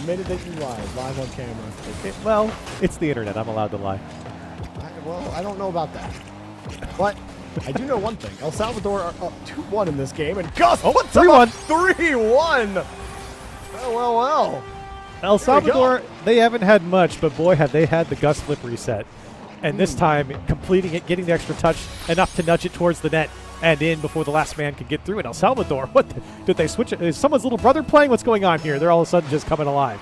admitted that you lied, live on camera. Well, it's the internet. I'm allowed to lie. Well, I don't know about that. But I do know one thing. El Salvador are up 2-1 in this game, and Gus, what's 3-1. 3-1. Well. El Salvador, they haven't had much, but boy, have they had the Gus flip reset. And this time, completing it, getting the extra touch, enough to nudge it towards the net and in before the last man could get through it. El Salvador, did they switch it? Is someone's little brother playing? What's going on here? They're all of a sudden just coming alive.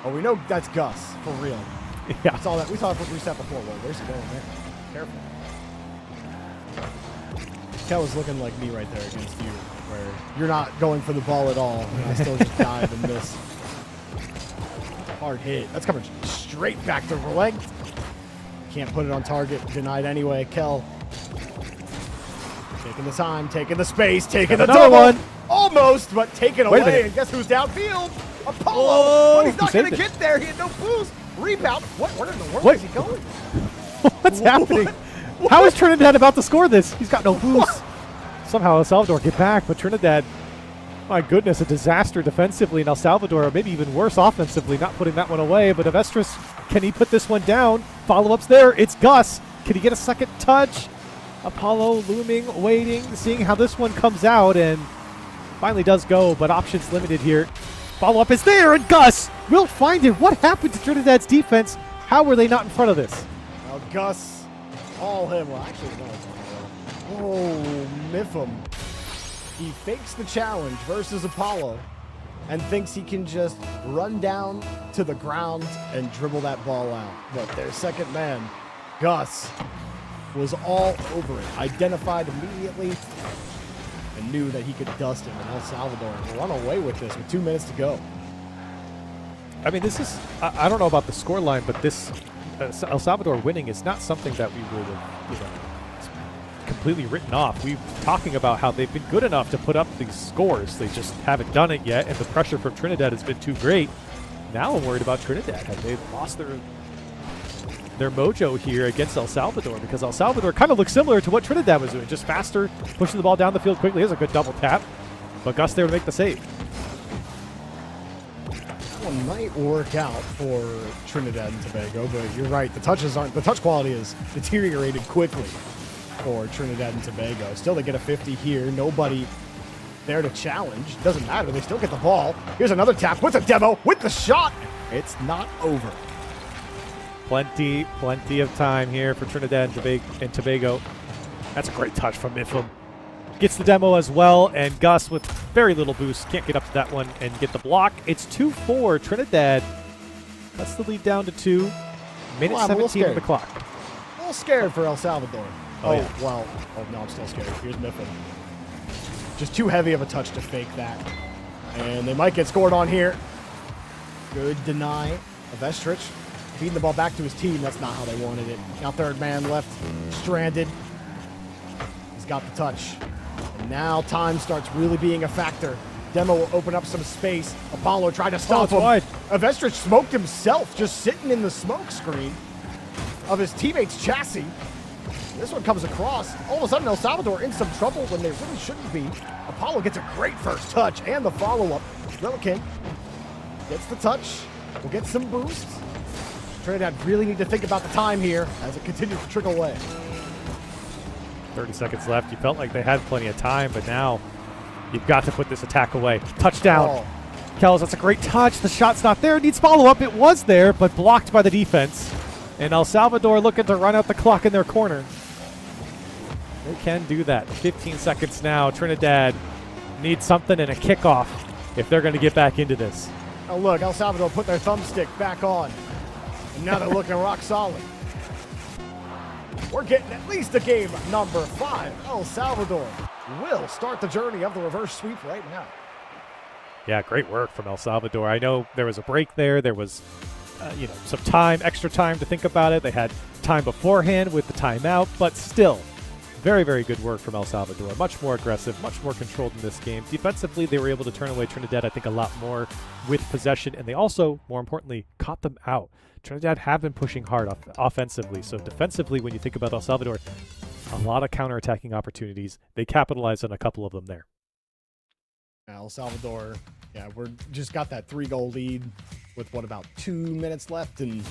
Oh, we know that's Gus, for real. Yeah. We saw that flip reset before. Whoa, where's he going there? Careful. Kel was looking like me right there against you, where you're not going for the ball at all, and I still just dive and miss. Hard hit. That's coming straight back to Roleg. Can't put it on target. Denied anyway. Kel taking the time, taking the space, taking the double. One. Almost, but taken away. And guess who's downfield? Apollo. Whoa, but he's not going to get there. He had no boost. Rebound. Where in the world is he going? What's happening? What? How is Trinidad about to score this? He's got no boost. Somehow El Salvador get back, but Trinidad, my goodness, a disaster defensively, and El Salvador, or maybe even worse offensively, not putting that one away. But Avestris, can he put this one down? Follow-ups there. It's Gus. Can he get a second touch? Apollo looming, waiting, seeing how this one comes out, and finally does go, but options limited here. Follow-up is there, and Gus will find it. What happened to Trinidad's defense? How were they not in front of this? Well, Gus, all him. Well, actually, no. Oh, Miffham. He fakes the challenge versus Apollo and thinks he can just run down to the ground and dribble that ball out. But their second man, Gus, was all over it. Identified immediately and knew that he could dust him, and El Salvador run away with this with 2 minutes to go. I mean, this is, I don't know about the score line, but this El Salvador winning is not something that we would have, completely written off. We've talking about how they've been good enough to put up these scores. They just haven't done it yet, and the pressure from Trinidad has been too great. Now I'm worried about Trinidad. Have they lost their mojo here against El Salvador? Because El Salvador kind of looks similar to what Trinidad was doing, just faster, pushing the ball down the field quickly. Here's a good double tap, but Gus there to make the save. One might work out for Trinidad and Tobago, but you're right. The touch quality is deteriorated quickly for Trinidad and Tobago. Still, they get a 50 here. Nobody there to challenge. Doesn't matter. They still get the ball. Here's another tap with a demo with the shot. It's not over. Plenty of time here for Trinidad and Tobago. That's a great touch from Miffham. Gets the demo as well, and Gus with very little boost can't get up to that one and get the block. It's 2-4. Trinidad cuts the lead down to 2. Minute 17 on the clock. A little scared for El Salvador. Oh, yeah. Well. Oh, no, I'm still scared. Here's Mifflin. Just too heavy of a touch to fake that. And they might get scored on here. Good deny. Avestrich feeding the ball back to his team. That's not how they wanted it. Now third man left, stranded. He's got the touch. And now time starts really being a factor. Demo will open up some space. Apollo tried to stop him. Wide. Avestrich smoked himself just sitting in the smoke screen of his teammate's chassis. This one comes across. All of a sudden, El Salvador in some trouble when they really shouldn't be. Apollo gets a great first touch and the follow-up. Relican gets the touch. Will get some boost. Trinidad really need to think about the time here as it continues to trickle away. 30 seconds left. You felt like they had plenty of time, but now you've got to put this attack away. Touchdown. Oh. Kells, that's a great touch. The shot's not there. It needs follow-up. It was there, but blocked by the defense. And El Salvador looking to run out the clock in their corner. They can do that. 15 seconds now. Trinidad needs something and a kickoff if they're going to get back into this. Oh, look, El Salvador put their thumbstick back on. And now they're looking rock solid. We're getting at least a game number 5. El Salvador will start the journey of the reverse sweep right now. Yeah, great work from El Salvador. I know there was a break there. There was, some time, extra time to think about it. They had time beforehand with the timeout, but still, very, very good work from El Salvador. Much more aggressive, much more controlled in this game. Defensively, they were able to turn away Trinidad, I think, a lot more with possession, and they also, more importantly, caught them out. Trinidad have been pushing hard offensively, so defensively, when you think about El Salvador, a lot of counterattacking opportunities. They capitalized on a couple of them there. El Salvador Yeah, we're just got that 3-goal lead with what, about 2 minutes left, and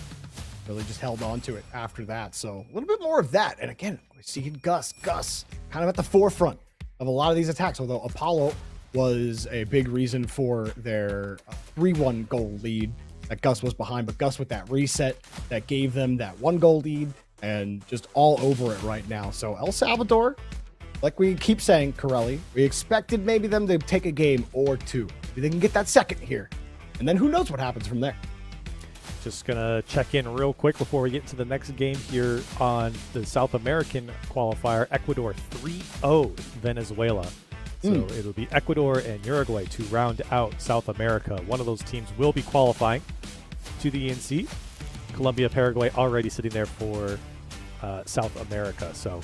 really just held on to it after that. So a little bit more of that. And again, we see Gus kind of at the forefront of a lot of these attacks, although Apollo was a big reason for their 3-1 goal lead that Gus was behind. But Gus with that reset that gave them that 1-goal lead and just all over it right now. So El Salvador, like we keep saying, Corelli, we expected maybe them to take a game or two. Maybe they can get that second here. And then who knows what happens from there. Just going to check in real quick before we get into the next game here on the South American qualifier. Ecuador 3-0 Venezuela. So it'll be Ecuador and Uruguay to round out South America. One of those teams will be qualifying to the ENC. Colombia, Paraguay already sitting there for South America. So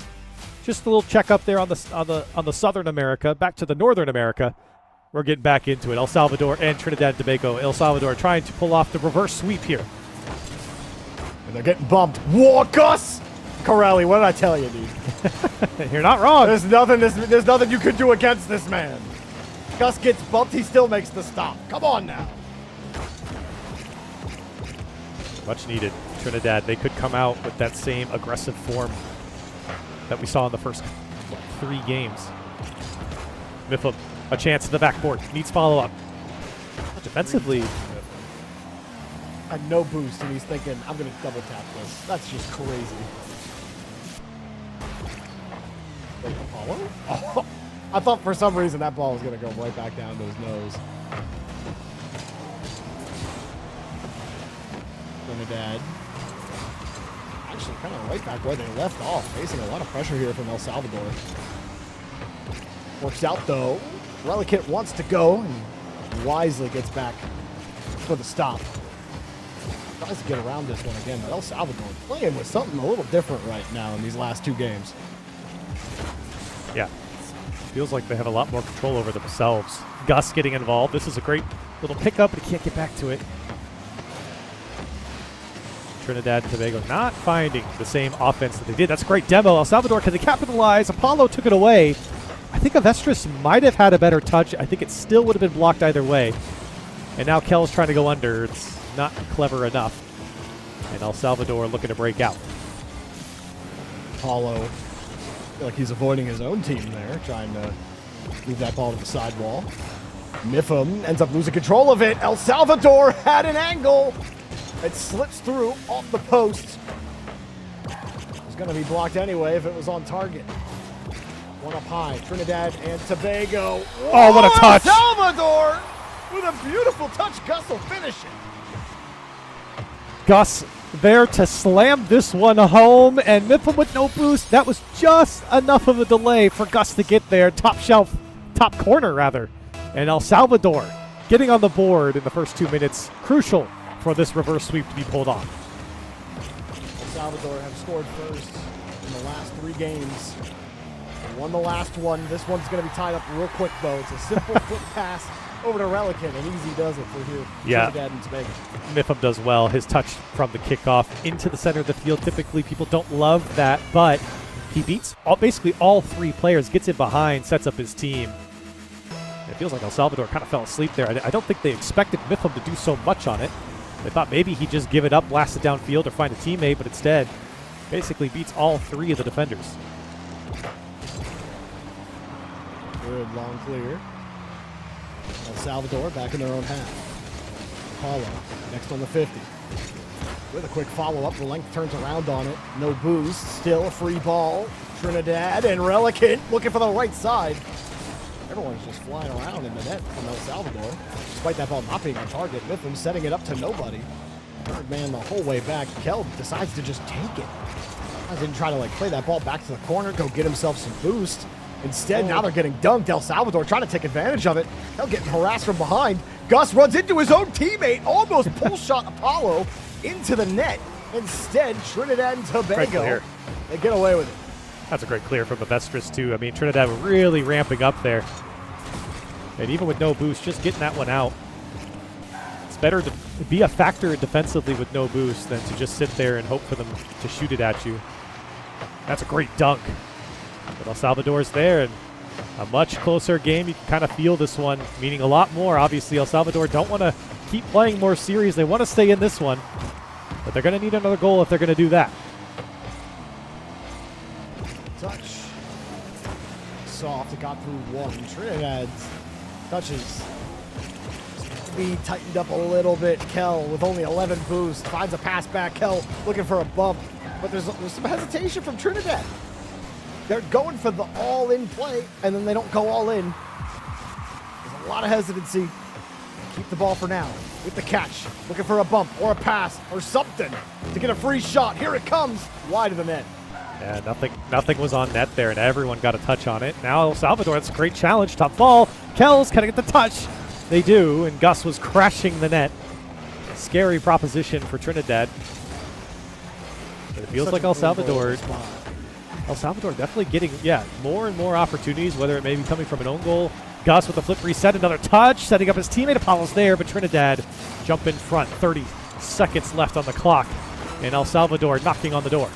just a little check up there on the Southern America. Back to the Northern America. We're getting back into it. El Salvador and Trinidad and Tobago. El Salvador trying to pull off the reverse sweep here. And they're getting bumped. Whoa, Gus! Corelli, what did I tell you, dude? You're not wrong. There's nothing you could do against this man. Gus gets bumped, he still makes the stop. Come on now. Much needed. Trinidad, they could come out with that same aggressive form that we saw in the first 3 games. Mifflin, a chance to the backboard. Needs follow-up. Defensively. Had no boost, and he's thinking, I'm going to double tap this. That's just crazy. Wait, Apollo? Oh, I thought for some reason that ball was going to go right back down to his nose. Trinidad. Actually, kind of right back where they left off. Facing a lot of pressure here from El Salvador. Works out, though. Relicant wants to go, and wisely gets back for the stop. Tries to get around this one again, but El Salvador playing with something a little different right now in these last 2 games. Yeah. Feels like they have a lot more control over themselves. Gus getting involved. This is a great little pickup, but he can't get back to it. Trinidad and Tobago not finding the same offense that they did. That's a great demo. El Salvador, can they capitalize? Apollo took it away. I think Avestris might have had a better touch. I think it still would have been blocked either way. And now Kel's trying to go under. It's not clever enough. And El Salvador looking to break out. Apollo, I feel like he's avoiding his own team there, trying to move that ball to the sidewall. Mifflin ends up losing control of it. El Salvador had an angle. It slips through off the post. It was going to be blocked anyway if it was on target. One up high, Trinidad and Tobago. Oh, what a touch! El Salvador with a beautiful touch. Gus will finish it. Gus there to slam this one home, and Mifflin with no boost. That was just enough of a delay for Gus to get there. Top corner rather. And El Salvador getting on the board in the first 2 minutes. Crucial for this reverse sweep to be pulled off. El Salvador have scored first in the last 3 games. They won the last one. This one's going to be tied up real quick, though. It's a simple foot pass over to Relicant, and easy does it for here. Yeah. Trinidad and Tobago. Mifflin does well. His touch from the kickoff into the center of the field. Typically, people don't love that, but he beats basically all 3 players, gets it behind, sets up his team. It feels like El Salvador kind of fell asleep there. I don't think they expected Mifflin to do so much on it. They thought maybe he'd just give it up, blast it downfield, or find a teammate, but instead basically beats all 3 of the defenders. Good long clear. El Salvador back in their own half. Apollo next on the 50. With a quick follow-up, the length turns around on it. No boost, still a free ball. Trinidad and Relicant looking for the right side. Everyone's just flying around in the net from El Salvador. Despite that ball not being on target, Mifflin setting it up to nobody. Third man the whole way back. Kel decides to just take it. I didn't try to play that ball back to the corner, go get himself some boost. Instead, now they're getting dunked. El Salvador trying to take advantage of it. Kel getting harassed from behind. Gus runs into his own teammate, almost pull shot Apollo into the net. Instead, Trinidad and Tobago, they get away with it. That's a great clear from Avestris, too. I mean, Trinidad really ramping up there. And even with no boost, just getting that one out. It's better to be a factor defensively with no boost than to just sit there and hope for them to shoot it at you. That's a great dunk. But El Salvador's there, and A much closer game. You can kind of feel this one, meaning a lot more. Obviously, El Salvador don't want to keep playing more series. They want to stay in this one, but they're going to need another goal if they're going to do that. Touch. Soft. It got through one. Trinidad's touches. Be tightened up a little bit. Kel with only 11 boost finds a pass back. Kel looking for a bump, but there's some hesitation from Trinidad. They're going for the all-in play, and then they don't go all in. There's a lot of hesitancy. Keep the ball for now with the catch. Looking for a bump or a pass or something to get a free shot. Here it comes. Wide of the net. Yeah, nothing was on net there, and everyone got a touch on it. Now El Salvador, that's a great challenge. Top ball. Kel's can I get the touch? They do, and Gus was crashing the net. Scary proposition for Trinidad. But it feels like El Salvador definitely getting, more and more opportunities, whether it may be coming from an own goal. Gus with a flip reset, another touch, setting up his teammate. Apollo's there, but Trinidad jump in front. 30 seconds left on the clock, and El Salvador knocking on the door.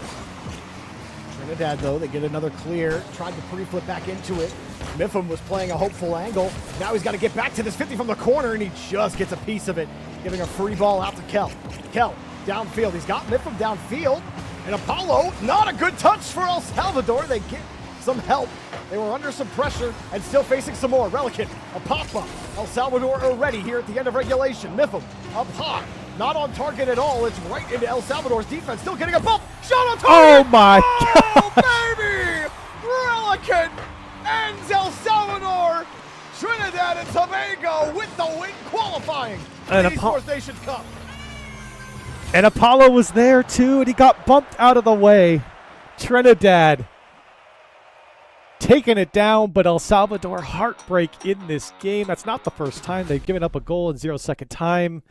Trinidad, though, they get another clear. Tried to pre-flip back into it. Mifflin was playing a hopeful angle. Now he's got to get back to this 50 from the corner, and he just gets a piece of it, giving a free ball out to Kel. Kel, downfield. He's got Mifflin downfield. And Apollo, not a good touch for El Salvador. They get some help. They were under some pressure and still facing some more. Relican, a pop-up. El Salvador are ready here at the end of regulation. Mifflin, up high. Not on target at all. It's right into El Salvador's defense. Still getting a bump. Shot on target. Oh, my God. Oh, baby. Relican ends El Salvador. Trinidad and Tobago with the win qualifying for the Esports Nations Cup. And Apollo was there too, and he got bumped out of the way. Trinidad taking it down, but El Salvador heartbreak in this game. That's not the first time they've given up a goal in 0-second time.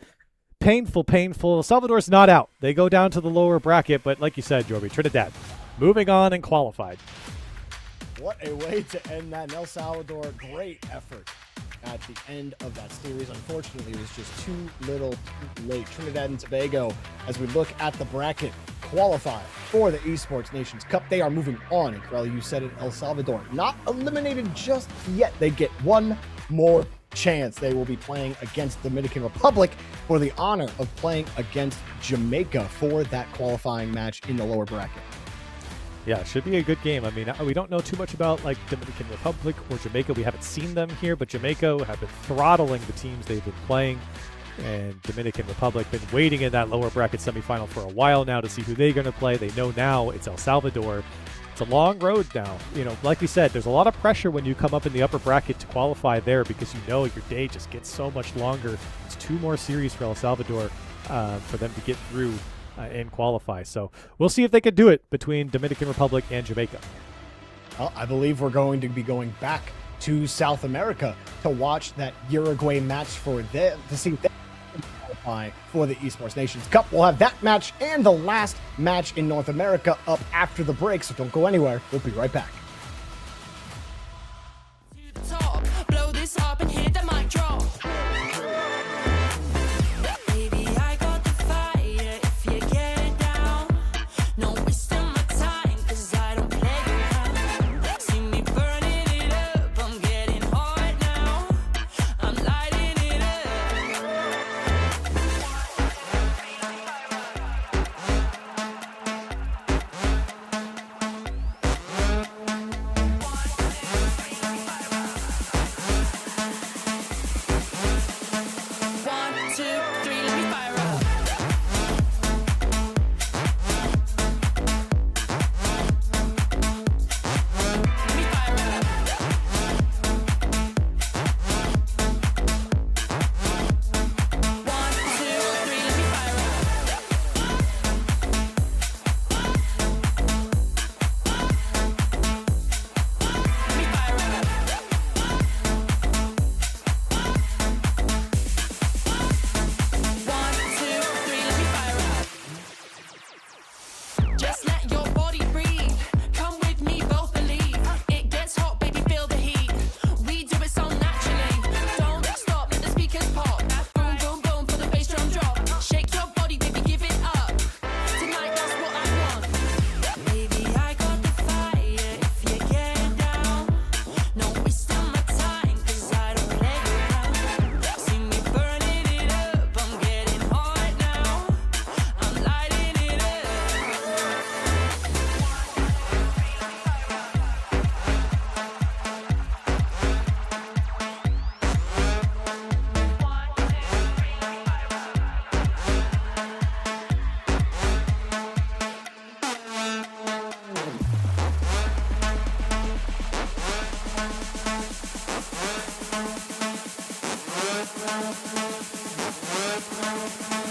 Painful. El Salvador's not out. They go down to the lower bracket, but like you said, Jorby, Trinidad moving on and qualified. What a way to end that. El Salvador, great effort at the end of that series. Unfortunately, it was just too little too late. Trinidad and Tobago, as we look at the bracket, qualify for the Esports Nations Cup. They are moving on. And Corelli, you said it, El Salvador not eliminated just yet. They get one more chance. They will be playing against Dominican Republic for the honor of playing against Jamaica for that qualifying match in the lower bracket. Yeah, it should be a good game. I mean, we don't know too much about like Dominican Republic or Jamaica. We haven't seen them here, but Jamaica have been throttling the teams they've been playing, and Dominican Republic been waiting in that lower bracket semifinal for a while now to see who they're going to play. They know now it's El Salvador. It's a long road now. You know, like we said, there's a lot of pressure when you come up in the upper bracket to qualify there because you know your day just gets so much longer. It's 2 more series for El Salvador for them to get through and qualify. So we'll see if they can do it between Dominican Republic and Jamaica. Well, I believe we're going to be going back to South America to watch that Uruguay match for them, to see them qualify for the Esports Nations Cup. We'll have that match and the last match in North America up after the break, so don't go anywhere. We'll be right back. Blow this up and hit the mic drop.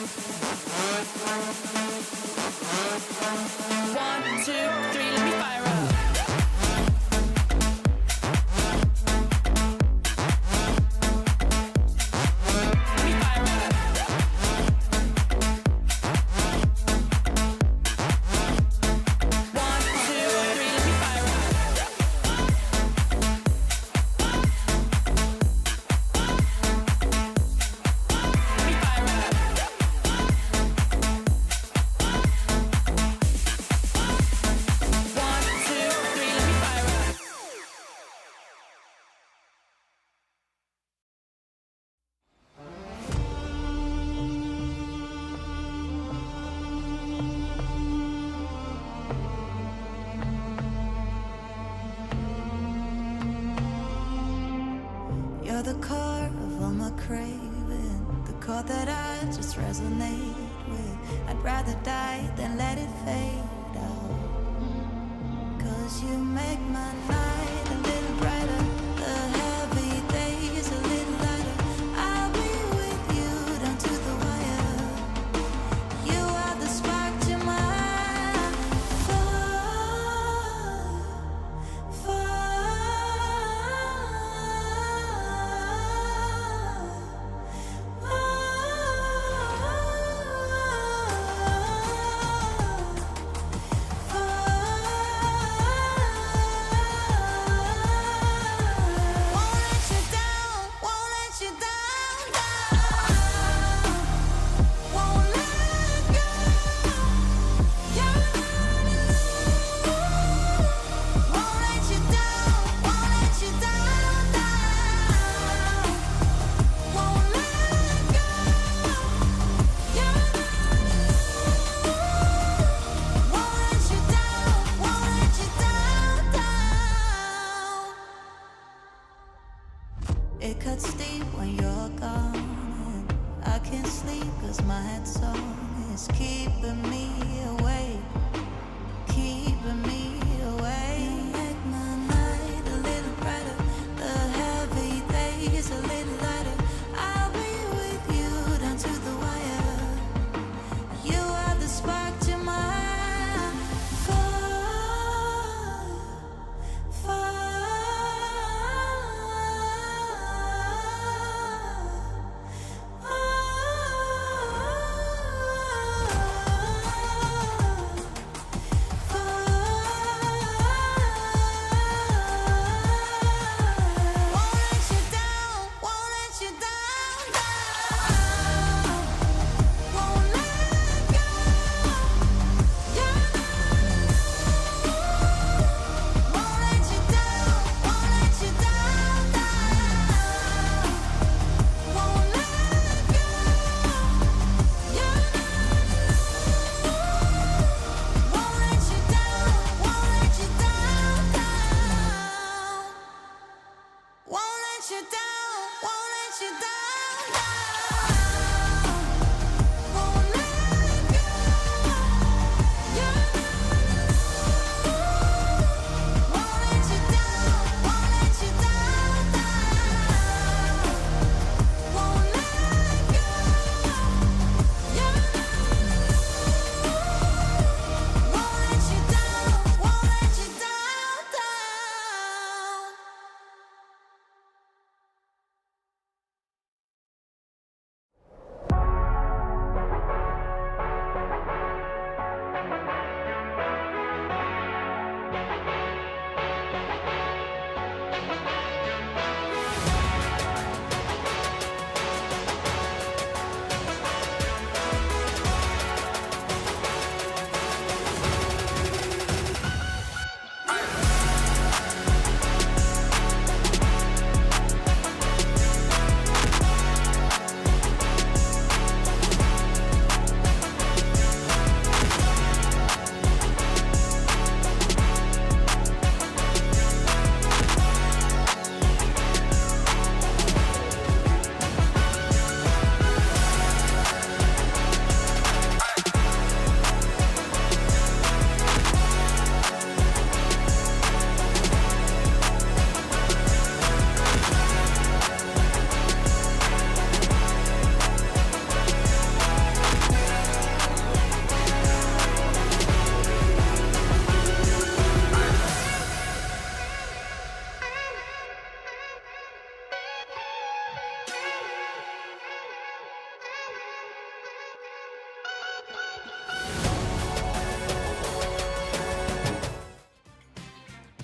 One, two, three, let me fire up. Let me fire up. One, two, three, let me fire up. Let me fire up. One, two, three, let me fire up. You're the core of all my craving, the chord that I just resonate with. I'd rather die than let it fade out. 'Cause you make my night a little brighter, the heavy days a little lighter. I'll be with you down to the wire. You are the spark to my It cuts deep when you're gone, and I can't sleep 'cause my head song is keeping me awake, keeping me awake. You make my night a little brighter, the heavy days a little lighter. I'll be with you down to the wire. You are the spark to my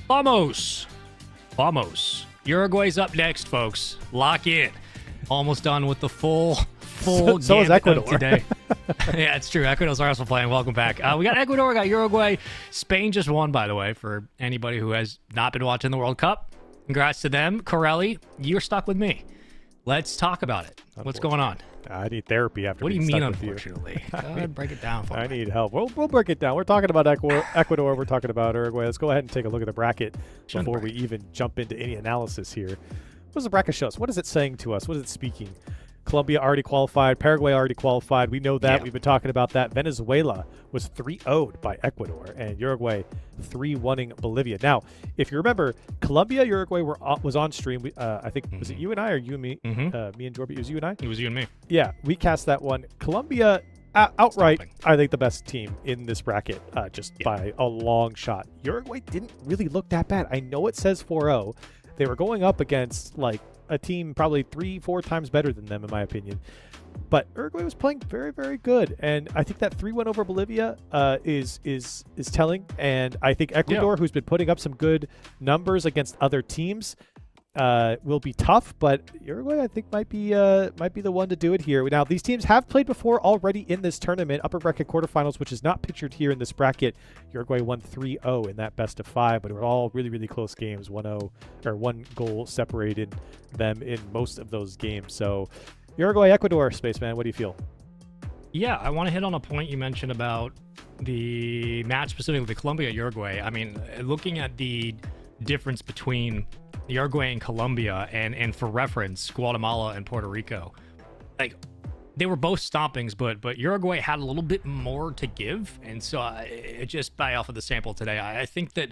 Vamos. Uruguay's up next, folks. Lock in. Almost done with the full so is gambit Ecuador of today. Yeah, it's true. Ecuador's also playing. Welcome back. We got Ecuador, we got Uruguay. Spain just won, by the way, for anybody who has not been watching the World Cup. Congrats to them. Corelli, you're stuck with me. Let's talk about it. What's going on? I need therapy after What do you being mean, stuck with you. unfortunately? Go ahead, break it down for me. I need help. We'll break it down. We're talking about Ecuador. We're talking about Uruguay. Let's go ahead and take a look at the bracket before we even jump into any analysis here. What does the bracket show us? What is it saying to us? What is it speaking? Colombia already qualified. Paraguay already qualified. We know that. Yeah. We've been talking about that. Venezuela was 3-0'd by Ecuador, and Uruguay 3-1ing Bolivia. Now, if you remember, Colombia, Uruguay was on stream. I think, was it you and I or you and me? Me and Jorby. It was you and I? It was you and me. Yeah, we cast that one. Colombia, outright, I think the best team in this bracket, by a long shot. Uruguay didn't really look that bad. I know it says 4-0. They were going up against, like, a team probably 3-4 times better than them, in my opinion. But Uruguay was playing very, very good, and I think that 3-1 over Bolivia is telling. And I think Ecuador, who's been putting up some good numbers against other teams, will be tough. But Uruguay, I think, might be the one to do it here. Now, these teams have played before already in this tournament, upper bracket quarterfinals, which is not pictured here in this bracket. Uruguay won 3-0 in that best of 5, but it were all really, really close games. 1-0 or 1 goal separated them in most of those games. So Uruguay, Ecuador, Spaceman, what do you feel? Yeah, I want to hit on a point you mentioned about the match, specifically the Colombia-Uruguay. I mean, looking at the difference between Uruguay and Colombia, and for reference, Guatemala and Puerto Rico, like, they were both stompings, but Uruguay had a little bit more to give, and so just by off of the sample today, I think that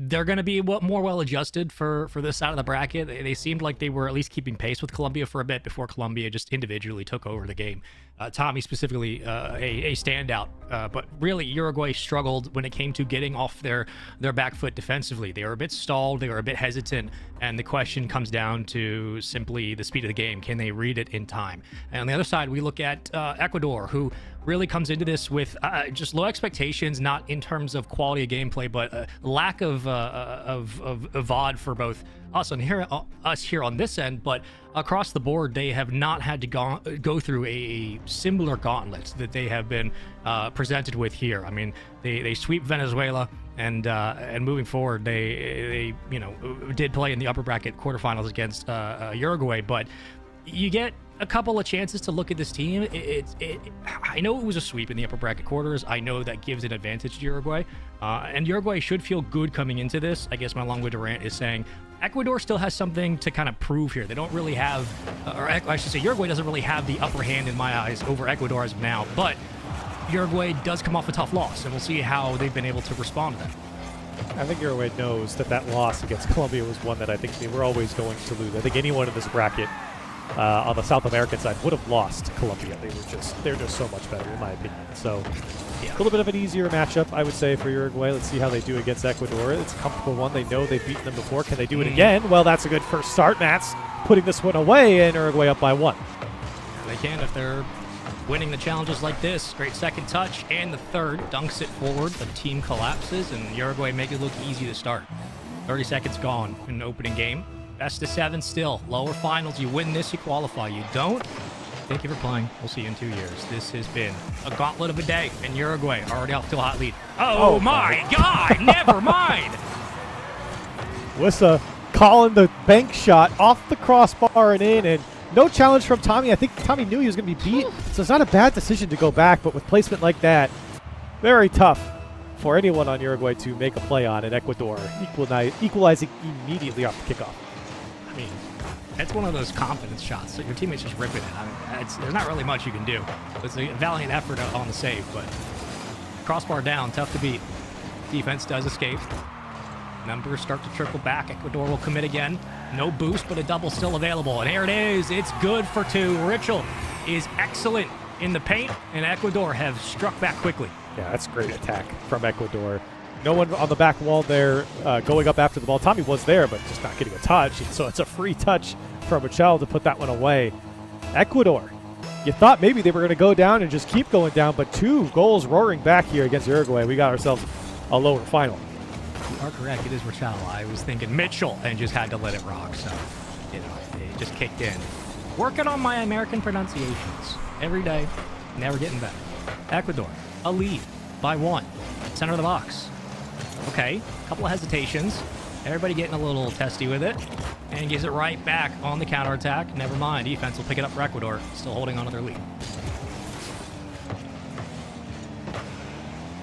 they're going to be more well-adjusted for this side of the bracket. They seemed like they were at least keeping pace with Colombia for a bit before Colombia just individually took over the game. Tommy specifically a standout, but really Uruguay struggled when it came to getting off their back foot defensively. They were a bit stalled, they were a bit hesitant, and the question comes down to simply the speed of the game. Can they read it in time? And on the other side, we look at Ecuador, who really comes into this with just low expectations, not in terms of quality of gameplay, but lack of VOD for both us here on this end, but across the board, they have not had to go through a similar gauntlet that they have been presented with here. I mean, they sweep Venezuela, and moving forward, they did play in the upper bracket quarterfinals against Uruguay, but you get a couple of chances to look at this team. I know it was a sweep in the upper bracket quarters. I know that gives an advantage to Uruguay, and Uruguay should feel good coming into this. I guess my long-winded rant is saying Ecuador still has something to kind of prove here. They don't really have, or I should say Uruguay doesn't really have the upper hand in my eyes over Ecuador as of now, but Uruguay does come off a tough loss, and we'll see how they've been able to respond to that. I think Uruguay knows that loss against Colombia was one that I think they were always going to lose. I think anyone in this bracket on the South American side would have lost Colombia. They're just so much better, in my opinion. So a little bit of an easier matchup, I would say, for Uruguay. Let's see how they do against Ecuador. It's a comfortable one. They know they've beaten them before. Can they do it again? Well, that's a good first start. Mats putting this one away, and Uruguay up by 1. They can if they're winning the challenges like this. Great second touch, and the third dunks it forward. The team collapses, and Uruguay make it look easy to start. 30 seconds gone in the opening game. Best of 7 still. Lower finals. You win this, you qualify. You don't, thank you for playing. We'll see you in 2 years. This has been a gauntlet of a day, and Uruguay already off to a hot lead. Oh my God! Never mind! Wissa calling the bank shot off the crossbar and in, and no challenge from Tommy. I think Tommy knew he was going to be beat, so it's not a bad decision to go back, but with placement like that, very tough for anyone on Uruguay to make a play on, and Ecuador equalizing immediately off the kickoff. I mean, it's one of those confidence shots. So your teammate's just ripping it. I mean, there's not really much you can do. It's a valiant effort on the save, but crossbar down, tough to beat. Defense does escape. Numbers start to trickle back. Ecuador will commit again. No boost, but a double still available. And here it is. It's good for 2. Richel is excellent in the paint, and Ecuador have struck back quickly. Yeah, that's great attack from Ecuador. No one on the back wall there going up after the ball. Tommy was there, but just not getting a touch. And so it's a free touch from Michel to put that one away. Ecuador, you thought maybe they were going to go down and just keep going down, but 2 goals roaring back here against Uruguay. We got ourselves a lower final. You are correct. It is Rochelle. I was thinking Mitchell and just had to let it rock. So, you know, it just kicked in. Working on my American pronunciations every day. Never getting better. Ecuador, a lead by 1. Center of the box. Okay, couple of hesitations. Everybody getting a little testy with it. And gives it right back on the counterattack. Never mind. Defense will pick it up for Ecuador. Still holding on to their lead.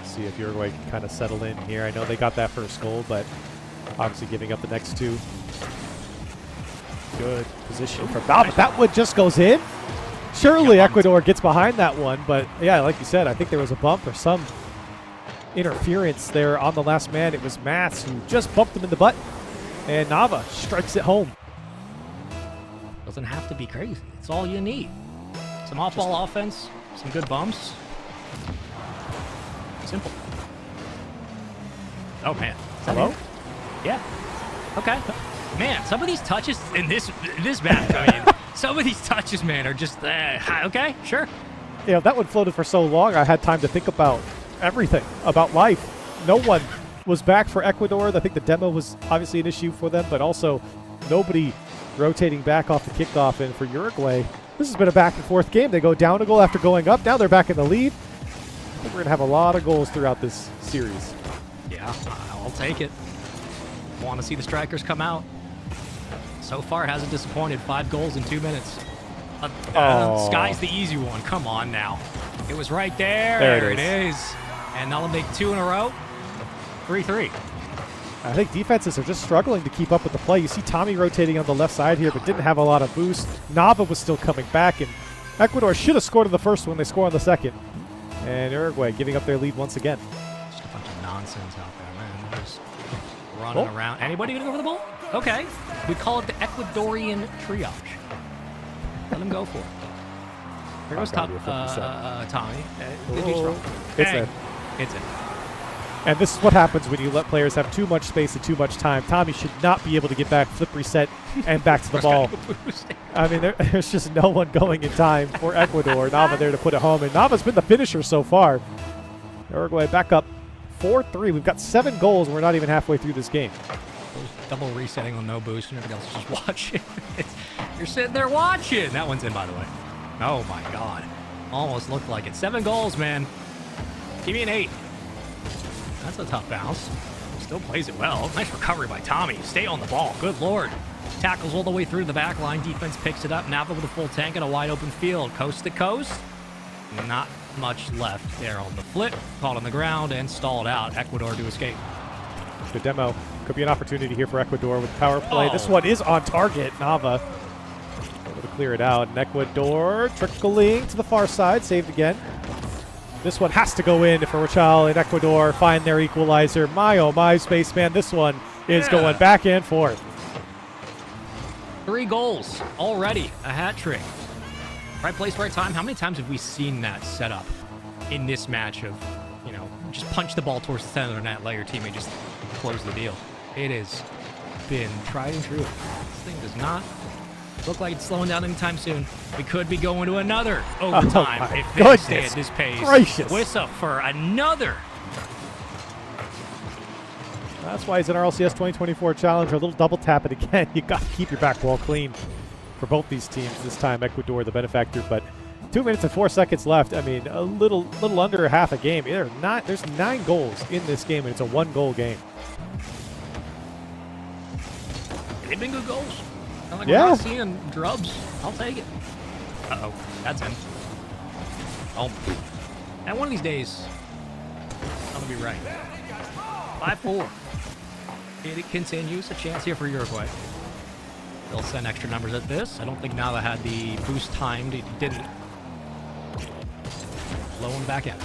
See if Uruguay can kind of settle in here. I know they got that first goal, but obviously giving up the next 2. Good position for Bal, but that one just goes in. Surely Ecuador gets behind that one, but yeah, like you said, I think there was a bump or some interference there on the last man. It was Mats who just bumped him in the butt, and Nava strikes it home. Doesn't have to be crazy. It's all you need. Some off-ball offense, some good bumps. Simple. Oh, man. Hello? Yeah. Okay. Man, some of these touches in this match, I mean, some of these touches, man, are just, okay, sure. You know, that one floated for so long, I had time to think about everything, about life. No one was back for Ecuador. I think the demo was obviously an issue for them, but also nobody rotating back off the kickoff. And for Uruguay, this has been a back-and-forth game. They go down a goal after going up. Now they're back in the lead. I think we're going to have a lot of goals throughout this series. Yeah, I'll take it. Want to see the strikers come out. So far, it hasn't disappointed. 5 goals in 2 minutes. Sky's the easy one. Come on now. It was right there. There it is. And they'll make 2 in a row. 3-3. I think defenses are just struggling to keep up with the play. You see Tommy rotating on the left side here, but didn't have a lot of boost. Nava was still coming back, and Ecuador should have scored on the first one. They score on the second. And Uruguay giving up their lead once again. Just a bunch of nonsense out there, man. They're just running around. Anybody going to go for the ball? Okay. We call it the Ecuadorian triage. Let him go for it. Here goes Tommy. It's in. It's in. And this is what happens when you let players have too much space and too much time. Tommy should not be able to get back, flip reset, and back to the ball. I mean, there's just no one going in time for Ecuador. Nava there to put it home, and Nava's been the finisher so far. Uruguay back up 4-3. We've got 7 goals, and we're not even halfway through this game. Double resetting on no boost, and everybody else is just watching. You're sitting there watching. That one's in, by the way. Oh, my God. Almost looked like it. 7 goals, man. Give me an 8. That's a tough bounce. Still plays it well. Nice recovery by Tommy. Stay on the ball. Good Lord. Tackles all the way through the back line. Defense picks it up. Nava with a full tank and a wide open field. Coast to coast. Not much left there on the flip. Caught on the ground and stalled out. Ecuador to escape. The demo could be an opportunity here for Ecuador with power play. This one is on target. Nava able to clear it out. And Ecuador trickling to the far side. Saved again. This one has to go in for Rochelle and Ecuador find their equalizer. My, oh my, Spaceman. This one is going back and forth. 3 goals already. A hat trick. Right place, right time. How many times have we seen that set up in this match of, you know, just punch the ball towards the center of the net, let your teammate just close the deal? It has been tried and true. This thing does not look like it's slowing down anytime soon. We could be going to another overtime if they stay at this pace. Gracious. Wissa for another. That's why he's in our LCS 2024 challenge. A little double tap it again. You got to keep your back wall clean for both these teams. This time Ecuador the benefactor, but 2 minutes and 4 seconds left. I mean, a little under half a game. There's 9 goals in this game, and it's a 1-goal game. They've been good goals. Like Yeah. we're not seeing drubs. I'll take it. Uh-oh. That's in. Oh. And one of these days, I'm going to be right. 5-4. It continues. A chance here for Uruguay. They'll send extra numbers at this. I don't think Nava had the boost timed. He didn't. Low on the back end.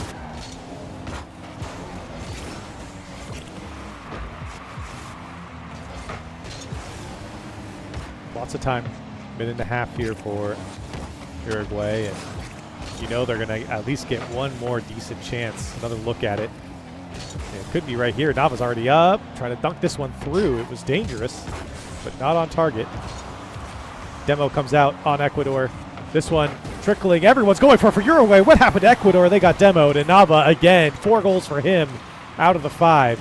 Lots of time. Minute and a half here for Uruguay, and you know they're going to at least get one more decent chance. Another look at it. It could be right here. Nava's already up. Trying to dunk this one through. It was dangerous, but not on target. Demo comes out on Ecuador. This one trickling. Everyone's going for Uruguay. What happened to Ecuador? They got demoed. And Nava again. 4 goals for him out of the 5.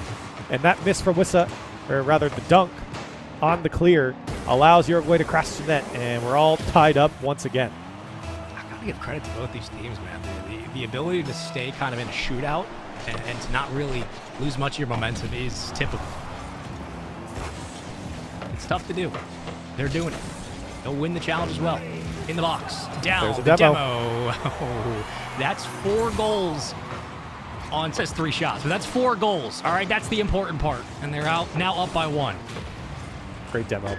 And that miss from Wissa, or rather the dunk on the clear, allows Uruguay to crash the net, and we're all tied up once again. I gotta give credit to both these teams, man. The ability to stay kind of in a shootout and to not really lose much of your momentum is typical. It's tough to do. They're doing it. They'll win the challenge as well. In the box. Down. There's a the demo. Oh, that's 4 goals. It says 3 shots, but that's 4 goals. All right, that's the important part. And they're now up by 1. Great demo.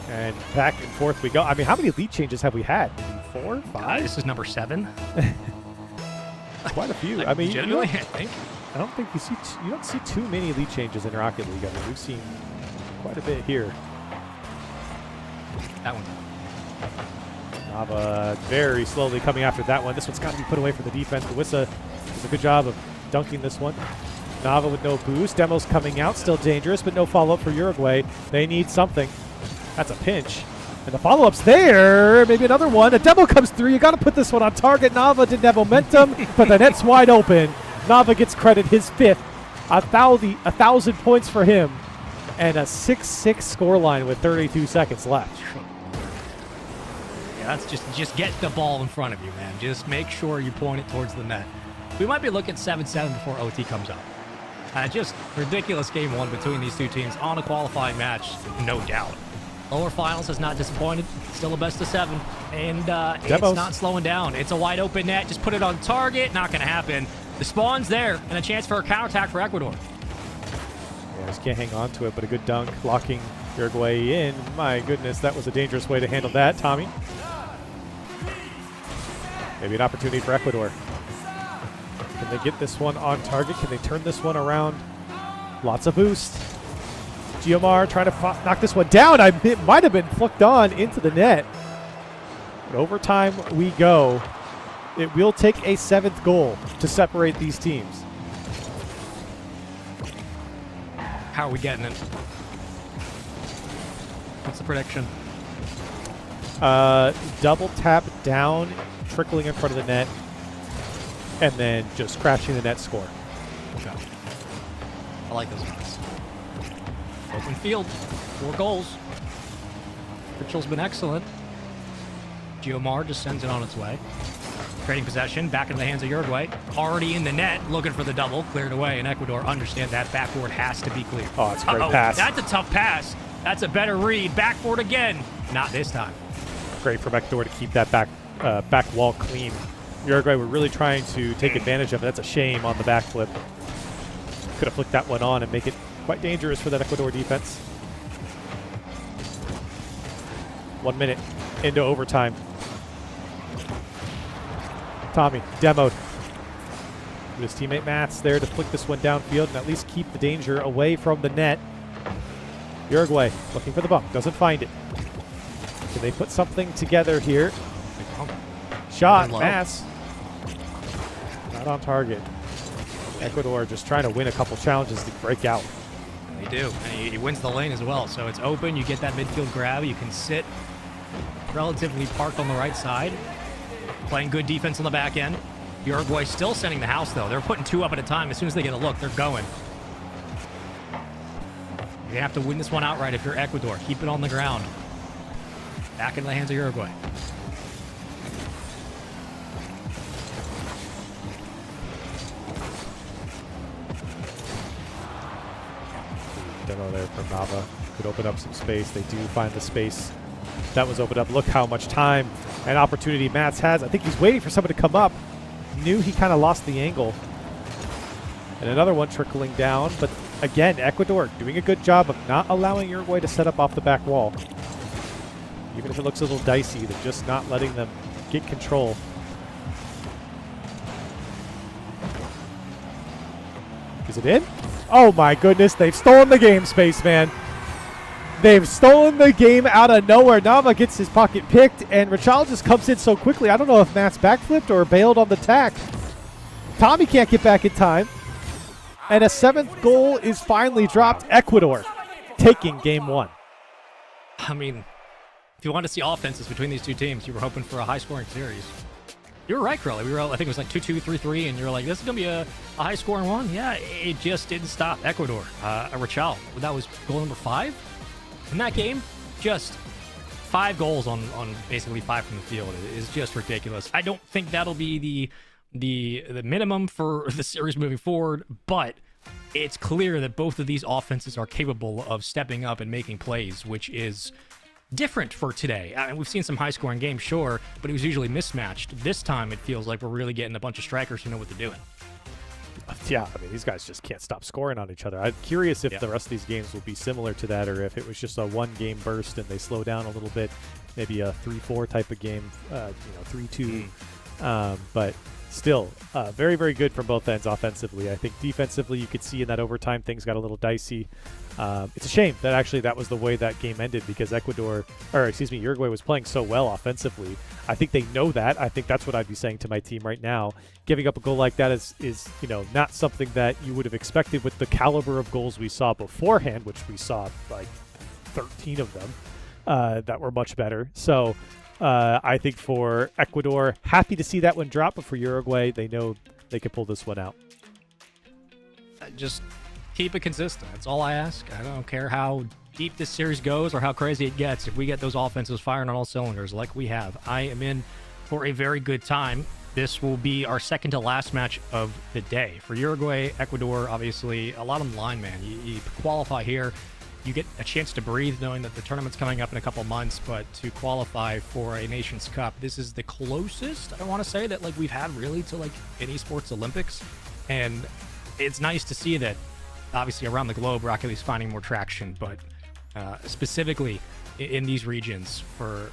And back and forth we go. I mean, how many lead changes have we had? 4, 5? This is number 7. Quite a few. I mean, legitimately, I think. I don't think you don't see too many lead changes in Rocket League. I mean, we've seen quite a bit here. That one. Nava very slowly coming after that one. This one's got to be put away from the defense. Wissa does a good job of dunking this one. Nava with no boost. Demo's coming out. Still dangerous, but no follow-up for Uruguay. They need something. That's a pinch. And the follow-up's there. Maybe another one. A demo comes through. You got to put this one on target. Nava didn't have momentum, but the net's wide open. Nava gets credit, his 5th. 1,000 points for him. And a 6-6 scoreline with 32 seconds left. Yeah, that's just get the ball in front of you, man. Just make sure you point it towards the net. We might be looking at 7-7 before OT comes up. Just ridiculous game 1 between these two teams on a qualifying match, no doubt. Lower finals has not disappointed. Still a best of 7. And it's not slowing down. It's a wide open net. Just put it on target. Not going to happen. The spawn's there and a chance for a counterattack for Ecuador. Yeah, just can't hang on to it, but a good dunk locking Uruguay in. My goodness, that was a dangerous way to handle that, Tommy. Maybe an opportunity for Ecuador. Can they get this one on target? Can they turn this one around? Lots of boost. Giomar trying to knock this one down. It might have been flicked on into the net. But overtime we go. It will take a 7th goal to separate these teams. How are we getting it? What's the prediction? Double tap down, trickling in front of the net, and then just crashing the net score. Okay. I like those odds. Open field. 4 goals. Mitchell's been excellent. Giomar just sends it on its way. Trading possession, back into the hands of Uruguay. Already in the net, looking for the double. Cleared away, and Ecuador understand that backboard has to be cleared. Oh, it's a great pass. That's a tough pass. That's a better read. Backboard again. Not this time. Great from Ecuador to keep that back wall clean. Uruguay were really trying to take advantage of it. That's a shame on the backflip. Could have flicked that one on and make it quite dangerous for that Ecuador defense. 1 minute into overtime. Tommy, demoed. His teammate Matt's there to flick this one downfield and at least keep the danger away from the net. Uruguay looking for the bump, doesn't find it. Can they put something together here? Shot, Mass. Not on target. Ecuador just trying to win a couple challenges to break out. They do, and he wins the lane as well. So it's open, you get that midfield grab, you can sit relatively parked on the right side. Playing good defense on the back end. Uruguay still sending the house, though. They're putting 2 up at a time. As soon as they get a look, they're going. You have to win this one outright if you're Ecuador. Keep it on the ground. Back into the hands of Uruguay. Demo there from Nava. Could open up some space. They do find the space. That was opened up. Look how much time and opportunity Mats has. I think he's waiting for someone to come up. Knew he kind of lost the angle. And another one trickling down. But again, Ecuador doing a good job of not allowing Uruguay to set up off the back wall. Even if it looks a little dicey, they're just not letting them get control. Is it in? Oh my goodness, they've stolen the game, Spaceman. They've stolen the game out of nowhere. Nava gets his pocket picked, and Rachal just comes in so quickly. I don't know if Matt's backflipped or bailed on the tack. Tommy can't get back in time. And a 7th goal is finally dropped. Ecuador taking game 1. I mean, if you want to see offenses between these two teams, you were hoping for a high-scoring series. You're right, Crowley. We were, I think it was like 2-2, 3-3, and you're like, this is going to be a high-scoring one. Yeah, it just didn't stop. Ecuador, Rachel, that was goal number 5 in that game. Just 5 goals on basically 5 from the field is just ridiculous. I don't think that'll be the minimum for the series moving forward, but it's clear that both of these offenses are capable of stepping up and making plays, which is different for today. I mean, we've seen some high-scoring games, sure, but it was usually mismatched. This time, it feels like we're really getting a bunch of strikers who know what they're doing. Yeah, I mean, these guys just can't stop scoring on each other. I'm curious if the rest of these games will be similar to that, or if it was just a one-game burst and they slow down a little bit, maybe a 3-4 type of game, 3-2. But still, very, very good from both ends offensively. I think defensively, you could see in that overtime things got a little dicey. It's a shame that actually that was the way that game ended, because Uruguay was playing so well offensively. I think they know that. I think that's what I'd be saying to my team right now. Giving up a goal like that is not something that you would have expected with the caliber of goals we saw beforehand, which we saw like 13 of them that were much better. So I think for Ecuador, happy to see that one drop, but for Uruguay, they know they can pull this one out. Just keep it consistent. That's all I ask. I don't care how deep this series goes or how crazy it gets. If we get those offenses firing on all cylinders like we have, I am in for a very good time. This will be our second to last match of the day. For Uruguay, Ecuador, obviously, a lot on the line, man. You qualify here. You get a chance to breathe knowing that the tournament's coming up in a couple months, but to qualify for a Nations Cup, this is the closest, I want to say, that like we've had really to like an esports Olympics. And it's nice to see that obviously around the globe, Rocket League's finding more traction, but specifically in these regions for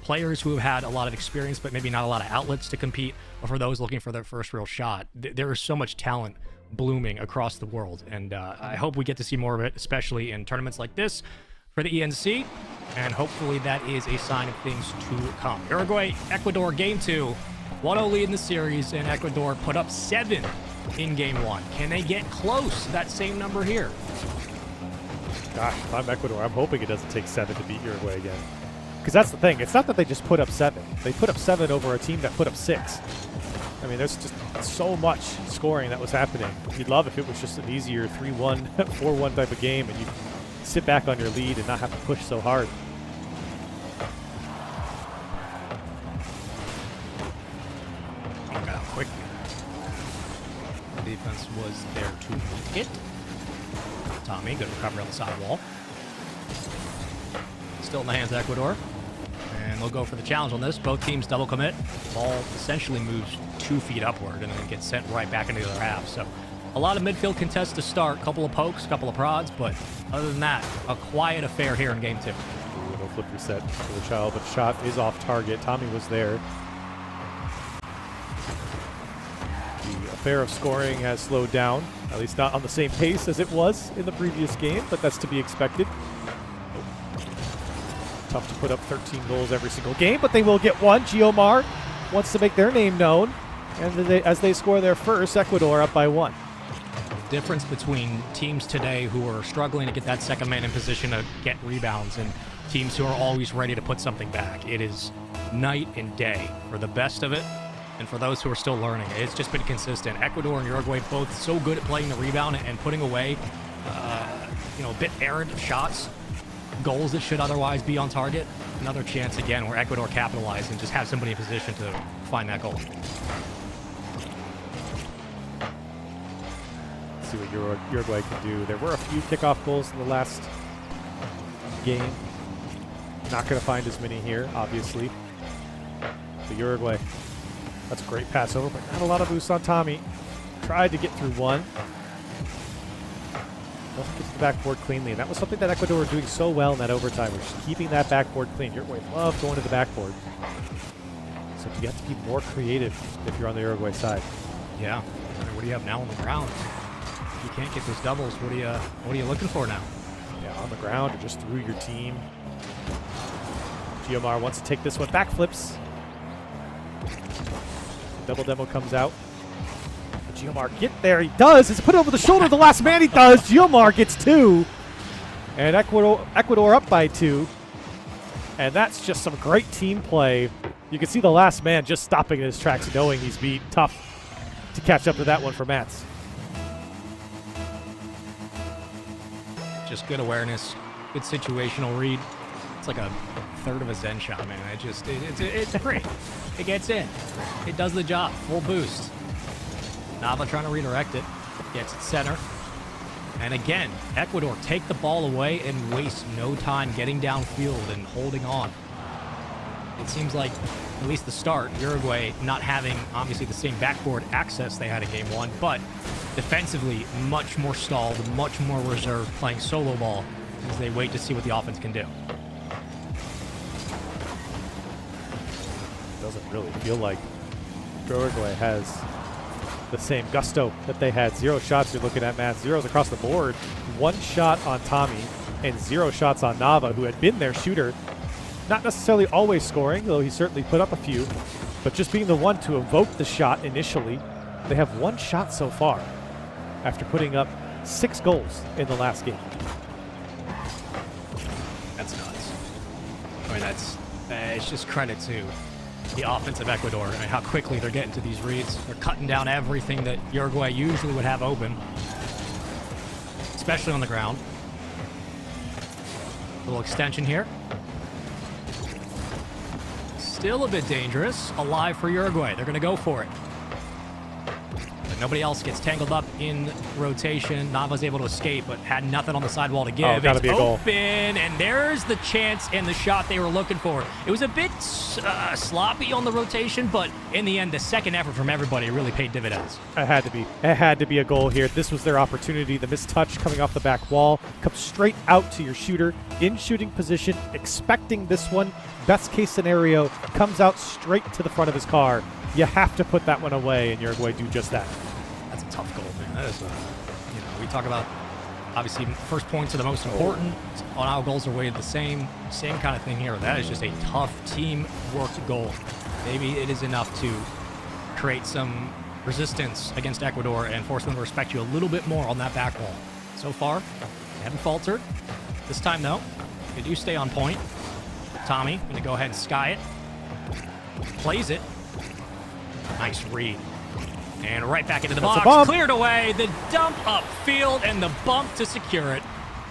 players who have had a lot of experience, but maybe not a lot of outlets to compete, or for those looking for their first real shot, there is so much talent blooming across the world, and I hope we get to see more of it, especially in tournaments like this for the ENC, and hopefully that is a sign of things to come. Uruguay, Ecuador, Game 2, 1-0 lead in the series, and Ecuador put up 7 in Game 1. Can they get close to that same number here? Gosh, if I'm Ecuador, I'm hoping it doesn't take 7 to beat Uruguay again. Because that's the thing. It's not that they just put up 7. They put up 7 over a team that put up 6. I mean, there's just so much scoring that was happening. You'd love if it was just an easier 3-1, 4-1 type of game, and you sit back on your lead and not have to push so hard. Look how quick the defense was there to meet it. Tommy, good recovery on the side wall. Still in the hands of Ecuador. And they'll go for the challenge on this. Both teams double commit. Ball essentially moves 2 feet upward and then gets sent right back into the other half. So a lot of midfield contests to start. Couple of pokes, couple of prods, but other than that, a quiet affair here in Game 2. No flip reset for the child, but shot is off target. Tommy was there. The affair of scoring has slowed down, at least not on the same pace as it was in the previous game, but that's to be expected. Tough to put up 13 goals every single game, but they will get one. Geomar wants to make their name known, and as they score their first, Ecuador up by 1. Difference between teams today who are struggling to get that second man in position to get rebounds and teams who are always ready to put something back. It is night and day for the best of it, and for those who are still learning. It's just been consistent. Ecuador and Uruguay both so good at playing the rebound and putting away a bit errant shots, goals that should otherwise be on target. Another chance again where Ecuador capitalized and just have somebody in position to find that goal. Let's see what Uruguay can do. There were a few kickoff goals in the last game. Not going to find as many here, obviously. So Uruguay, that's a great pass over, but not a lot of boost on Tommy. Tried to get through one. Doesn't get to the backboard cleanly, and that was something that Ecuador were doing so well in that overtime, was just keeping that backboard clean. Uruguay love going to the backboard. So you have to be more creative if you're on the Uruguay side. Yeah. What do you have now on the ground? If you can't get those doubles, what are you looking for now? Yeah, on the ground or just through your team. Geomar wants to take this one. Backflips. Double demo comes out. Geomar get there. He does. It's put over the shoulder of the last man. He does. Geomar gets 2. And Ecuador up by 2. And that's just some great team play You can see the last man just stopping in his tracks, knowing he's beat. Tough to catch up to that one for Mats. Just good awareness, good situational read. It's like a third of a Zen shot, man. It's great. It gets in. It does the job. Full boost. Nava trying to redirect it. Gets it center. And again, Ecuador take the ball away and waste no time getting downfield and holding on. It seems like, at least the start, Uruguay not having, obviously, the same backboard access they had in Game 1, but defensively, much more stalled, much more reserved, playing solo ball as they wait to see what the offense can do. Doesn't really feel like Uruguay has the same gusto that they had. 0 shots you're looking at, Matt. 0s across the board. 1 shot on Tommy and 0 shots on Nava, who had been their shooter. Not necessarily always scoring, though he certainly put up a few, but just being the one to evoke the shot initially. They have 1 shot so far after putting up 6 goals in the last game. That's nuts. I mean, it's just credit to the offense of Ecuador. I mean, how quickly they're getting to these reads. They're cutting down everything that Uruguay usually would have open, especially on the ground. Little extension here. Still a bit dangerous. Alive for Uruguay. They're going to go for it. But nobody else gets tangled up in rotation. Nava's able to escape, but had nothing on the sidewall to give. Oh, gotta it's be a goal. open, and there's the chance and the shot they were looking for. It was a bit sloppy on the rotation, but in the end, the second effort from everybody really paid dividends. It had to be. It had to be a goal here. This was their opportunity. The missed touch coming off the back wall comes straight out to your shooter in shooting position, expecting this one. Best case scenario, comes out straight to the front of his car. You have to put that one away, and Uruguay do just that. That's a tough goal, man. That is, we talk about, obviously, first points are the most important. On how goals are weighted the same kind of thing here. That is just a tough teamwork goal. Maybe it is enough to create some resistance against Ecuador and force them to respect you a little bit more on that back wall. So far, they haven't faltered. This time, though, they do stay on point. Tommy going to go ahead and sky it. Plays it. Nice read. And right back into the box. Cleared away. The dump upfield and the bump to secure it.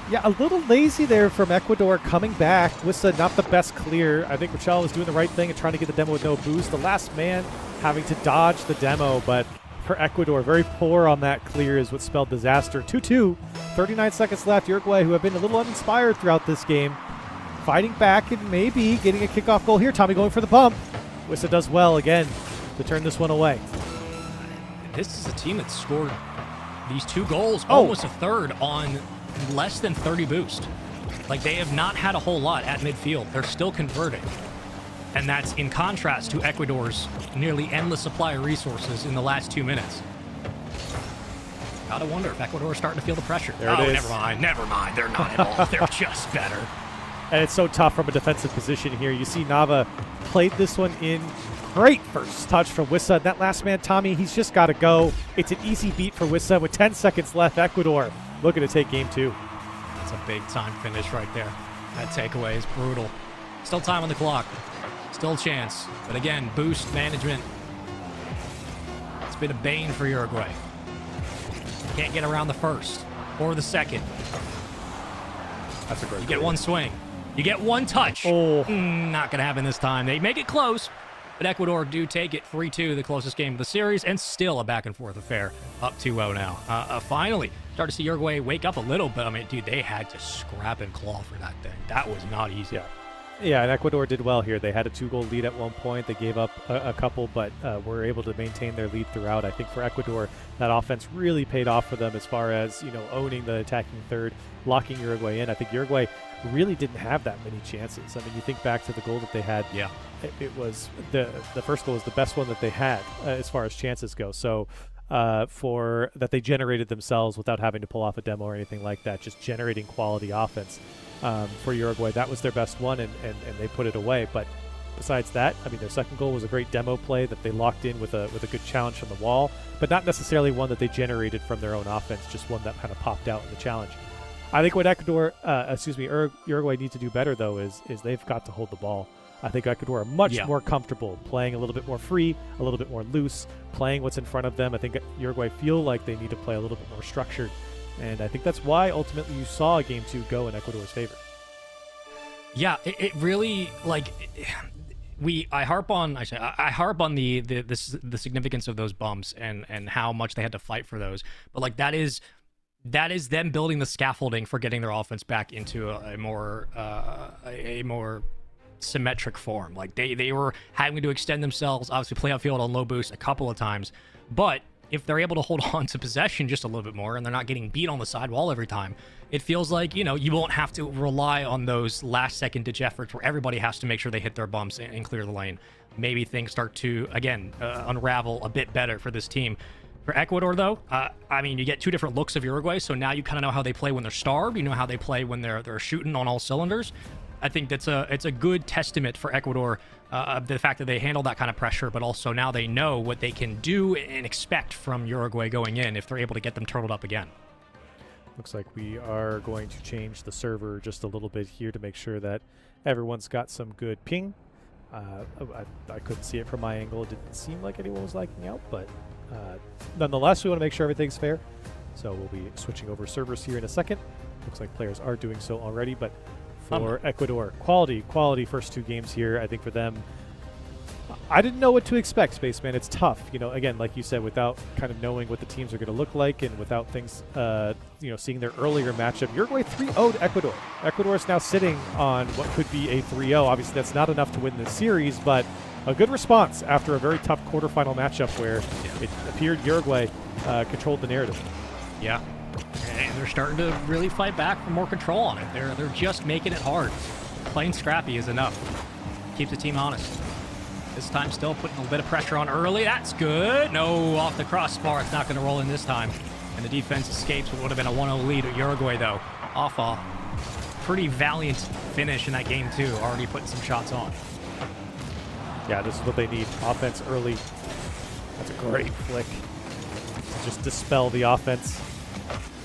Yeah, a little lazy there from Ecuador coming back. Wissa not the best clear. I think Rochelle was doing the right thing and trying to get the demo with no boost. The last man having to dodge the demo, but for Ecuador, very poor on that clear is what spelled disaster. 2-2, 39 seconds left. Uruguay, who have been a little uninspired throughout this game, fighting back and maybe getting a kickoff goal here. Tommy going for the bump. Wissa does well again to turn this one away. This is a team that scored these 2 goals, almost a third, on less than 30 boost. Like, they have not had a whole lot at midfield. They're still converting. And that's in contrast to Ecuador's nearly endless supply of resources in the last 2 minutes. Gotta wonder if Ecuador is starting to feel the pressure. There it is. Never mind. They're not at all. They're just better. And it's so tough from a defensive position here. You see Nava played this one in. Great first touch from Wissa. That last man, Tommy, he's just got to go. It's an easy beat for Wissa with 10 seconds left. Ecuador looking to take game 2. That's a big time finish right there. That takeaway is brutal. Still time on the clock. Still a chance. But again, boost management. It's been a bane for Uruguay. Can't get around the first or the second. That's a great You get one swing. You get one touch. Oh. Not going to happen this time. They make it close, but Ecuador do take it 3-2, the closest game of the series, and still a back-and-forth affair, up 2-0 now. Finally, start to see Uruguay wake up a little bit. I mean, dude, they had to scrap and claw for that thing. That was not easy. Yeah, and Ecuador did well here. They had a 2-goal lead at one point. They gave up a couple, but were able to maintain their lead throughout. I think for Ecuador, that offense really paid off for them as far as, owning the attacking third, locking Uruguay in. I think Uruguay really didn't have that many chances. I mean, you think back to the goal that they had. Yeah. It was the first goal was the best one that they had as far as chances go. So for that they generated themselves without having to pull off a demo or anything like that, just generating quality offense for Uruguay. That was their best one, and they put it away. But besides that, I mean, their second goal was a great demo play that they locked in with a good challenge from the wall, but not necessarily one that they generated from their own offense, just one that kind of popped out in the challenge. I think what Uruguay needs to do better, though, is they've got to hold the ball. I think Ecuador are much Yeah. more comfortable playing a little bit more free, a little bit more loose, playing what's in front of them. I think Uruguay feel like they need to play a little bit more structured, and I think that's why ultimately you saw Game 2 go in Ecuador's favor. Yeah, it really like I harp on the significance of those bumps and how much they had to fight for those. But like that is them building the scaffolding for getting their offense back into a more symmetric form. Like they were having to extend themselves, obviously play outfield on low boost a couple of times, but if they're able to hold on to possession just a little bit more and they're not getting beat on the sidewall every time, it feels like, you know, you won't have to rely on those last second ditch efforts where everybody has to make sure they hit their bumps and clear the lane. Maybe things start to, again, unravel a bit better for this team. For Ecuador, though, I mean, you get two different looks of Uruguay, so now you kind of know how they play when they're starved. You know how they play when they're shooting on all cylinders. I think it's a good testament for Ecuador, the fact that they handle that kind of pressure, but also now they know what they can do and expect from Uruguay going in if they're able to get them turtled up again. Looks like we are going to change the server just a little bit here to make sure that everyone's got some good ping. I couldn't see it from my angle. It didn't seem like anyone was lagging out, but nonetheless, we want to make sure everything's fair. So we'll be switching over servers here in a second. Looks like players are doing so already, but for Ecuador, quality first two games here. I think for them, I didn't know what to expect, Spaceman. It's tough, you know, again, like you said, without kind of knowing what the teams are going to look like and without things, you know, seeing their earlier matchup. Uruguay 3-0'd Ecuador. Ecuador is now sitting on what could be a 3-0. Obviously, that's not enough to win this series, but a good response after a very tough quarterfinal matchup where it appeared Uruguay controlled the narrative. Yeah. And they're starting to really fight back for more control on it. They're just making it hard. Playing scrappy is enough. Keeps the team honest. This time still putting a bit of pressure on early. That's good. No, off the crossbar. It's not going to roll in this time. And the defense escapes what would have been a 1-0 lead at Uruguay, though. Off a pretty valiant finish in that game, too. Already putting some shots on. Yeah, this is what they need. Offense early. That's a great flick. Just dispel the offense.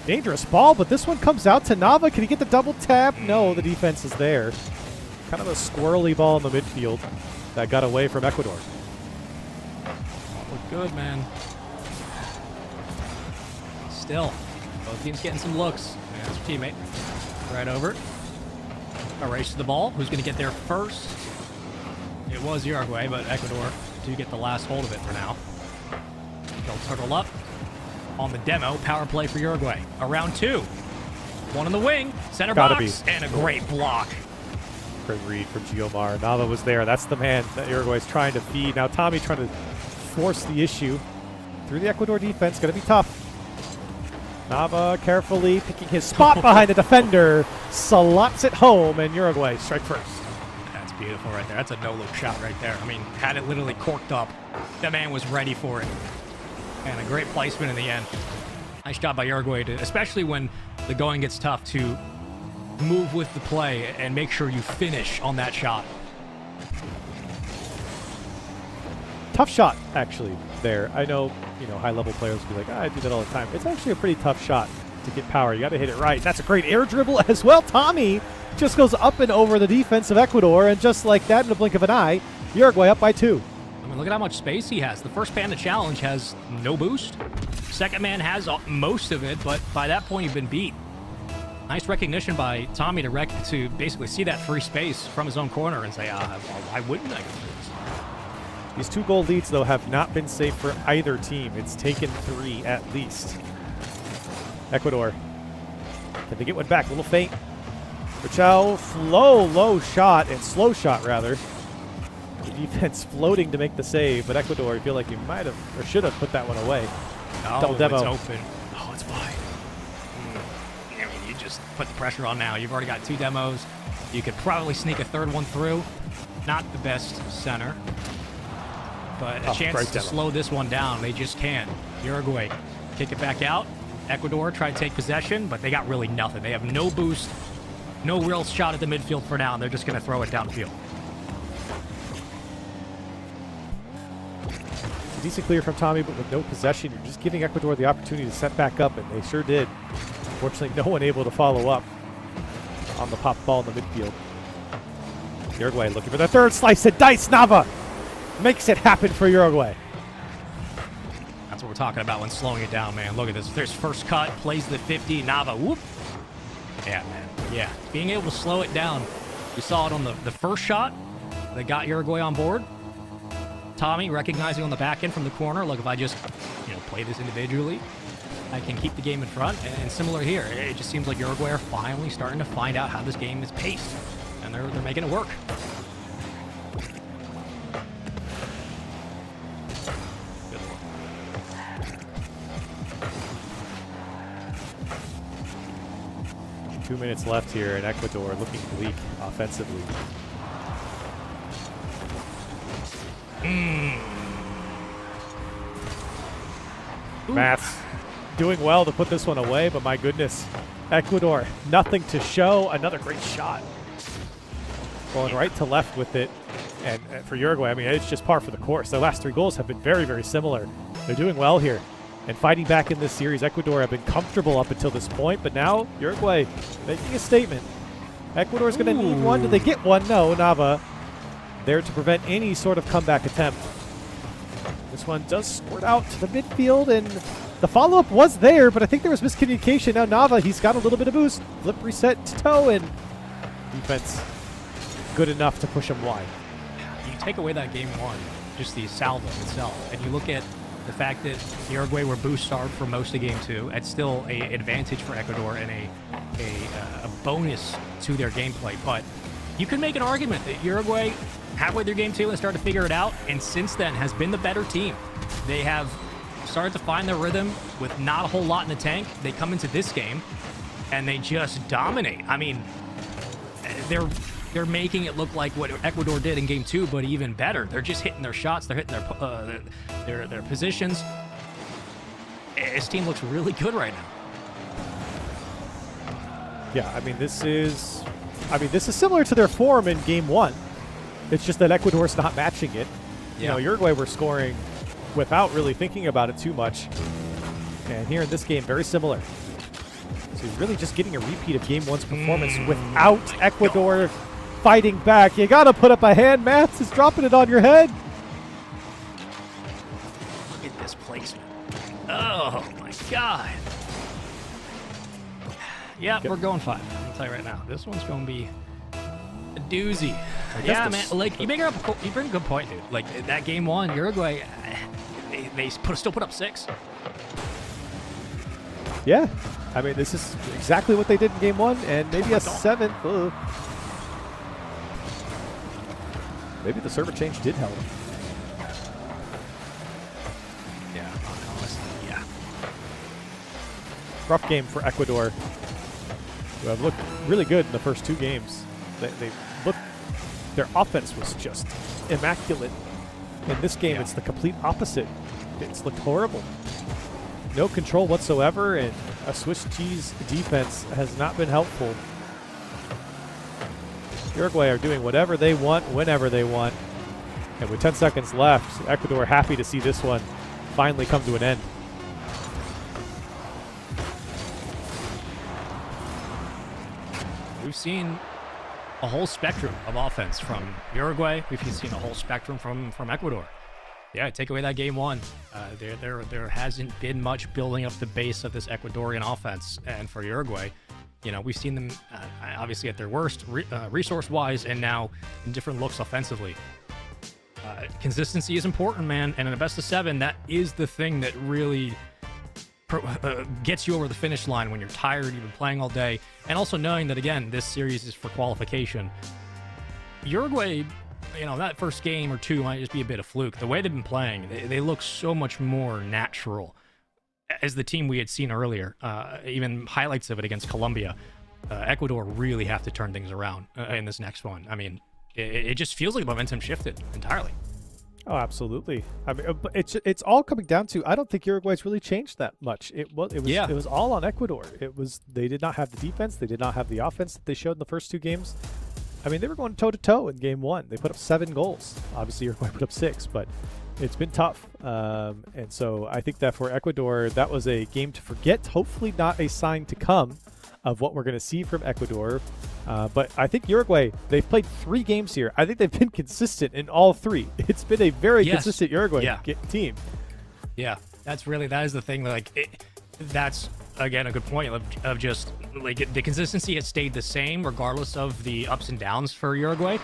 Dangerous ball, but this one comes out to Nava. Can he get the double tap? No, the defense is there. Kind of a squirrely ball in the midfield that got away from Ecuador. Look good, man. Still, both teams getting some looks. There's your teammate. Right over. A race to the ball. Who's going to get there first? It was Uruguay, but Ecuador do get the last hold of it for now. They'll turtle up. On the demo, power play for Uruguay. Around two. One in the wing, center box, and a great block. Great read from Giomar. Nava was there. That's the man that Uruguay's trying to feed. Now Tommy trying to force the issue through the Ecuador defense. Going to be tough. Nava carefully picking his spot behind the defender. Slots it home, and Uruguay strike first. That's beautiful right there. That's a no-look shot right there. I mean, had it literally corked up. That man was ready for it. And a great placement in the end. Nice job by Uruguay, especially when the going gets tough, to move with the play and make sure you finish on that shot. Tough shot, actually, there. I know, you know, high-level players will be like, I do that all the time. It's actually a pretty tough shot to get power. You got to hit it right. That's a great air dribble as well. Tommy just goes up and over the defense of Ecuador, and just like that, in a blink of an eye, Uruguay up by 2. I mean, look at how much space he has. The first Panda challenge has no boost. Second man has most of it, but by that point, you've been beat. Nice recognition by Tommy to basically see that free space from his own corner and say, why wouldn't I go through this? These 2-goal leads, though, have not been safe for either team. It's taken 3 at least. Ecuador. Can they get one back? A little faint. Rachel, low shot, and slow shot, rather. The defense floating to make the save, but Ecuador, I feel like you might have, or should have, put that one away. Oh, double demo. It's open. Oh, it's wide. I mean, you just put the pressure on now. You've already got 2 demos. You could probably sneak a third one through. Not the best center, but a chance to slow this one down. They just can't. Uruguay kick it back out. Ecuador try to take possession, but they got really nothing. They have no boost, no real shot at the midfield for now, and they're just going to throw it downfield. Decent clear from Tommy, but with no possession, you're just giving Ecuador the opportunity to set back up, and they sure did. Unfortunately, no one able to follow up on the pop ball in the midfield. Uruguay looking for the third slice and dice. Nava makes it happen for Uruguay. That's what we're talking about when slowing it down, man. Look at this. There's first cut, plays the 50, Nava, whoop. Yeah, man. Yeah, being able to slow it down. We saw it on the first shot that got Uruguay on board. Tommy recognizing on the back end from the corner, look, if I just, play this individually, I can keep the game in front. And similar here, it just seems like Uruguay are finally starting to find out how this game is paced, and they're making it work. Good Lord. 2 minutes left here, and Ecuador looking bleak offensively. Maths doing well to put this one away, but my goodness, Ecuador, nothing to show. Another great shot. Going right to left with it. And for Uruguay, I mean, it's just par for the course. Their last 3 goals have been very, very similar. They're doing well here and fighting back in this series. Ecuador have been comfortable up until this point, but now Uruguay making a statement. Ecuador's going to need one. Did they get one? No, Nava there to prevent any sort of comeback attempt. This one does squirt out to the midfield, and the follow-up was there, but I think there was miscommunication. Now Nava, he's got a little bit of boost. Flip reset to toe, and defense good enough to push him wide. You take away that game one, just the salvo itself, and you look at the fact that Uruguay were boost starved for most of game 2. It's still an advantage for Ecuador and a bonus to their gameplay. But you can make an argument that Uruguay, halfway through game 2, and started to figure it out, and since then has been the better team. They have started to find their rhythm with not a whole lot in the tank. They come into this game, and they just dominate. I mean, they're making it look like what Ecuador did in game 2, but even better. They're just hitting their shots. They're hitting their positions. This team looks really good right now. Yeah, I mean, this is similar to their form in game 1. It's just that Ecuador's not matching it. Yeah. Uruguay were scoring without really thinking about it too much. And here in this game, very similar. So he's really just getting a repeat of game 1's performance without Ecuador fighting back. You gotta put up a hand. Maths is dropping it on your head. Look at this placement. Oh my God. Yeah, we're going 5. I'll tell you right now. This one's going to be a doozy. Yeah, man. Like, you bring a good point, dude. Like, that game 1, Uruguay, they still put up 6. Yeah. I mean, this is exactly what they did in game 1, and maybe a 7th. Ugh. Maybe the server change did help. Yeah, honestly, yeah. Rough game for Ecuador, who have looked really good in the first 2 games. They looked, their offense was just immaculate. In this game, it's the complete opposite. It's looked horrible. No control whatsoever, and a Swiss cheese defense has not been helpful. Uruguay are doing whatever they want, whenever they want. And with 10 seconds left, Ecuador happy to see this one finally come to an end. We've seen a whole spectrum of offense from Uruguay. We've seen a whole spectrum from Ecuador. Yeah, take away that game 1. There hasn't been much building up the base of this Ecuadorian offense. And for Uruguay, we've seen them obviously at their worst resource-wise, and now in different looks offensively. Consistency is important, man. And in a best of 7, that is the thing that really gets you over the finish line when you're tired, you've been playing all day, and also knowing that, again, this series is for qualification. Uruguay, that first game or 2 might just be a bit of fluke. The way they've been playing, they look so much more natural as the team we had seen earlier. Even highlights of it against Colombia. Ecuador really have to turn things around in this next one. I mean, it just feels like the momentum shifted entirely. Oh, absolutely. I mean, it's all coming down to, I don't think Uruguay's really changed that much. It was all on Ecuador. They did not have the defense. They did not have the offense that they showed in the first 2 games. I mean, they were going toe-to-toe in game 1. They put up 7 goals. Obviously, Uruguay put up 6, but it's been tough. And so I think that for Ecuador, that was a game to forget. Hopefully not a sign to come. of what we're going to see from Ecuador. But I think Uruguay, they've played 3 games here. I think they've been consistent in all 3. It's been a very consistent Uruguay team. Yeah, that is the thing. Like, that's, again, a good point of just, like, the consistency has stayed the same regardless of the ups and downs for Uruguay.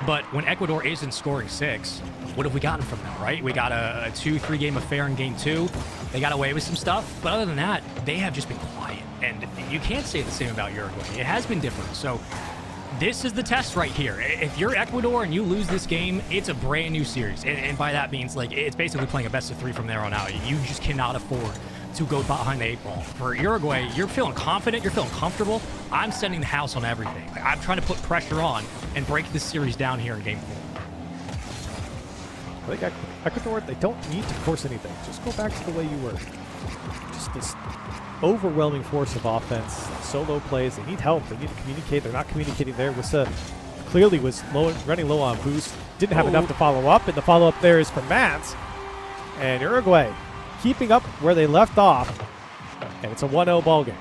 But when Ecuador isn't scoring 6, what have we gotten from them, right? We got a 2-3 game affair in game 2. They got away with some stuff. But other than that, they have just been quiet. And you can't say the same about Uruguay. It has been different. So this is the test right here. If you're Ecuador and you lose this game, it's a brand new series. And by that means, like, it's basically playing a best of 3 from there on out. You just cannot afford to go behind the 8 ball. For Uruguay, you're feeling confident, you're feeling comfortable. I'm sending the house on everything. Like, I'm trying to put pressure on and break this series down here in game 4. I think Ecuador, they don't need to force anything. Just go back to the way you were. Just this overwhelming force of offense, solo plays. They need help. They need to communicate. They're not communicating there. Wissa clearly was running low on boost. Didn't have enough to follow up, and the follow-up there is from Matt. And Uruguay keeping up where they left off, and it's a 1-0 ball game.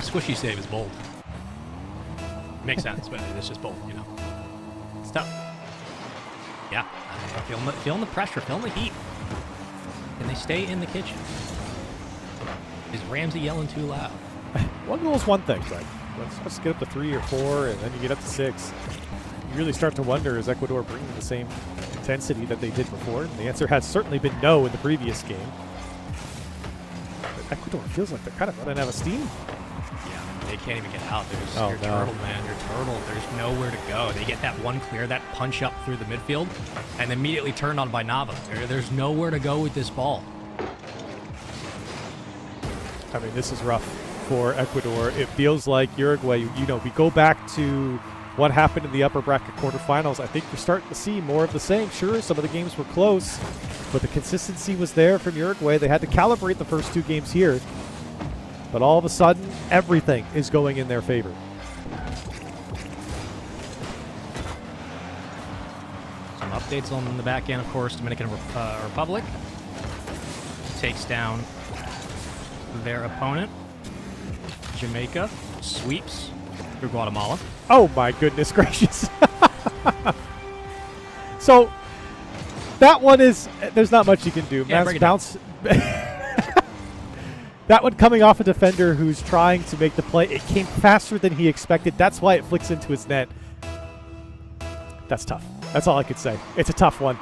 Squishy save is bold. Makes sense, but it's just bold, you know. It's tough. Yeah, feeling the pressure, feeling the heat. Can they stay in the kitchen? Is Ramsey yelling too loud? 1 goal is one thing, but let's get up to 3 or 4, and then you get up to 6. You really start to wonder, is Ecuador bringing the same intensity that they did before? And the answer has certainly been no in the previous game. But Ecuador feels like they're kind of running out of steam. Yeah, they can't even get out. They're just, Oh, you're no. turtled, man. You're turtled. There's nowhere to go. They get that one clear, that punch up through the midfield, and immediately turned on by Nava. There's nowhere to go with this ball. I mean, this is rough for Ecuador. It feels like Uruguay, you know, we go back to what happened in the upper bracket quarterfinals. I think you're starting to see more of the same. Sure, some of the games were close, but the consistency was there from Uruguay. They had to calibrate the first 2 games here, but all of a sudden, everything is going in their favor. Some updates on the back end, of course. Dominican Republic takes down their opponent. Jamaica sweeps through Guatemala. Oh my goodness gracious. So that one is, there's not much you can do. Yeah, Man's bounce. That one coming off a defender who's trying to make the play. It came faster than he expected. That's why it flicks into his net. That's tough. That's all I could say. It's a tough one.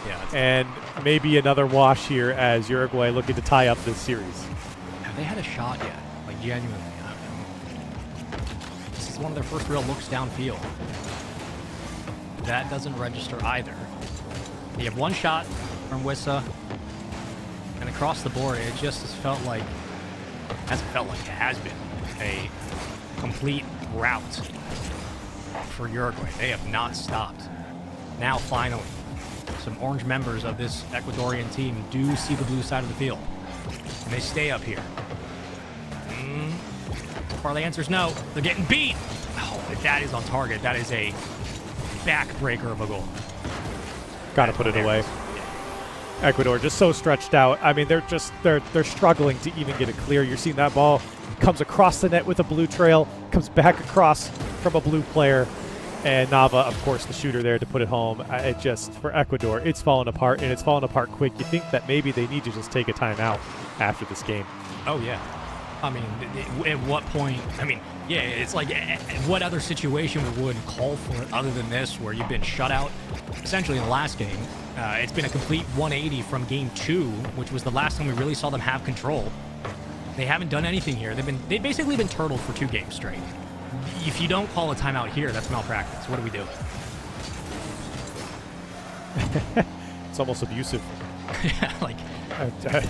Yeah. And maybe another wash here as Uruguay looking to tie up this series. Have they had a shot yet? Like, genuinely. This is one of their first real looks downfield. That doesn't register either. You have one shot from Wissa, and across the board, it just has felt like, it has been a complete rout for Uruguay. They have not stopped. Now, finally, some orange members of this Ecuadorian team do see the blue side of the field, and they stay up here. So far, the answer is no. They're getting beat. Oh, but that is on target. That is a backbreaker of a goal. Got to put it away. Ecuador just so stretched out. I mean, they're struggling to even get it clear. You're seeing that ball comes across the net with a blue trail, comes back across from a blue player, and Nava, of course, the shooter there to put it home. It just, for Ecuador, it's fallen apart, and it's fallen apart quick. You think that maybe they need to just take a timeout after this game. Oh, yeah. I mean, at what point? I mean, yeah, it's like, what other situation would call for it other than this, where you've been shut out essentially in the last game? It's been a complete 180 from game 2, which was the last time we really saw them have control. They haven't done anything here. They've basically been turtled for 2 games straight. If you don't call a timeout here, that's malpractice. What do we do? It's almost abusive. Like,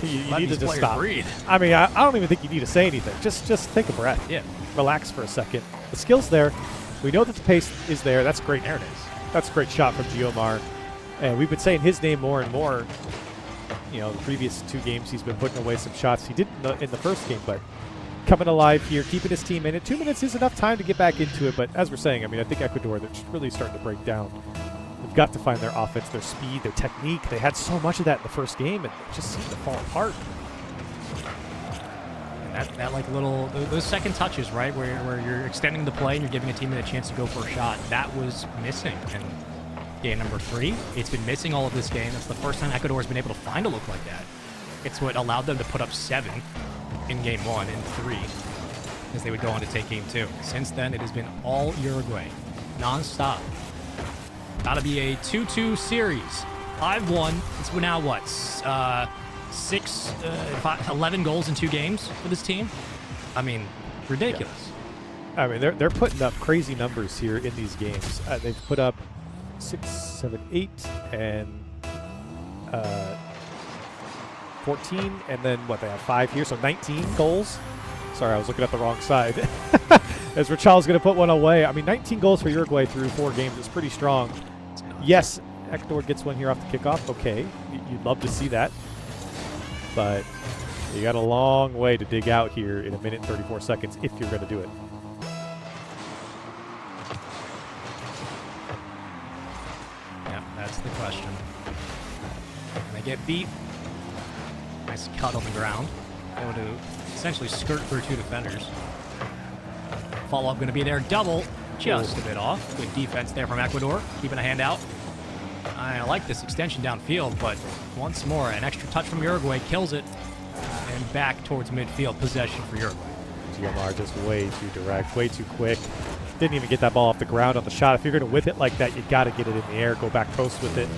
you let need to these just players stop. breathe. I mean, I don't even think you need to say anything. Just take a breath. Yeah. Relax for a second. The skill's there. We know that the pace is there. That's great. There it is. That's a great shot from Giomar. And we've been saying his name more and more. You know, the previous 2 games he's been putting away some shots. He didn't in the first game, but coming alive here, keeping his team in it. 2 minutes is enough time to get back into it. But as we're saying, I mean, I think Ecuador, they're just really starting to break down. They've got to find their offense, their speed, their technique. They had so much of that in the first game, and it just seemed to fall apart. that like little those second touches, right, where you're extending the play and you're giving a teammate a chance to go for a shot, that was missing. And game number 3, it's been missing all of this game. That's the first time Ecuador has been able to find a look like that. It's what allowed them to put up 7 in game 1 and 3, as they would go on to take game 2. Since then, it has been all Uruguay, non-stop. Gotta be a 2-2 series. 5-1. It's now what? 11 goals in 2 games for this team. I mean, ridiculous. I mean, they're putting up crazy numbers here in these games. They've put up 6, 7, 8, and 14, and then what? They have 5 here, so 19 goals. Sorry, I was looking at the wrong side. As Richarl's going to put one away. I mean, 19 goals for Uruguay through 4 games is pretty strong. Yes, Ecuador gets one here off the kickoff. Okay, you'd love to see that. But you got a long way to dig out here in 1 minute and 34 seconds if you're going to do it. Yeah, that's the question. Can they get beat? Nice cut on the ground. Able to essentially skirt through 2 defenders. Follow-up going to be there. Double. Just a bit off. Good defense there from Ecuador. Keeping a hand out. I like this extension downfield, but once more, an extra touch from Uruguay kills it. And back towards midfield. Possession for Uruguay. GMR just way too direct, way too quick. Didn't even get that ball off the ground on the shot. If you're going to whip it like that, you got to get it in the air. Go back post with it.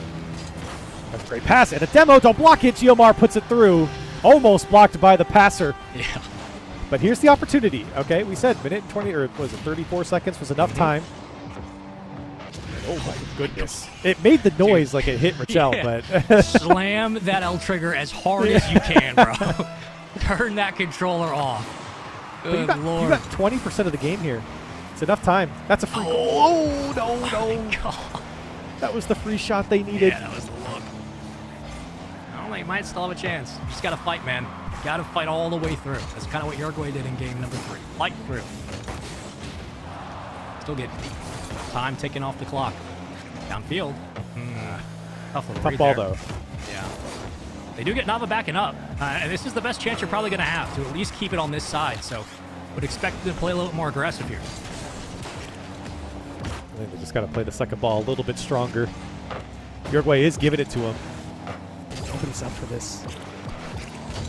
That's a great pass. And a demo. Don't block it. GMR puts it through. Almost blocked by the passer. Yeah. But here's the opportunity, okay? We said minute and 20, or was it 34 seconds was enough time. Oh my goodness. It made the noise like it hit Michelle, but... Slam that L trigger as hard as you can, bro. Turn that controller off. Good you got Lord. 20% of the game here. It's enough time. That's a free goal. Oh, no, no. God. That was the free shot they needed. Yeah, that was the look. Oh, they might still have a chance. You just got to fight, man. Got to fight all the way through. That's kind of what Uruguay did in game number 3. Fight through. Still get time ticking off the clock. Downfield. Tough little read ball, there. though. Yeah. They do get Nava backing up. And this is the best chance you're probably going to have to at least keep it on this side. So would expect them to play a little bit more aggressive here. I think they just got to play the second ball a little bit stronger. Uruguay is giving it to him. Nobody's up for this.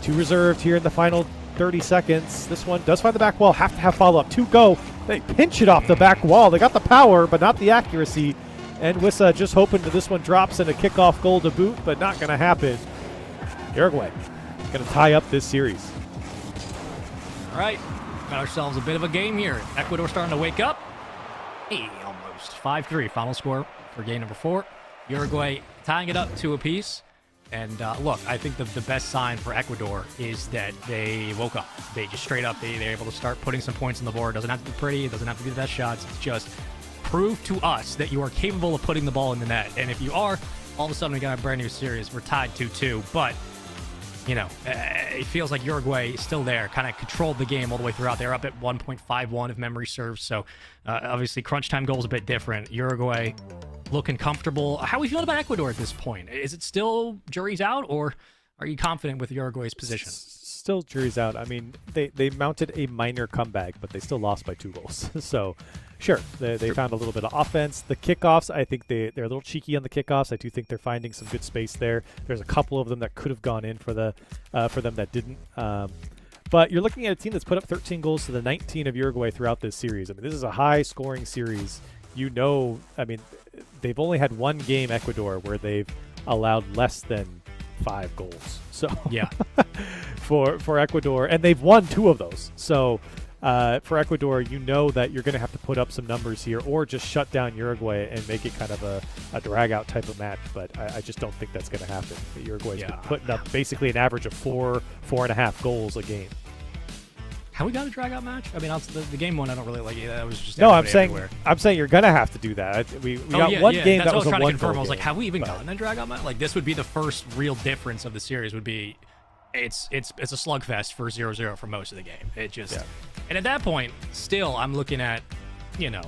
2 reserved here in the final 30 seconds. This one does find the back wall. Have to have follow-up. 2 go. They pinch it off the back wall. They got the power, but not the accuracy. And Wissa just hoping that this one drops in a kickoff goal to boot, but not going to happen. Uruguay going to tie up this series. All right. Got ourselves a bit of a game here. Ecuador starting to wake up. Hey, almost. 5-3 final score for game number 4. Uruguay tying it up 2 apiece. And look, I think the best sign for Ecuador is that they woke up. They just straight up, they're able to start putting some points on the board. It doesn't have to be pretty. It doesn't have to be the best shots. It's just prove to us that you are capable of putting the ball in the net. And if you are, all of a sudden we got a brand new series. We're tied 2-2. But, you know, it feels like Uruguay is still there, kind of controlled the game all the way throughout. They're up at 1.51 if memory serves. So obviously crunch time goal is a bit different. Uruguay looking comfortable. How are we feeling about Ecuador at this point? Is it still jury's out, or are you confident with Uruguay's position? Still jury's out. I mean, they mounted a minor comeback, but they still lost by 2 goals. So, sure, they found a little bit of offense. The kickoffs, I think they're a little cheeky on the kickoffs. I do think they're finding some good space there. There's a couple of them that could have gone in for them that didn't. But you're looking at a team that's put up 13 goals to the 19 of Uruguay throughout this series. I mean, this is a high-scoring series. You know, I mean, they've only had 1 game, Ecuador, where they've allowed less than 5 goals. So yeah, for Ecuador, and they've won 2 of those. So for Ecuador, you know that you're going to have to put up some numbers here, or just shut down Uruguay and make it kind of a drag-out type of match. But I just don't think that's going to happen. Uruguay's been putting up basically an average of 4.5 goals a game. Have we got a drag-out match? I mean, the game one, I don't really like it. That was just no. Everywhere. I'm saying you're gonna have to do that. We got one game that's that was what I was trying a to confirm. I was game, like, have we even gotten a drag-out match? Like, this would be the first real difference of the series. Would be, it's a slugfest for 0-0 for most of the game. It just, and at that point, still, I'm looking at, you know,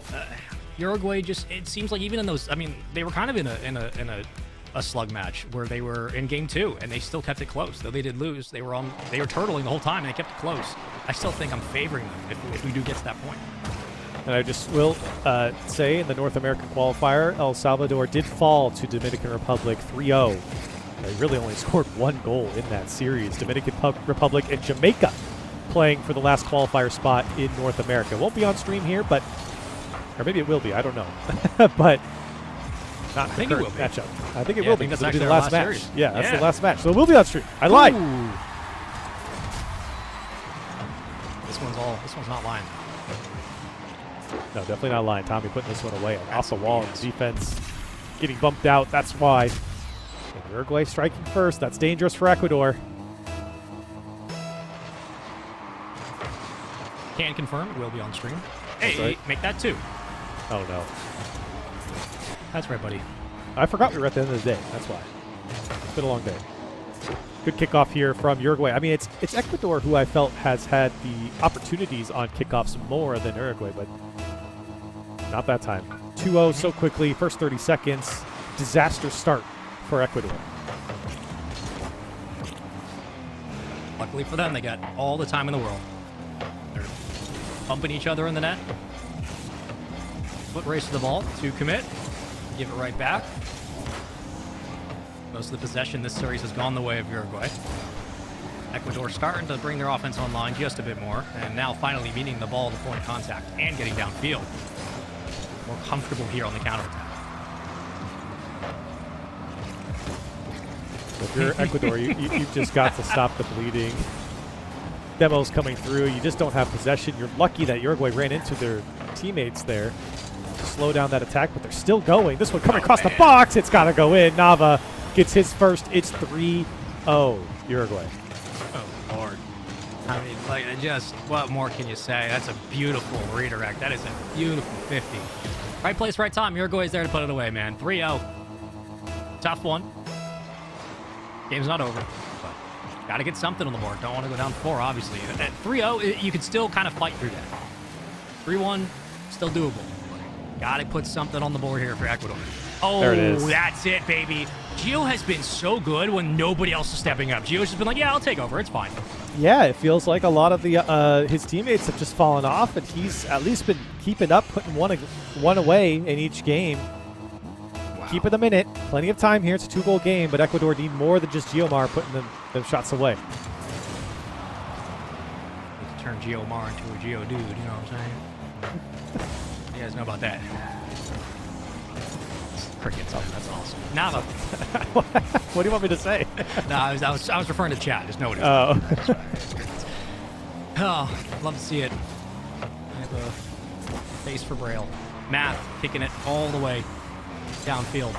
Uruguay. Just it seems like even in those, I mean, they were kind of in a a slug match where they were in game 2 and they still kept it close. Though they did lose, they were turtling the whole time and they kept it close. I still think I'm favoring them if we do get to that point. And I just will say in the North American qualifier, El Salvador did fall to Dominican Republic 3-0. They really only scored 1 goal in that series. Dominican Republic and Jamaica playing for the last qualifier spot in North America. It won't be on stream here, but or maybe it will be. I don't know. But not the think it current will be. matchup. I think it Yeah, will I be. think that's It'll be the actually our last last match. series. Yeah, that's Yeah. the last match. So it will be on stream. I lied. Ooh. This one's not lying. No, definitely not lying. Tommy putting this one away. Off the wall. Defense getting bumped out. That's why. And Uruguay striking first. That's dangerous for Ecuador. Can confirm it will be on stream. That's Hey, right. make that 2. Oh, no. That's right, buddy. I forgot we were at the end of the day. That's why. It's been a long day. Good kickoff here from Uruguay. I mean, it's Ecuador who I felt has had the opportunities on kickoffs more than Uruguay, but not that time. 2-0 so quickly. First 30 seconds. Disaster start for Ecuador. Luckily for them, they got all the time in the world. They're bumping each other in the net. Foot race to the ball to commit. Give it right back. Most of the possession this series has gone the way of Uruguay. Ecuador starting to bring their offense online just a bit more, and now finally meeting the ball at the point of contact and getting downfield. More comfortable here on the counterattack. So if you're Ecuador, you've just got to stop the bleeding. Demos coming through. You just don't have possession. You're lucky that Uruguay ran into their teammates there to slow down that attack, but they're still going. This one coming across the box. It's got to go in. Nava gets his first. It's 3-0 Uruguay. Oh, Lord. I mean, like, just, what more can you say? That's a beautiful redirect. That is a beautiful 50. Right place, right time. Uruguay's there to put it away, man. 3-0. Tough one. Game's not over. But got to get something on the board. Don't want to go down 4, obviously. At 3-0, you can still kind of fight through that. 3-1, still doable. Got to put something on the board here for Ecuador. Oh, There it is. that's it, baby. Gio has been so good when nobody else is stepping up. Gio's just been like, yeah, I'll take over. It's fine. Yeah, it feels like a lot of the his teammates have just fallen off, and he's at least been keeping up, putting one away in each game. Wow. Keeping them in it. Plenty of time here. It's a 2-goal game, but Ecuador need more than just Giomar putting them shots away. Need to turn Giomar into a Gio dude, you know what I'm saying? You guys know about that. Crickets, oh, that's awesome. Nava. What do you want me to say? No, I was referring to chat. Just know what it is. Oh. That's right. It's crickets. Oh, love to see it. I have a face for Braille. Math kicking it all the way downfield.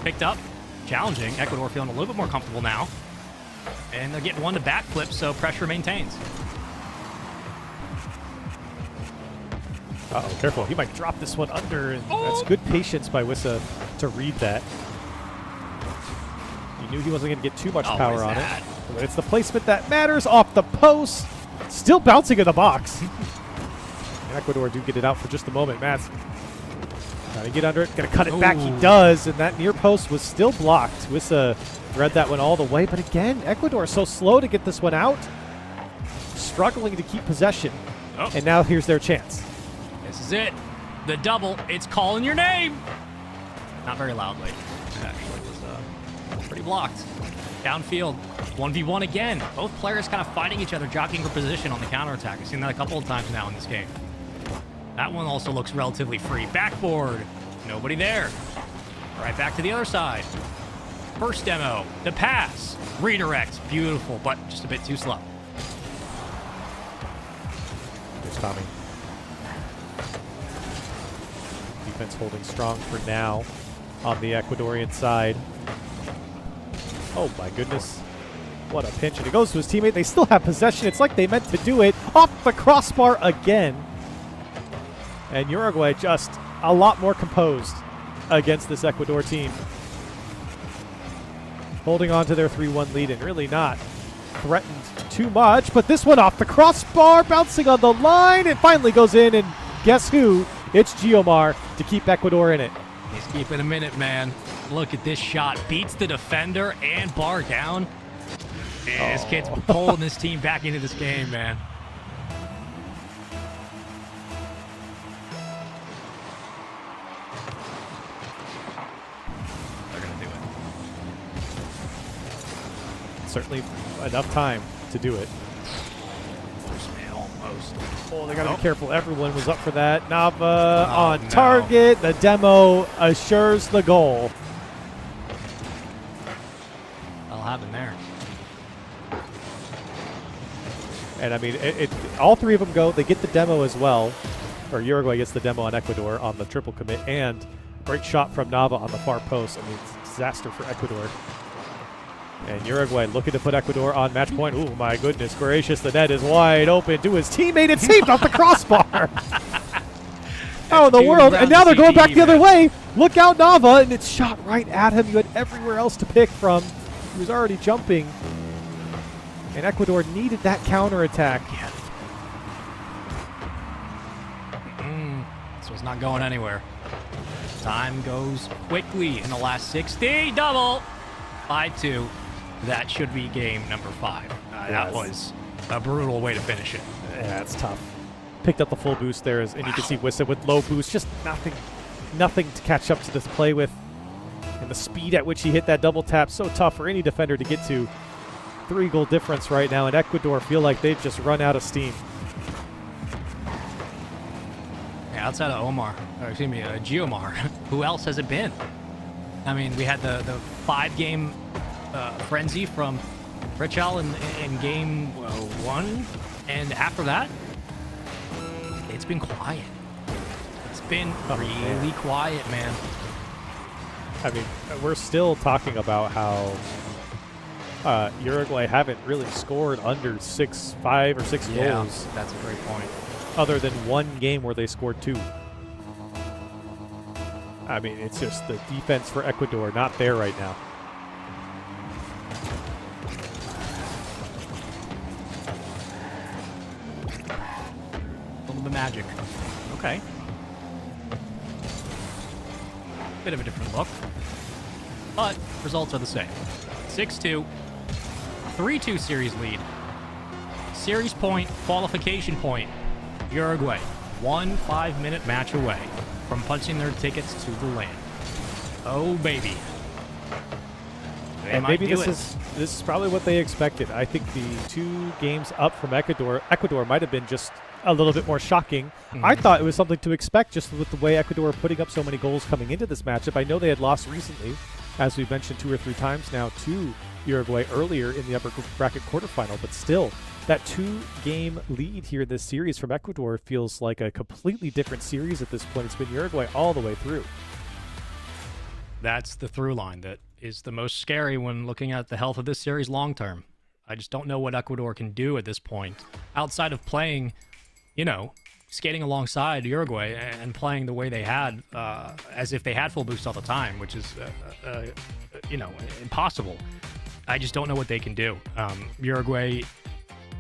Picked up. Challenging. Ecuador feeling a little bit more comfortable now. And they're getting one to backflip, so pressure maintains. Uh-oh, careful. He might drop this one under, and that's good patience by Wissa to read that. He knew he wasn't going to get too much power Always on that. it. But it's the placement that matters. Off the post. Still bouncing in the box. And Ecuador do get it out for just a moment. Matt's trying to get under it. Going to cut it back. He Ooh. does. And that near post was still blocked. Wissa read that one all the way. But again, Ecuador so slow to get this one out. Struggling to keep possession. Oh. And now here's their chance. This is it. The double. It's calling your name. Not very loudly. It actually was pretty blocked. Downfield. 1v1 again. Both players kind of fighting each other, jockeying for position on the counterattack. I've seen that a couple of times now in this game. That one also looks relatively free. Backboard. Nobody there. Right back to the other side. First demo. The pass. Redirect. Beautiful, but just a bit too slow. Here's Tommy. Defense holding strong for now on the Ecuadorian side. Oh my goodness. What a pinch. And it goes to his teammate. They still have possession. It's like they meant to do it. Off the crossbar again. And Uruguay just a lot more composed against this Ecuador team. Holding on to their 3-1 lead and really not threatened too much. But this one off the crossbar, bouncing on the line. It finally goes in, and guess who? It's Giomar to keep Ecuador in it. He's keeping a minute, man. look at this shot. Beats the defender and bar down. And this kid's pulling this team back into this game, man. They're going to do it. Certainly enough time to do it. Almost. Oh, they got to be careful. Everyone was up for that. Nava on no. target. The demo assures the goal. That'll happen there. And I mean, all three of them go. They get the demo as well. Or Uruguay gets the demo on Ecuador on the triple commit. And great shot from Nava on the far post. I mean, it's a disaster for Ecuador. And Uruguay looking to put Ecuador on match point. Ooh, my goodness gracious. The net is wide open to his teammate. It's saved off the crossbar. How in the world? And now they're going back the other way. Look out, Nava. And it's shot right at him. You had everywhere else to pick from. He was already jumping. And Ecuador needed that counterattack. This was not going anywhere. Time goes quickly in the last 60. Double. 5-2. That should be game number 5. That was a brutal way to finish it. Yeah, it's tough. Picked up the full boost there, and you can see Wissa with low boost. Just nothing to catch up to this play with. And the speed at which he hit that double tap, so tough for any defender to get to. 3-goal difference right now, and Ecuador feel like they've just run out of steam. Yeah, outside of Geomar, who else has it been? I mean, we had the 5-game frenzy from Richal in game 1, and after that, it's been quiet. It's been really quiet, man. I mean, we're still talking about how Uruguay haven't really scored under 5 or 6 goals. That's a great point. Other than one game where they scored 2. I mean, it's just the defense for Ecuador not there right now. A little bit magic. Okay. Bit of a different look. But results are the same. 6-2. 3-2 series lead. Series point, qualification point. Uruguay, 1 5-minute match away from punching their tickets to the land. Oh, baby. And maybe this is probably what they expected. I think the 2 games up from Ecuador might have been just a little bit more shocking. I thought it was something to expect just with the way Ecuador are putting up so many goals coming into this matchup. I know they had lost recently, as we've mentioned 2 or 3 times now, to Uruguay earlier in the upper bracket quarterfinal, but still, that 2-game lead here in this series from Ecuador feels like a completely different series at this point. It's been Uruguay all the way through. That's the through line that is the most scary when looking at the health of this series long term. I just don't know what Ecuador can do at this point outside of playing, skating alongside Uruguay and playing the way they had, as if they had full boost all the time, which is, impossible. I just don't know what they can do. Uruguay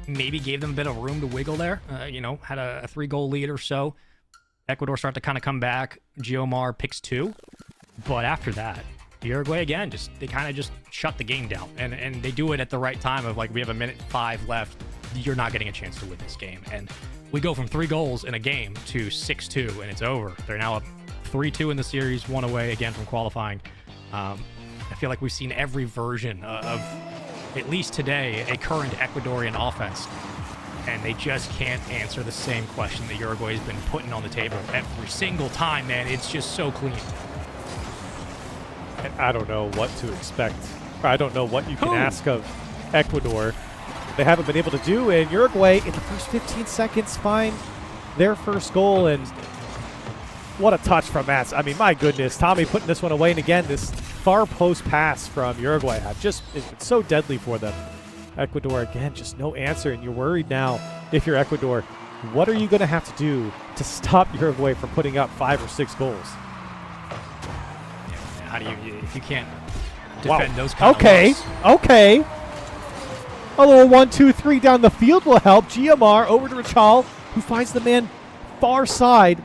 maybe gave them a bit of room to wiggle there, had a 3-goal lead or so. Ecuador start to kind of come back. Geomar picks 2. But after that, Uruguay again, they kind of just shut the game down. And they do it at the right time of we have a minute 5 left. You're not getting a chance to win this game. And we go from 3 goals in a game to 6-2, and it's over. They're now up 3-2 in the series, 1 away again from qualifying. I feel like we've seen every version of, at least today, a current Ecuadorian offense. And they just can't answer the same question that Uruguay's been putting on the table every single time, man. It's just so clean. And I don't know what to expect. I don't know what you can ask of Ecuador. They haven't been able to do, and Uruguay in the first 15 seconds find their first goal, and what a touch from Mats. I mean, my goodness, Tommy putting this one away, and again, this far post pass from Uruguay has been so deadly for them. Ecuador, again, just no answer, and you're worried now if you're Ecuador. What are you going to have to do to stop Uruguay from putting up 5 or 6 goals? How do you, if you can't defend those kind of looks? Okay. A little 1-2-3 down the field will help. Geomar over to Richal, who finds the man far side.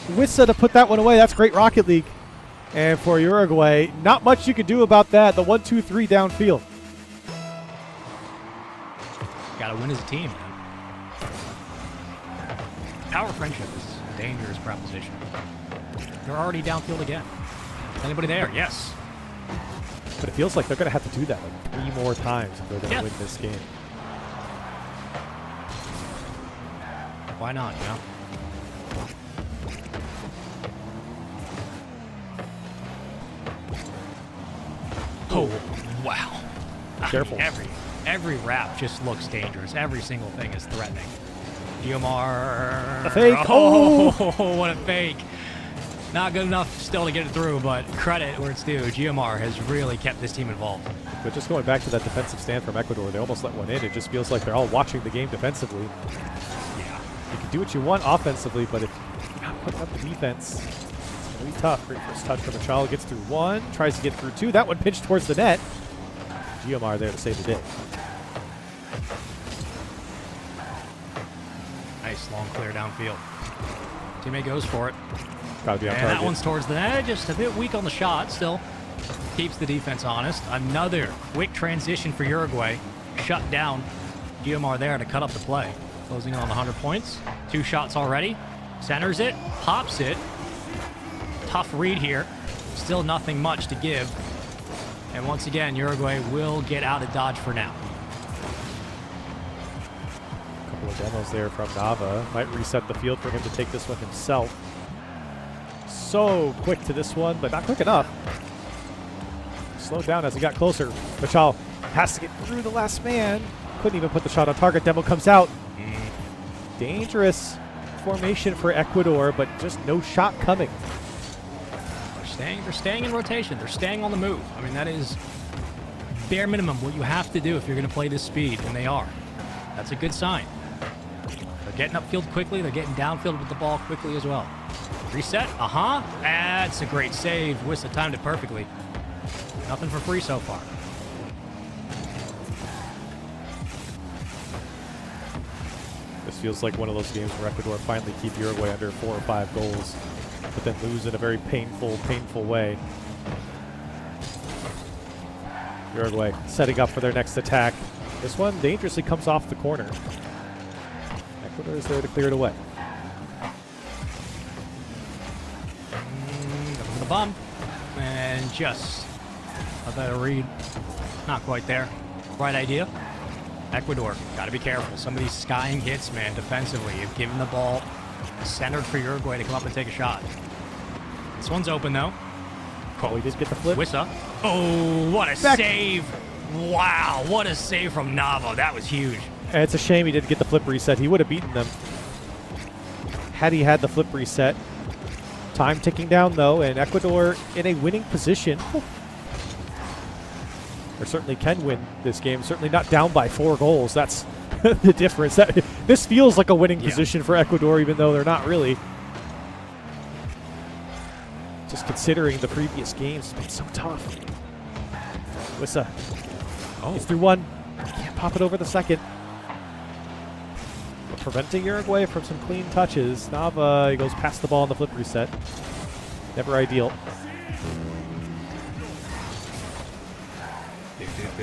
Wissa to put that one away. That's great Rocket League. And for Uruguay, not much you could do about that. The 1-2-3 downfield. Got to win as a team, man. Power friendship is a dangerous proposition. They're already downfield again. Is anybody there? Yes. But it feels like they're going to have to do that like 3 more times if they're going to win this game. Why not, you know? Oh, wow. Careful. Every wrap just looks dangerous. Every single thing is threatening. Geomar. A fake. Oh, what a fake. Not good enough still to get it through, but credit where it's due. Geomar has really kept this team involved. But just going back to that defensive stand from Ecuador, they almost let one in. It just feels like they're all watching the game defensively. Yeah. You can do what you want offensively, but if you're not putting up the defense, it's going to be tough. Great first touch from Machado. Gets through 1, tries to get through 2. That one pinched towards the net. Geomar there to save the day. Nice long clear downfield. Teammate goes for it. Gotta be on And target. that one's towards the net. Just a bit weak on the shot. Still keeps the defense honest. Another quick transition for Uruguay. Shut down. Geomar there to cut up the play. Closing in on 100 points. 2 shots already. Centers it. Pops it. Tough read here. Still nothing much to give. And once again, Uruguay will get out of Dodge for now. A couple of demos there from Nava. Might reset the field for him to take this one himself. So quick to this one, but not quick enough. Slowed down as he got closer. Machado has to get through the last man. Couldn't even put the shot on target. Demo comes out. Dangerous formation for Ecuador, but just no shot coming. They're staying in rotation. They're staying on the move. I mean, that is bare minimum what you have to do if you're going to play this speed, and they are. That's a good sign. They're getting upfield quickly. They're getting downfield with the ball quickly as well. Reset. That's a great save. Wissa timed it perfectly. Nothing for free so far. This feels like one of those games where Ecuador finally keep Uruguay under 4 or 5 goals, but then lose in a very painful way. Uruguay setting up for their next attack. This one dangerously comes off the corner. Ecuador is there to clear it away. The bump. And just a better read. Not quite there. Right idea. Ecuador, got to be careful. Some of these skying hits, man, defensively. You've given the ball centered for Uruguay to come up and take a shot. This one's open, though. Oh, he did get the flip. Wissa. Oh, what a save. Wow, what a save from Navo. That was huge. And it's a shame he didn't get the flip reset. He would have beaten them had he had the flip reset. Time ticking down, though, and Ecuador in a winning position. Or certainly can win this game. Certainly not down by 4 goals. That's the difference. This feels like a winning position for Ecuador, even though they're not really. Just considering the previous games, it's been so tough. Wissa. He's through 1. Can't pop it over the second. But preventing Uruguay from some clean touches. Nava, he goes past the ball on the flip reset. Never ideal.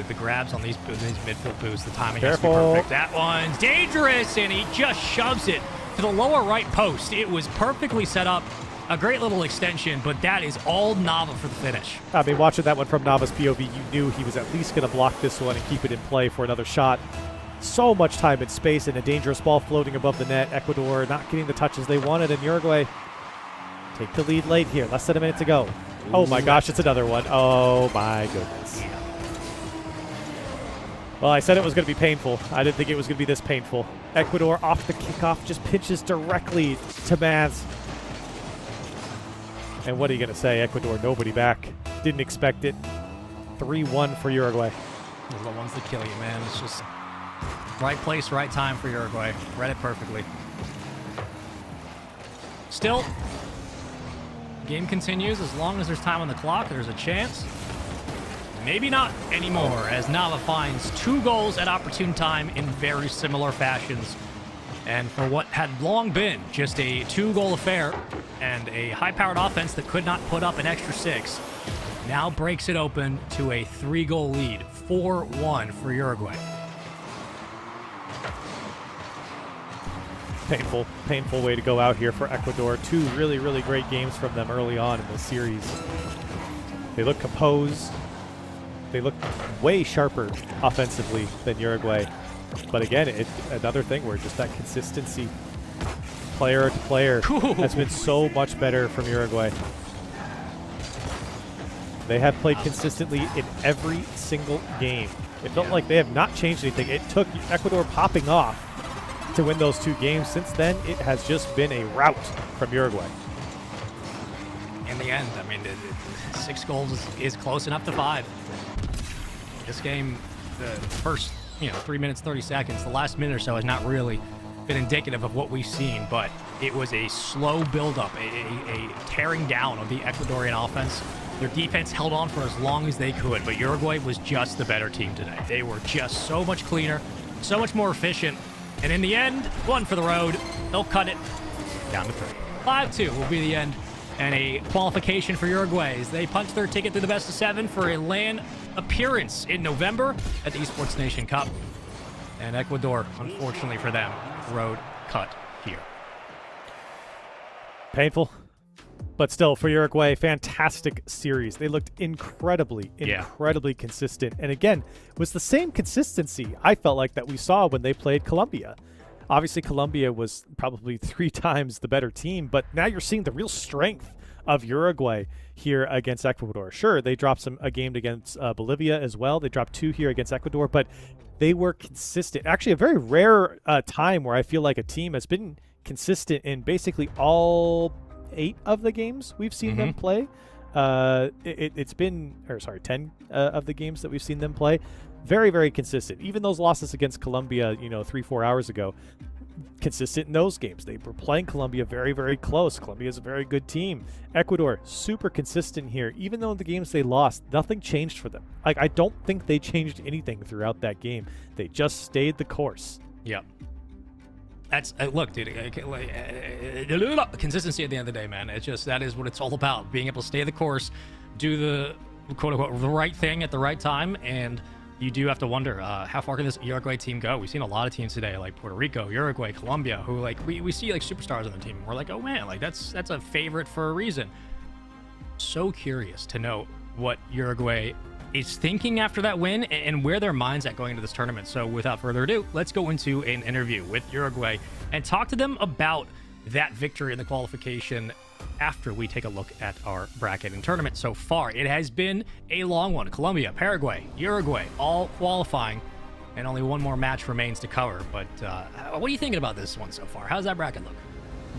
The grabs on these midfield boosts, the timing Careful. has to be perfect. That one's dangerous, and he just shoves it to the lower right post. It was perfectly set up. A great little extension, but that is all Nava for the finish. I mean, watching that one from Nava's POV, you knew he was at least going to block this one and keep it in play for another shot. So much time and space, and a dangerous ball floating above the net. Ecuador not getting the touches they wanted, and Uruguay take the lead late here. Less than a minute to go. Oh my gosh, it's another one. Oh my goodness. Well, I said it was going to be painful. I didn't think it was going to be this painful. Ecuador off the kickoff just pitches directly to Maz. And what are you going to say? Ecuador, nobody back. Didn't expect it. 3-1 for Uruguay. Those are the ones that kill you, man. It's just right place, right time for Uruguay. Read it perfectly. Still, game continues. As long as there's time on the clock, there's a chance. Maybe not anymore, as Nava finds 2 goals at opportune time in very similar fashions. And for what had long been just a 2-goal affair and a high-powered offense that could not put up an extra 6, now breaks it open to a 3-goal lead, 4-1 for Uruguay. Painful way to go out here for Ecuador. 2 really, really great games from them early on in the series. They look composed. They look way sharper offensively than Uruguay. But again, another thing where just that consistency, player to player, has been so much better from Uruguay. They have played consistently in every single game. It felt like they have not changed anything. It took Ecuador popping off to win those 2 games. Since then, it has just been a rout from Uruguay. In the end, I mean, 6 goals is close enough to 5. This game, the first 3 minutes, 30 seconds, the last minute or so has not really been indicative of what we've seen, but it was a slow build-up, a tearing down of the Ecuadorian offense. Their defense held on for as long as they could, but Uruguay was just the better team today. They were just so much cleaner, so much more efficient, and in the end, 1 for the road. They'll cut it down to 3. 5-2 will be the end, and a qualification for Uruguay as they punch their ticket through the best of 7 for a LAN appearance in November at the Esports Nation Cup. And Ecuador, unfortunately for them, road cut here. Painful. But still, for Uruguay, fantastic series. They looked incredibly consistent. And again, was the same consistency I felt like that we saw when they played Colombia. Obviously, Colombia was probably 3 times the better team, but now you're seeing the real strength of Uruguay here against Ecuador. Sure, they dropped a game against Bolivia as well. They dropped 2 here against Ecuador, but they were consistent. Actually, a very rare time where I feel like a team has been consistent in basically all 8 of the games we've seen them play. It's been 10 of the games that we've seen them play. Very, very consistent. Even those losses against Colombia, 3-4 hours ago, consistent in those games. They were playing Colombia very, very close. Colombia is a very good team. Ecuador, super consistent here. Even though in the games they lost, nothing changed for them. I don't think they changed anything throughout that game. They just stayed the course. Yep. That's look, dude. Consistency at the end of the day, man. It's just that is what it's all about. Being able to stay the course, do the quote unquote the right thing at the right time, and you do have to wonder how far can this Uruguay team go. We've seen a lot of teams today, like Puerto Rico, Uruguay, Colombia, who like we see like superstars on the team. And we're like, oh man, like that's a favorite for a reason. So curious to know what Uruguay is thinking after that win and where their mind's at going into this tournament. So without further ado, let's go into an interview with Uruguay and talk to them about that victory in the qualification after we take a look at our bracket and tournament so far. It has been a long one. Colombia, Paraguay, Uruguay, all qualifying, and only one more match remains to cover. But what are you thinking about this one so far? How's that bracket look?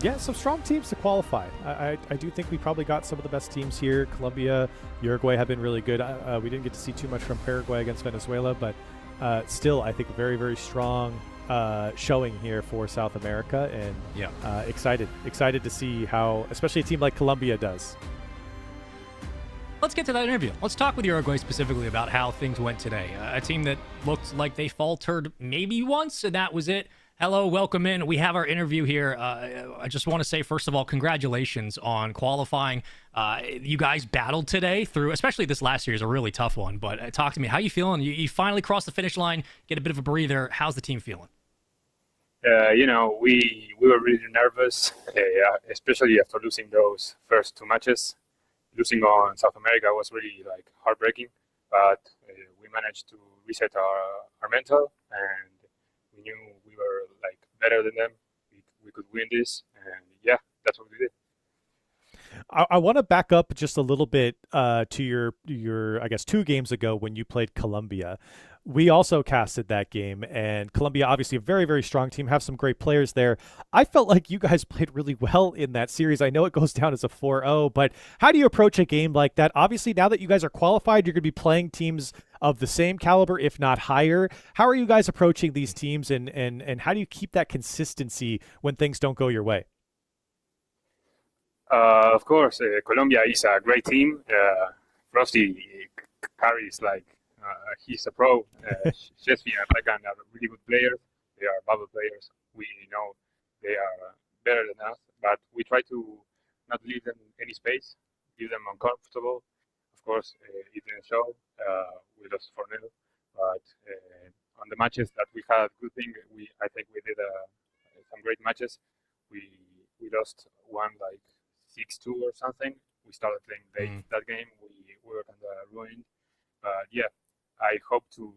Yeah, some strong teams to qualify. I do think we probably got some of the best teams here. Colombia, Uruguay have been really good. We didn't get to see too much from Paraguay against Venezuela, but still, I think a very, very strong showing here for South America, and excited to see how, especially a team like Colombia does. Let's get to that interview. Let's talk with Uruguay specifically about how things went today. A team that looked like they faltered maybe once, and that was it. Hello, welcome in. We have our interview here. I just want to say, first of all, congratulations on qualifying. You guys battled today through, especially this last year is a really tough one, but talk to me. How you feeling? You finally crossed the finish line, get a bit of a breather. How's the team feeling? We were really nervous, especially after losing those first 2 matches. Losing on South America was really heartbreaking, but we managed to reset our mental, and we knew we were better than them. We could win this, and that's what we did. I want to back up just a little bit to your I guess 2 games ago when you played Colombia. We also casted that game, and Colombia, obviously a very, very strong team, have some great players there. I felt like you guys played really well in that series. I know it goes down as a 4-0, but how do you approach a game like that? Obviously, now that you guys are qualified, you're going to be playing teams of the same caliber, if not higher. How are you guys approaching these teams, and how do you keep that consistency when things don't go your way? Of course, Colombia is a great team. Frosty carries he's a pro. Shesfi and Regan are really good players. They are bubble players. We know they are better than us, but we try to not leave them any space, give them uncomfortable. Of course, it didn't show. We lost 4-0, but on the matches that we had, good thing. I think we did some great matches. We lost one like 6-2 or something. We started playing late that game. We were kind of ruined. But yeah, I hope to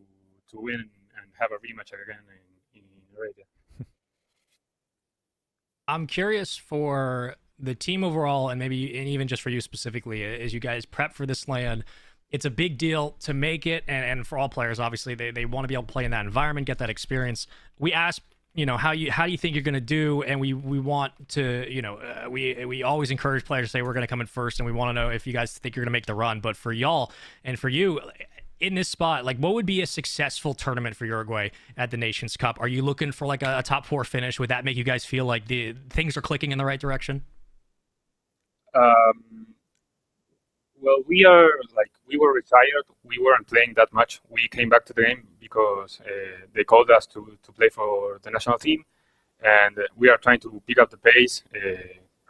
win and have a rematch again in Arabia. I'm curious for the team overall, and maybe and even just for you specifically, as you guys prep for this LAN. It's a big deal to make it, and for all players, obviously, they want to be able to play in that environment, get that experience. We asked, how do you think you're going to do, and we want to, we always encourage players to say we're going to come in first, and we want to know if you guys think you're going to make the run. But for y'all and for you, in this spot, like, what would be a successful tournament for Uruguay at the Nations Cup? Are you looking for like a top 4 finish? Would that make you guys feel like the things are clicking in the right direction? Well, we were retired. We weren't playing that much. We came back to the game because they called us to play for the national team, and we are trying to pick up the pace,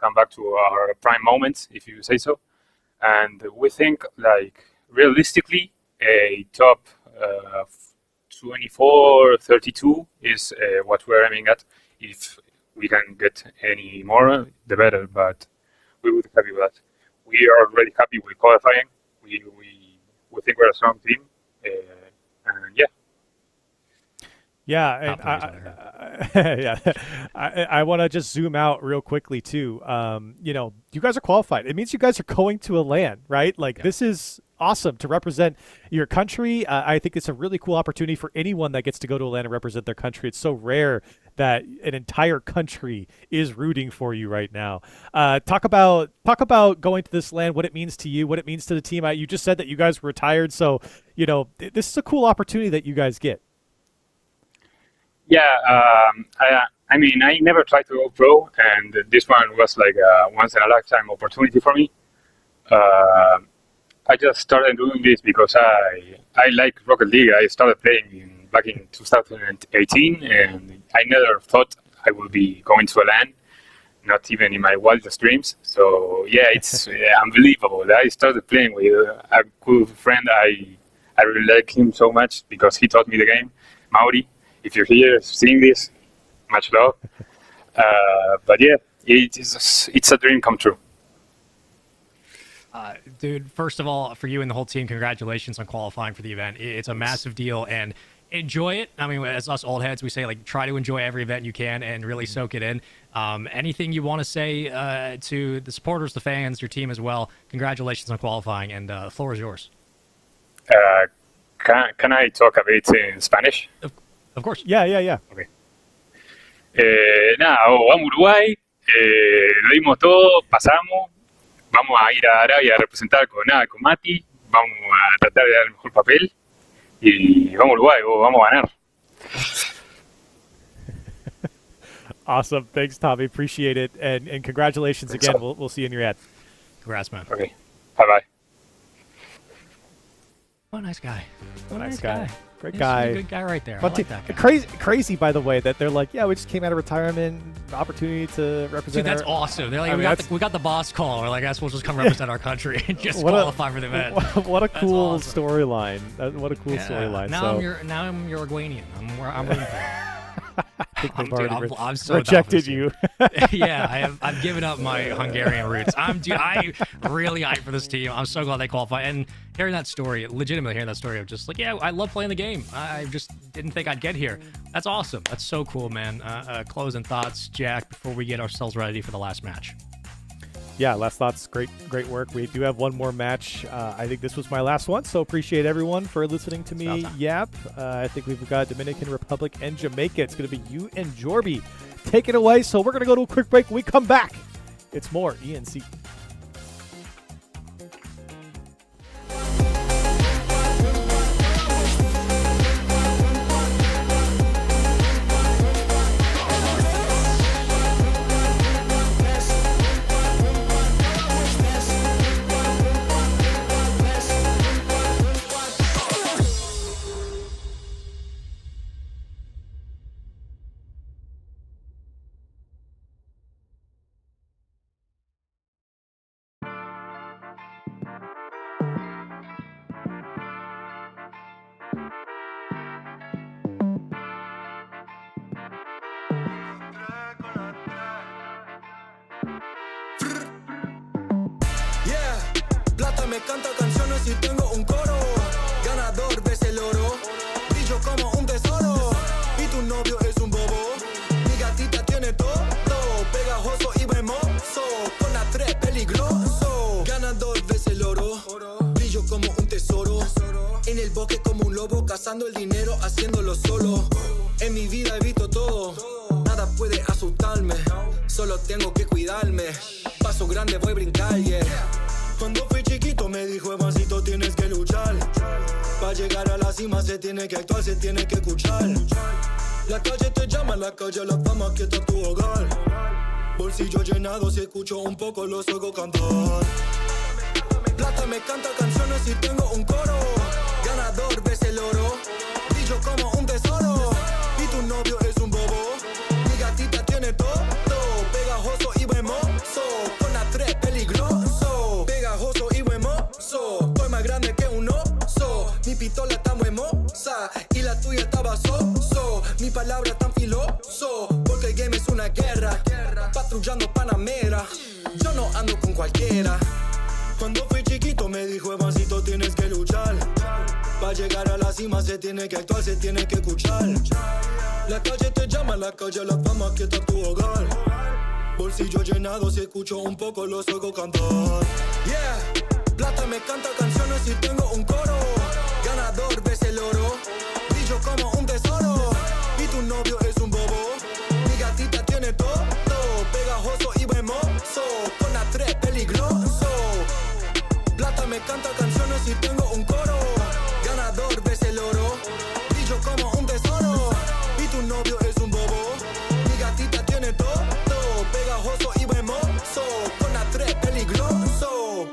come back to our prime moments, if you say so. And we think, like, realistically, a top 24, 32 is what we're aiming at. If we can get any more, the better, but we would be happy with that. We are already happy with qualifying. We think we're a strong team, and yeah. Yeah, and I want to just zoom out real quickly too. You guys are qualified. It means you guys are going to a LAN, right? Like, this is awesome to represent your country. I think it's a really cool opportunity for anyone that gets to go to a LAN and represent their country. It's so rare that an entire country is rooting for you right now. Talk about going to this LAN, what it means to you, what it means to the team. You just said that you guys were retired, so this is a cool opportunity that you guys get. Yeah, I mean, I never tried to go pro, and this one was like a once-in-a-lifetime opportunity for me. I just started doing this because I like Rocket League. I started playing back in 2018, and I never thought I would be going to a LAN, not even in my wildest dreams. So yeah, it's unbelievable. I started playing with a good friend. I really like him so much because he taught me the game, Mauri. If you're here seeing this, much love. But yeah, it's a dream come true. Dude, first of all, for you and the whole team, congratulations on qualifying for the event. It's a massive deal, and enjoy it. I mean, as us old heads, we say, like, try to enjoy every event you can and really soak it in. Anything you want to say to the supporters, the fans, your team as well? Congratulations on qualifying, and the floor is yours. Can I talk a bit in Spanish? Of course. Yeah. Okay. Nada, vamos a Uruguay, lo dimos todo, pasamos, vamos a ir a Arabia a representar con Mati, vamos a tratar de dar el mejor papel y vamos a Uruguay, vamos a ganar. Awesome. Thanks, Tommy. Appreciate it. And congratulations again. We'll see you in your ad. Congrats, man. Okay. Bye-bye. What a nice guy. What a nice guy. Great He's guy. a good guy right there. I like that guy. Crazy, by the way, that they're like, yeah, we just came out of retirement, opportunity to represent. Dude, that's awesome. They're like, we got the boss call. We're like, I guess we'll just come represent our country and just qualify for the event. What a cool storyline. What a cool storyline. Now I'm Uruguayan. I'm rooting for you. I'm so rejected you. Yeah, I've given up my Hungarian roots. I really hyped for this team. I'm so glad they qualified. And hearing that story, legitimately hearing that story of just like, yeah, I love playing the game. I just didn't think I'd get here. That's awesome. That's so cool, man. Closing thoughts, Jack, before we get ourselves ready for the last match. Yeah, last thoughts. Great work. We do have one more match. I think this was my last one, so appreciate everyone for listening to me yap. I think we've got Dominican Republic and Jamaica. It's going to be you and Jorby. Take it away. So we're going to go to a quick break. When we come back, it's more ENC. me canta canciones y tengo un coro. Ganador ves el oro, brillo como un tesoro. Y tu novio es un bobo, mi gatita tiene todo. Pegajoso y hermoso, con la 3 peligroso. Ganador ves el oro, brillo como un tesoro. En el bosque como un lobo, cazando el dinero, haciéndolo solo. En mi vida he visto todo, nada puede asustarme. Solo tengo que cuidarme, paso grande voy a brincar, yeah. Cuando fui chiquito me dijo, Evancito, tienes que luchar. Para llegar a la cima se tiene que actuar, se tiene que escuchar. La calle te llama, la calle la fama, que está tu hogar. Bolsillo llenado, si escucho un poco los oigo cantar. Plata me canta canciones y tengo un coro. Ganador ves el oro, brillo como un tesoro. Y tu novio es un bobo, mi gatita tiene todo. Pegajoso y hermoso, con la 3 peligroso. Pegajoso y hermoso, estoy más grande que un oso. Mi pistola está muy hermosa y la tuya estaba so. Mi palabra tan filoso, porque el game es una guerra. Patrullando Panamera, yo no ando con cualquiera. Cuando fui chiquito me dijo, Evancito, tienes que luchar. Para llegar a la cima se tiene que actuar, se tiene que escuchar. La calle te llama, la calle la fama, que está tu hogar. Bolsillo llenado, si escucho un poco los oigo cantar. Yeah, plata me canta canciones y tengo un coro. Ganador ves el oro, brillo como un tesoro. Y tu novio es un bobo, mi gatita tiene todo. Pegajoso y hermoso, con la 3 peligroso. Plata me canta canciones y tengo un coro. Ganador ves el oro, brillo como un tesoro. Y tu novio es un bobo, mi gatita tiene todo. Pegajoso y hermoso, con la 3 peligroso.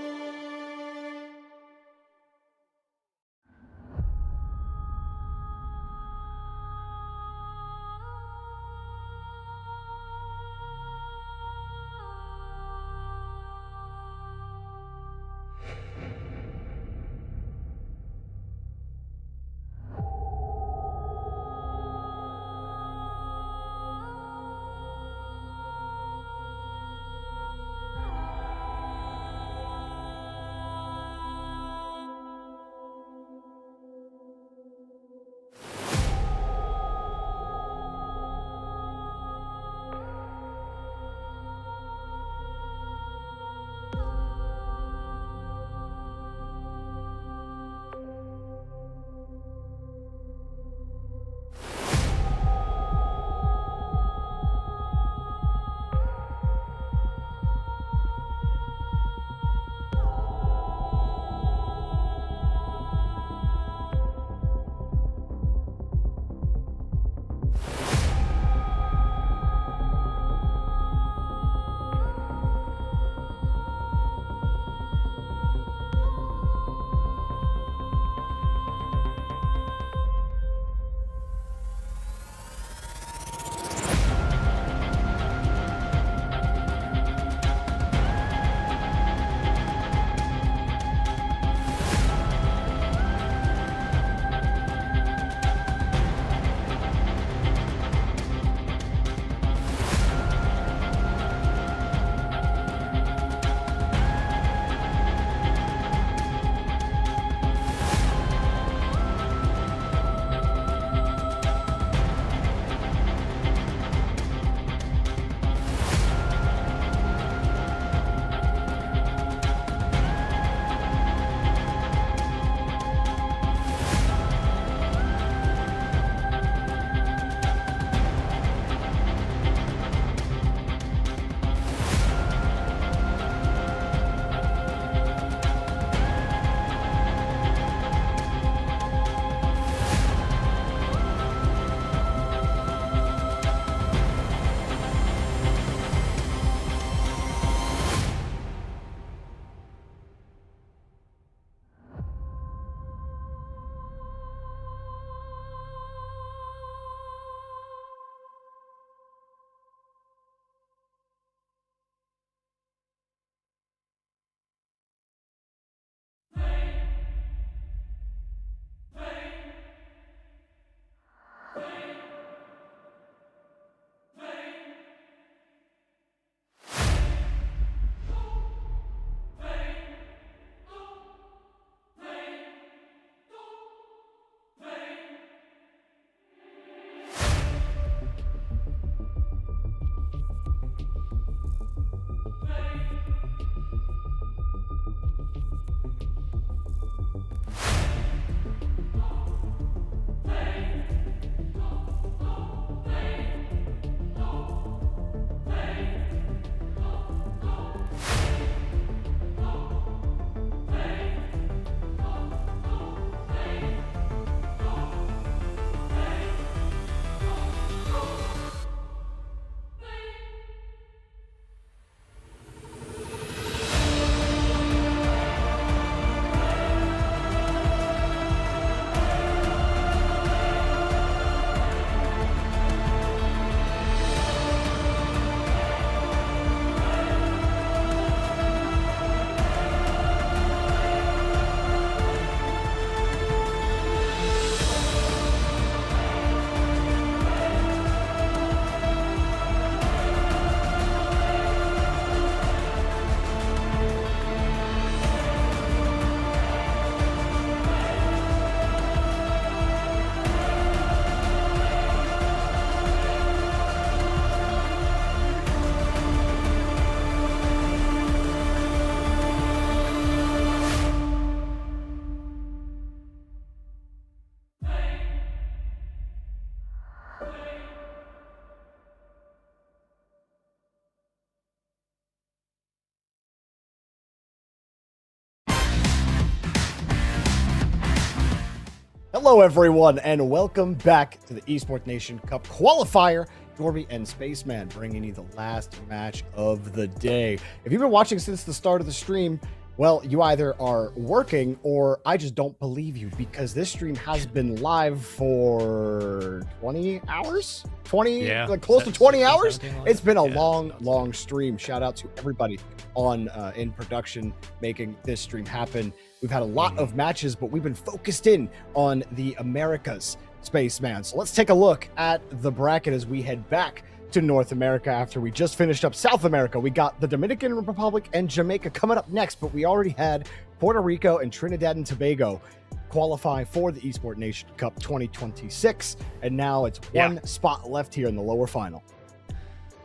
Hello, everyone, and welcome back to the Esports Nation Cup qualifier. Jorby and Spaceman bringing you the last match of the day. If you've been watching since the start of the stream, well, you either are working or I just don't believe you, because this stream has been live for 20 hours? 20, like close to 20 hours? It's been a long stream. Shout out to everybody on in production making this stream happen. We've had a lot of matches, but we've been focused in on the Americas, Spaceman. So let's take a look at the bracket as we head back to North America after we just finished up South America. We got the Dominican Republic and Jamaica coming up next, but we already had Puerto Rico and Trinidad and Tobago qualify for the Esports Nation Cup 2026, and now it's one spot left here in the lower final.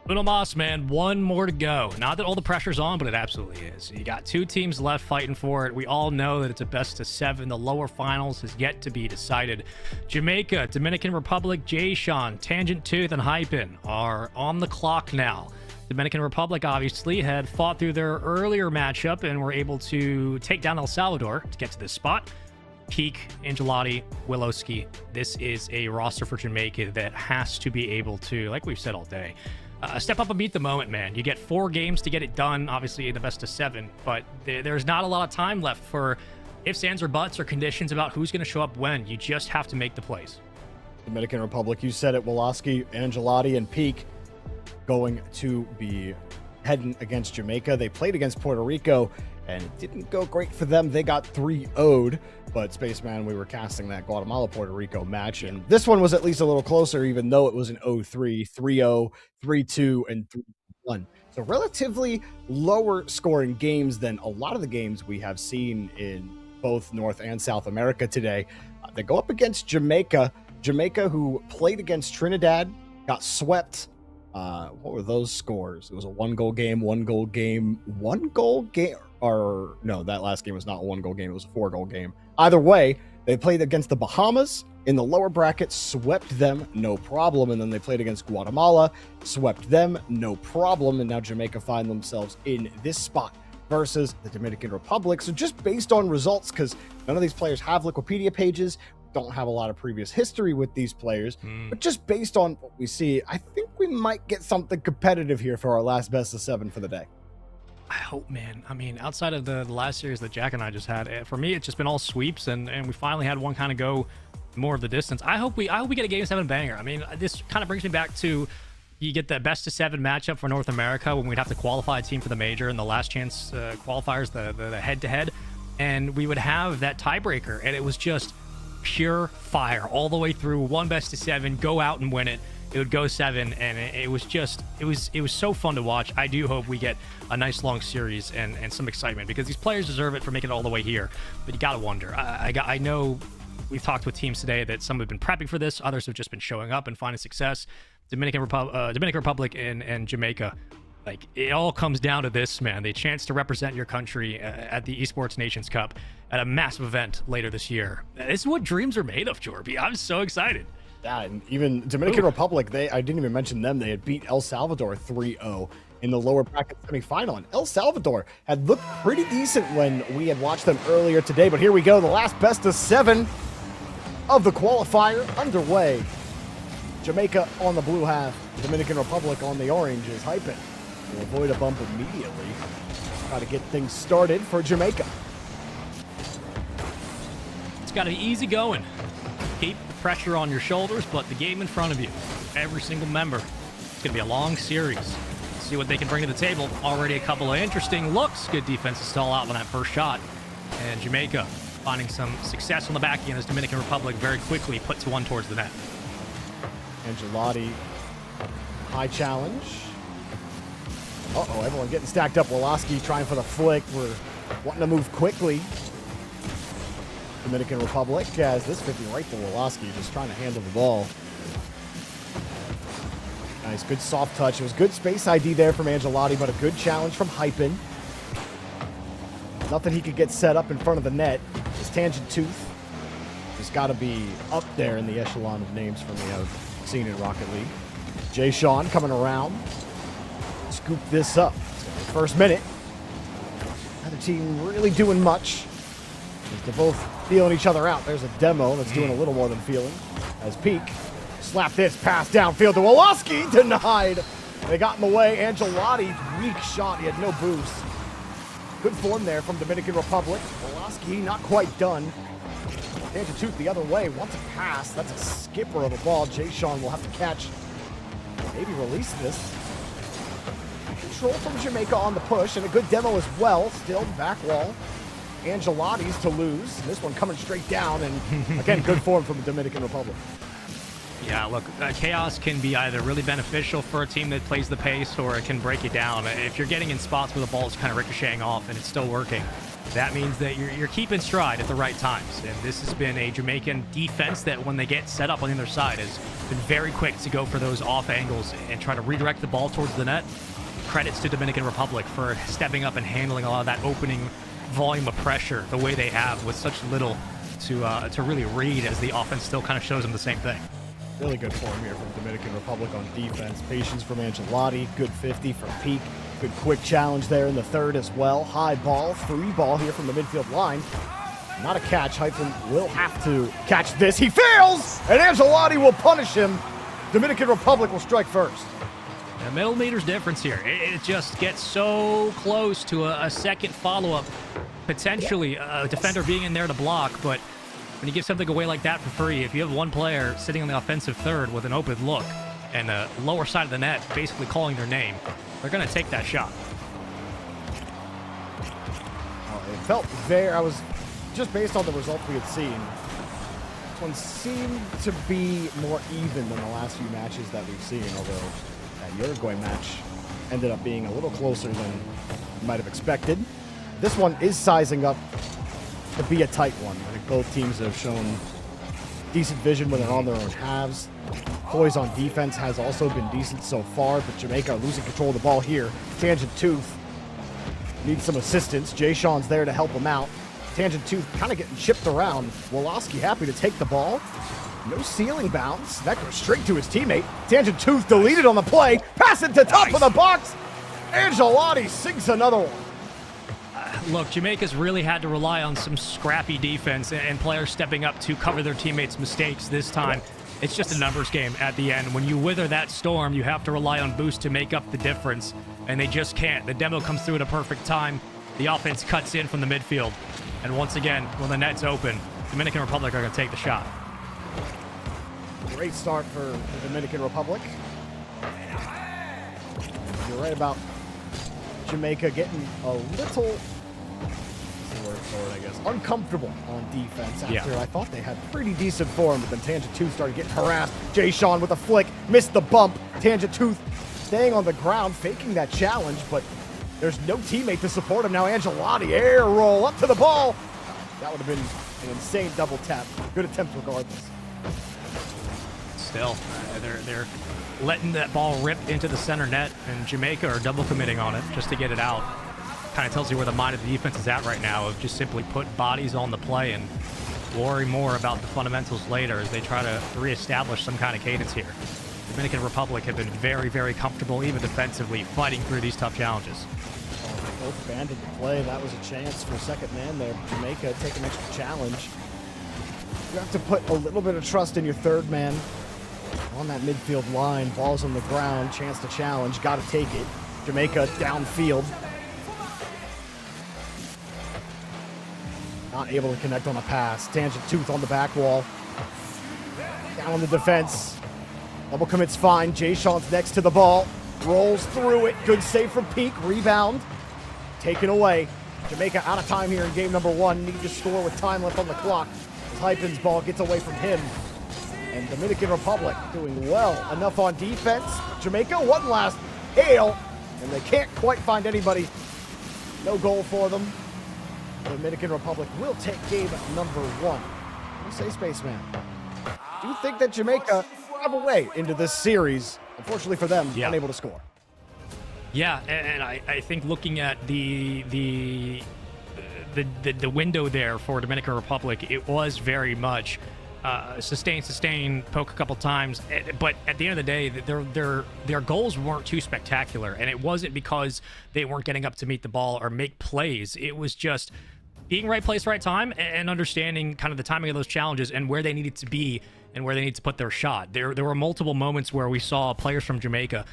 Uno Mas, man, one more to go. Not that all the pressure's on, but it absolutely is. You got two teams left fighting for it. We all know that it's a best of 7. The lower finals has yet to be decided. Jamaica, Dominican Republic, Jay-Sean, Tangent Tooth, and Hypin are on the clock now. Dominican Republic obviously had fought through their earlier matchup and were able to take down El Salvador to get to this spot. Peak, Angelotti, Willowski. This is a roster for Jamaica that has to be able to, like we've said all day, step up and beat the moment, man. You get 4 games to get it done, obviously in the best of 7, but there's not a lot of time left for ifs, ands, or buts or conditions about who's going to show up when. You just have to make the plays. Dominican Republic, you said it, Woloski, Angelotti, and Peak going to be heading against Jamaica. They played against Puerto Rico, and it didn't go great for them. They got 3-0'd, but Spaceman, we were casting that Guatemala-Puerto Rico match, and this one was at least a little closer, even though it was an 0-3, 3-0, 3-2, and 3-1. So relatively lower scoring games than a lot of the games we have seen in both North and South America today. They go up against Jamaica. Jamaica, who played against Trinidad, got swept. What were those scores? It was a 1-goal game, 1-goal game, 1-goal game. Or no, that last game was not a 1-goal game. It was a 4-goal game. Either way, they played against the Bahamas in the lower bracket, swept them, no problem. And then they played against Guatemala, swept them, no problem. And now Jamaica find themselves in this spot versus the Dominican Republic. So just based on results, because none of these players have Wikipedia pages, don't have a lot of previous history with these players, but just based on what we see, I think we might get something competitive here for our last best of 7 for the day. I hope, man. I mean, outside of the last series that Jack and I just had, for me, it's just been all sweeps, and we finally had one kind of go more of the distance. I hope we get a Game 7 banger. I mean, this kind of brings me back to, you get the best of 7 matchup for North America when we'd have to qualify a team for the major and the last chance qualifiers, the head-to-head, and we would have that tiebreaker, and it was just pure fire all the way through. One best of 7, go out and win it. It would go 7, and it was so fun to watch. I do hope we get a nice long series and some excitement, because these players deserve it for making it all the way here. But you gotta wonder. I know we've talked with teams today that some have been prepping for this, others have just been showing up and finding success. Dominican Republic and Jamaica, like, it all comes down to this, man. The chance to represent your country at the Esports Nations Cup at a massive event later this year. This is what dreams are made of, Jorby. I'm so excited. Yeah, and even Dominican Republic, I didn't even mention them. They had beat El Salvador 3-0 in the lower bracket semifinal. And El Salvador had looked pretty decent when we had watched them earlier today. But here we go, the last best of 7 of the qualifier underway. Jamaica on the blue half, Dominican Republic on the orange is Hypin. We'll avoid a bump immediately. Try to get things started for Jamaica. It's got to be easy going. Keep the pressure on your shoulders, but the game in front of you. Every single member. It's going to be a long series. Let's see what they can bring to the table. Already a couple of interesting looks. Good defense to stall out on that first shot. And Jamaica finding some success on the back end as Dominican Republic very quickly puts one towards the net. Angelotti, high challenge. Uh-oh, everyone getting stacked up. Woloski trying for the flick. We're wanting to move quickly. Dominican Republic has this 50 right to Woloski, just trying to handle the ball. Nice, good soft touch. It was good space ID there from Angelotti, but a good challenge from Hypin. Nothing he could get set up in front of the net. His Tangent Tooth has got to be up there in the echelon of names for me I've seen in Rocket League. Jay-Sean coming around. Scoop this up. First minute. Neither team really doing much. They're both feeling each other out. There's a demo that's doing a little more than feeling. As Peak slap this pass downfield to Woloski, denied. They got in the way. Angelotti, weak shot. He had no boost. Good form there from Dominican Republic. Woloski not quite done. Tangent Tooth the other way. Wants a pass. That's a skipper of a ball. Jay-Sean will have to catch. Maybe release this. Control from Jamaica on the push, and a good demo as well. Still back wall. Angelotti's to lose. This one coming straight down, and again, good form from the Dominican Republic. Yeah, look, chaos can be either really beneficial for a team that plays the pace, or it can break you down. If you're getting in spots where the ball's kind of ricocheting off and it's still working, that means that you're keeping stride at the right times. And this has been a Jamaican defense that, when they get set up on the other side, has been very quick to go for those off angles and try to redirect the ball towards the net. Credits to Dominican Republic for stepping up and handling a lot of that opening volume of pressure the way they have, with such little to really read, as the offense still kind of shows them the same thing. Really good form here from Dominican Republic on defense. Patience from Angelotti. Good 50 from Peak. Good quick challenge there in the third as well. High ball, free ball here from the midfield line. Not a catch. Hyphen will have to catch this. He fails, and Angelotti will punish him. Dominican Republic will strike first. A millimeters difference here. It just gets so close to a second follow-up. Potentially a defender being in there to block, but when you give something away like that for free, if you have one player sitting on the offensive third with an open look and the lower side of the net basically calling their name, they're going to take that shot. It felt there. I was just based on the results we had seen. This one seemed to be more even than the last few matches that we've seen, although that Uruguay match ended up being a little closer than you might have expected. This one is sizing up to be a tight one. I think both teams have shown decent vision when they're on their own halves. Poise on defense has also been decent so far, but Jamaica are losing control of the ball here. Tangent Tooth needs some assistance. Jay-Sean's there to help him out. Tangent Tooth kind of getting chipped around. Woloski happy to take the ball. No ceiling bounce. That goes straight to his teammate. Tangent Tooth deleted on the play. Pass it to top of the box. Angelotti sinks another one. Look, Jamaica's really had to rely on some scrappy defense and players stepping up to cover their teammates' mistakes this time. It's just a numbers game at the end. When you wither that storm, you have to rely on boost to make up the difference, and they just can't. The demo comes through at a perfect time. The offense cuts in from the midfield. And once again, when the net's open, Dominican Republic are going to take the shot. Great start for the Dominican Republic. You're right about Jamaica getting a little, what's the word for it, I guess, uncomfortable on defense after I thought they had pretty decent form, but then Tangent Tooth started getting harassed. Jay-Sean with a flick, missed the bump. Tangent Tooth staying on the ground, faking that challenge, but there's no teammate to support him now. Angelotti, air roll up to the ball. That would have been an insane double tap. Good attempt regardless. Still, they're letting that ball rip into the center net, and Jamaica are double committing on it just to get it out. Kind of tells you where the mind of the defense is at right now, of just simply put bodies on the play and worry more about the fundamentals later as they try to reestablish some kind of cadence here. Dominican Republic have been very, very comfortable, even defensively, fighting through these tough challenges. Both abandoned the play. That was a chance for second man there. Jamaica take an extra challenge. You have to put a little bit of trust in your third man on that midfield line. Ball's on the ground. Chance to challenge. Got to take it. Jamaica downfield. Not able to connect on a pass. Tangent Tooth on the back wall. Down on the defense. Double commit's fine. Jay-Sean's next to the ball. Rolls through it. Good save from Peak. Rebound. Taken away. Jamaica out of time here in game number one. Need to score with time left on the clock. As Hypen's ball gets away from him. And Dominican Republic doing well enough on defense. Jamaica, one last hail. And they can't quite find anybody. No goal for them. Dominican Republic will take game number one. What do you say, Spaceman? Do you think that Jamaica have a way into this series? Unfortunately for them, unable to score. Yeah, and I think looking at the window there for Dominican Republic, it was very much sustain, poke a couple times, but at the end of the day, their goals weren't too spectacular, and it wasn't because they weren't getting up to meet the ball or make plays. It was just being right place, right time, and understanding kind of the timing of those challenges and where they needed to be and where they need to put their shot. There were multiple moments where we saw players from Jamaica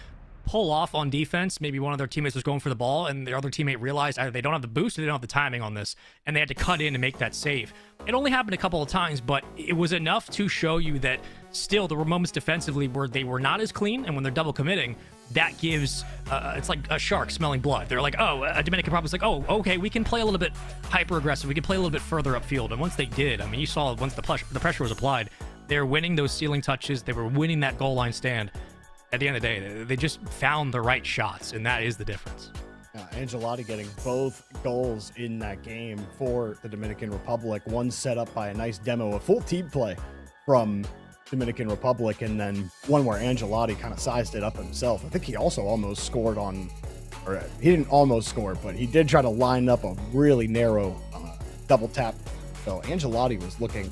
pull off on defense. Maybe one of their teammates was going for the ball, and their other teammate realized either they don't have the boost or they don't have the timing on this, and they had to cut in and make that save. It only happened a couple of times, but it was enough to show you that still there were moments defensively where they were not as clean, and when they're double committing, that gives, it's like a shark smelling blood. They're like, oh, a Dominican Republic's like, oh, okay, we can play a little bit hyper-aggressive. We can play a little bit further upfield. And once they did, I mean, you saw once the pressure was applied, they were winning those ceiling touches. They were winning that goal line stand. At the end of the day, they just found the right shots, and that is the difference. Angelotti getting both goals in that game for the Dominican Republic. One set up by a nice demo, a full team play from Dominican Republic, and then one where Angelotti kind of sized it up himself. I think he also almost scored on, or he didn't almost score, but he did try to line up a really narrow double tap. So Angelotti was looking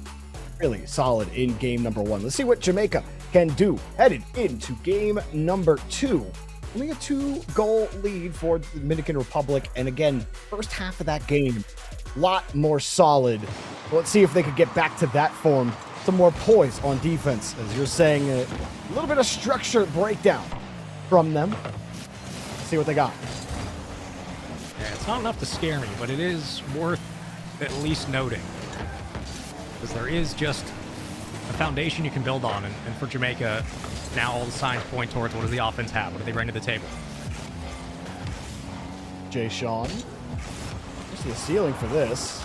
really solid in game number one. Let's see what Jamaica can do headed into game number two. Only a 2-goal lead for the Dominican Republic. And again, first half of that game, a lot more solid. Let's see if they could get back to that form. Some more poise on defense, as you're saying, a little bit of structure breakdown from them. Let's see what they got. Yeah, it's not enough to scare me, but it is worth at least noting. Because there is just a foundation you can build on, and for Jamaica, now all the signs point towards what does the offense have? What do they bring to the table? Jay Sean. Just the ceiling for this.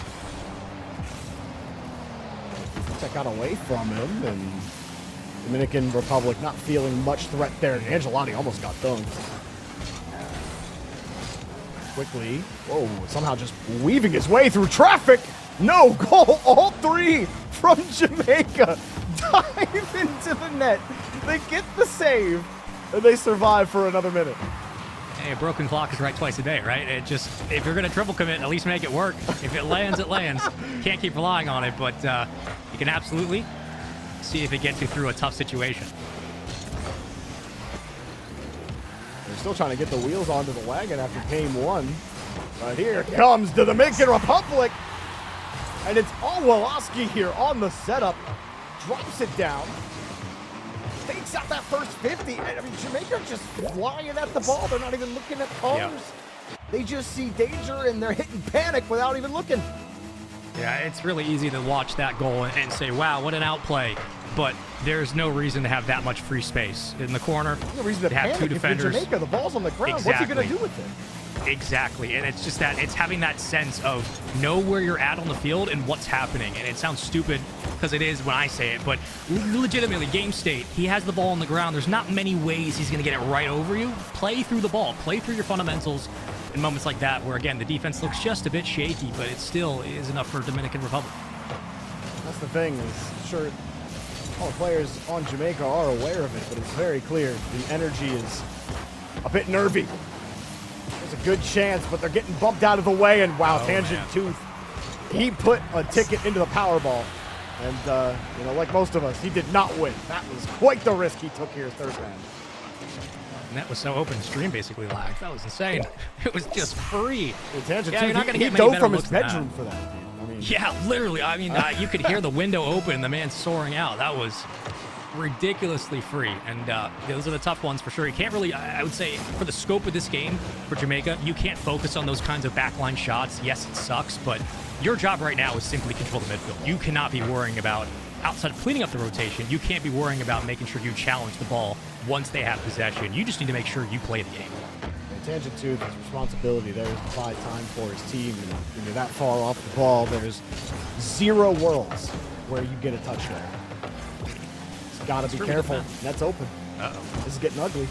That got away from him, and Dominican Republic not feeling much threat there. And Angelotti almost got dunked. Quickly. Whoa, somehow just weaving his way through traffic. No goal. All three from Jamaica dive into the net. They get the save, and they survive for another minute. Hey, a broken clock is right twice a day, right? It just, if you're going to triple commit, at least make it work. If it lands, it lands. Can't keep relying on it, but you can absolutely see if it gets you through a tough situation. They're still trying to get the wheels onto the wagon after game one. But here comes the Dominican Republic. And it's Olwalowski here on the setup. Drops it down. Takes out that first 50. And I mean, Jamaica are just flying at the ball. They're not even looking at cars. Yep. They just see danger and they're hitting panic without even looking. Yeah, it's really easy to watch that goal and say, wow, what an outplay. But there's no reason to have that much free space. In the corner, No reason to have panic. two If you're defenders. Jamaica, the ball's on the ground. Exactly. What's he going to do with it? Exactly, and it's just that it's having that sense of know where you're at on the field and what's happening. And it sounds stupid because it is when I say it, but legitimately, game state, he has the ball on the ground. There's not many ways he's going to get it right over you. Play through the ball, play through your fundamentals in moments like that where, again, the defense looks just a bit shaky, but it still is enough for Dominican Republic. That's the thing, is sure all the players on Jamaica are aware of it, but it's very clear the energy is a bit nervy. There's a good chance, but they're getting bumped out of the way, and wow, Tangent man. Tooth, he put a ticket into the Powerball. And, you know, like most of us, he did not win. That was quite the risk he took here, third man. And that was so open, the stream basically lagged. That was insane. It was just free. Well, Tangent Yeah, Tooth, you're not gonna he get many dove better from his looks than that. bedroom for that, dude. I mean, Yeah, literally. I mean, you could hear the window open and the man soaring out. That was ridiculously free. And those are the tough ones for sure. You can't really, I would say, for the scope of this game for Jamaica, you can't focus on those kinds of backline shots. Yes, it sucks, but your job right now is simply control the midfield. You cannot be worrying about, outside of cleaning up the rotation, you can't be worrying about making sure you challenge the ball once they have possession. You just need to make sure you play the game. and Tangent Tooth, his responsibility there is to buy time for his team. And when you're that far off the ball, there's zero worlds where you get a touchdown. Just got to be really careful. good, man. Net's open. Uh-oh. This is getting ugly.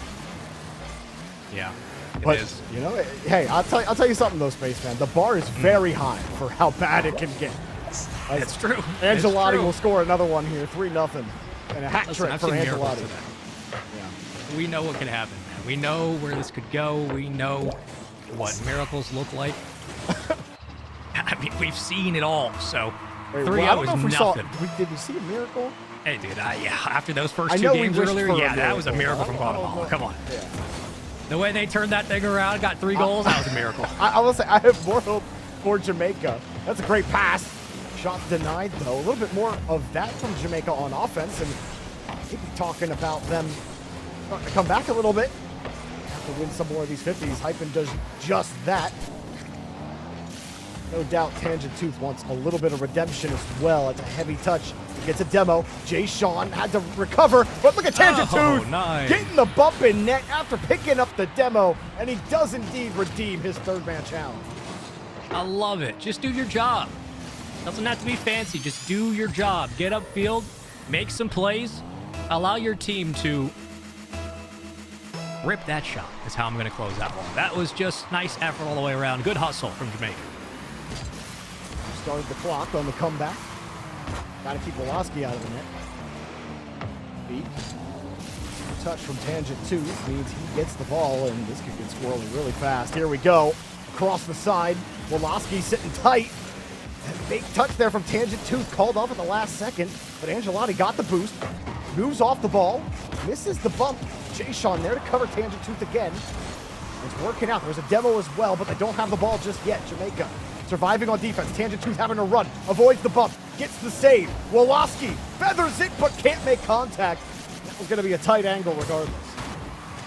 Yeah, it But is. you know, hey, I'll tell you something though, Spaceman. The bar is very high for how bad it can get. It's true. It's Angelotti true. will score another one here, 3-0, and a hat Listen, trick I've for seen miracles Angelotti. today. Yeah. We know what can happen, man. We know where this could go. We know what miracles look like. I mean, we've seen it all. So Wait, 3-0 well, I don't know is if we nothing. saw. Did we see a miracle? Hey, dude, yeah, after those first I two know we games wished earlier, for a yeah, that was a miracle miracle. from I don't Guatemala. know. Come on. Yeah. The way they turned that thing around, got 3 goals, that was a miracle. I will say I have more hope for Jamaica That's a great pass. Shot denied, though. A little bit more of that from Jamaica on offense, and maybe talking about them starting to come back a little bit. Have to win some more of these 50s. Hypen does just that. No doubt Tangent Tooth wants a little bit of redemption as well. It's a heavy touch. He gets a demo. Jay Sean had to recover, but look at Tangent Tooth nice. getting the bump in net after picking up the demo, and he does indeed redeem his third man challenge. I love it. Just do your job. Doesn't have to be fancy. Just do your job. Get upfield, make some plays, allow your team to rip that shot is how I'm going to close that one. That was just nice effort all the way around. Good hustle from Jamaica. Started the clock on the comeback. Got to keep Woloski out of the net. Beat. Touch from Tangent Tooth means he gets the ball, and this could get squirrely really fast. Here we go. Across the side. Woloski sitting tight. Big touch there from Tangent Tooth, called off at the last second, but Angelotti got the boost, moves off the ball, misses the bump. Jay Sean there to cover Tangent Tooth again. It's working out. There's a demo as well, but they don't have the ball just yet. Jamaica surviving on defense. Tangent Tooth having to run, avoids the bump, gets the save. Woloski feathers it, but can't make contact. That was going to be a tight angle regardless.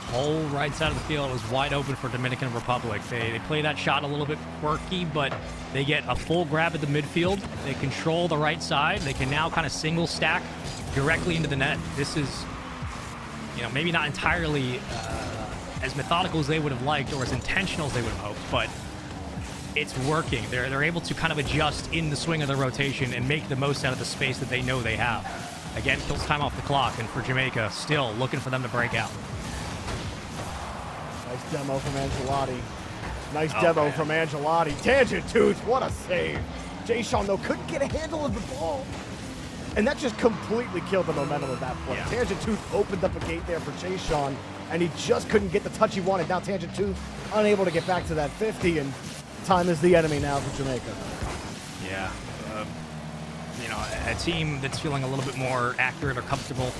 Whole right side of the field was wide open for Dominican Republic. They play that shot a little bit quirky, but they get a full grab at the midfield. They control the right side. They can now kind of single stack directly into the net. This is, maybe not entirely as methodical as they would have liked or as intentional as they would have hoped, but it's working. They're able to kind of adjust in the swing of the rotation and make the most out of the space that they know they have. Again, kills time off the clock, and for Jamaica, still looking for them to break out. Nice demo from Angelotti. Nice demo from Angelotti. Tangent Tooth, what a save. Jay Sean, though, couldn't get a handle of the ball. And that just completely killed the momentum of that play. Yeah. Tangent Tooth opened up a gate there for Jay Sean, and he just couldn't get the touch he wanted. Now Tangent Tooth unable to get back to that 50, and time is the enemy now for Jamaica. Yeah. A team that's feeling a little bit more accurate or comfortable,